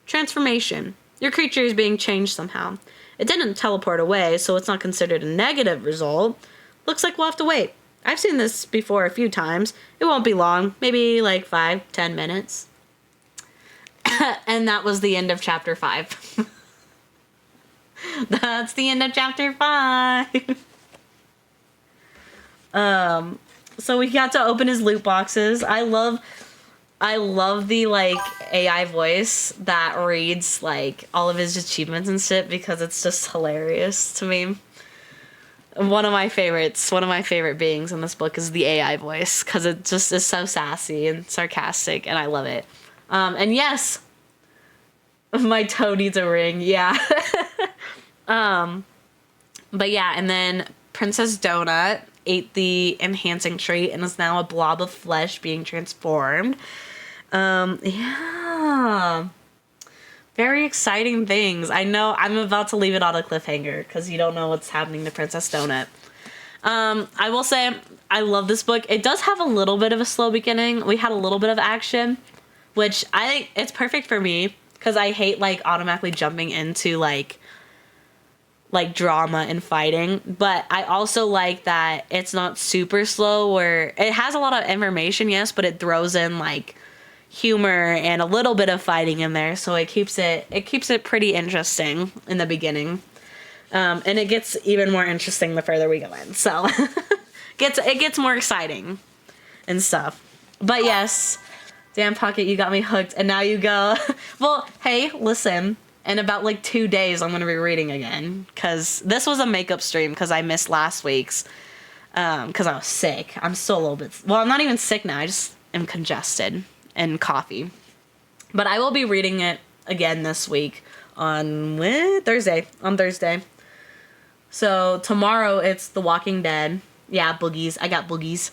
Transformation. Your creature is being changed somehow. It didn't teleport away, so it's not considered a negative result. Looks like we'll have to wait. I've seen this before a few times. It won't be long. Maybe like 5-10 minutes. And that was the end of chapter 5. That's the end of chapter 5. So we got to open his loot boxes. I love the like AI voice that reads like all of his achievements and shit because it's just hilarious to me. one of my favorites, one of my favorite beings in this book is the AI voice, because it just is so sassy and sarcastic, and I love it. And yes, my toe needs a ring, yeah. But yeah, and then Princess Donut ate the enhancing treat and is now a blob of flesh being transformed. Yeah. Very exciting things. I know I'm about to leave it on a cliffhanger because you don't know what's happening to Princess Donut. I will say I love this book. It does have a little bit of a slow beginning. We had a little bit of action, which I think it's perfect for me because I hate like automatically jumping into like drama and fighting. But I also like that it's not super slow where it has a lot of information, yes, but it throws in like humor and a little bit of fighting in there, so it keeps it pretty interesting in the beginning, and it gets even more interesting the further we go in. So it gets more exciting and stuff. But yes, damn Pocket, you got me hooked, and now you go. Well, hey, listen. In about like 2 days, I'm gonna be reading again because this was a makeup stream because I missed last week's because I was sick. I'm still a little bit. Well, I'm not even sick now. I just am congested and coffee. But I will be reading it again this week on Thursday. On Thursday. So tomorrow it's The Walking Dead. Yeah, boogies. I got boogies.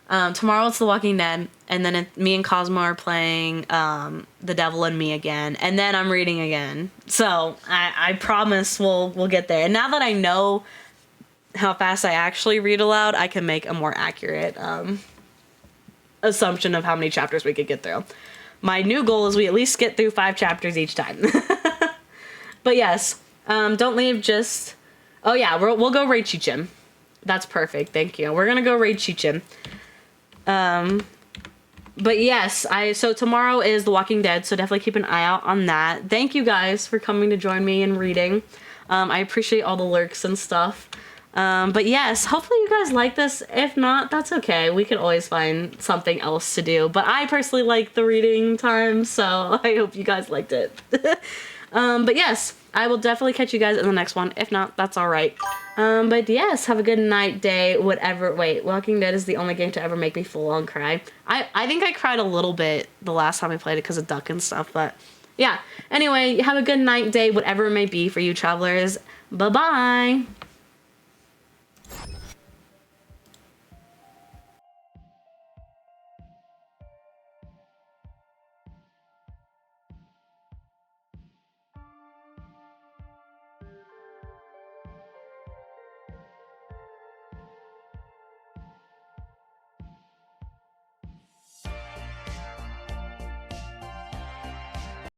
Tomorrow it's The Walking Dead, and then me and Cosmo are playing The Devil and Me again, and then I'm reading again. So I promise we'll get there. And now that I know how fast I actually read aloud, I can make a more accurate assumption of how many chapters we could get through. My new goal is we at least get through 5 chapters each time. But yes, don't leave just... Oh yeah, we'll go raid Cheech-Chim. That's perfect, thank you. We're gonna go raid Cheech-Chim. But yes, so tomorrow is The Walking Dead, so definitely keep an eye out on that. Thank you guys for coming to join me in reading. I appreciate all the lurks and stuff. But yes, hopefully you guys like this. If not, that's okay. We can always find something else to do. But I personally like the reading time, so I hope you guys liked it. But yes, I will definitely catch you guys in the next one. If not, that's all right. But yes, have a good night, day, whatever. Wait, Walking Dead is the only game to ever make me full on cry. I think I cried a little bit the last time I played it because of Duck and stuff, but yeah. Anyway, have a good night, day, whatever it may be for you travelers. Bye-bye.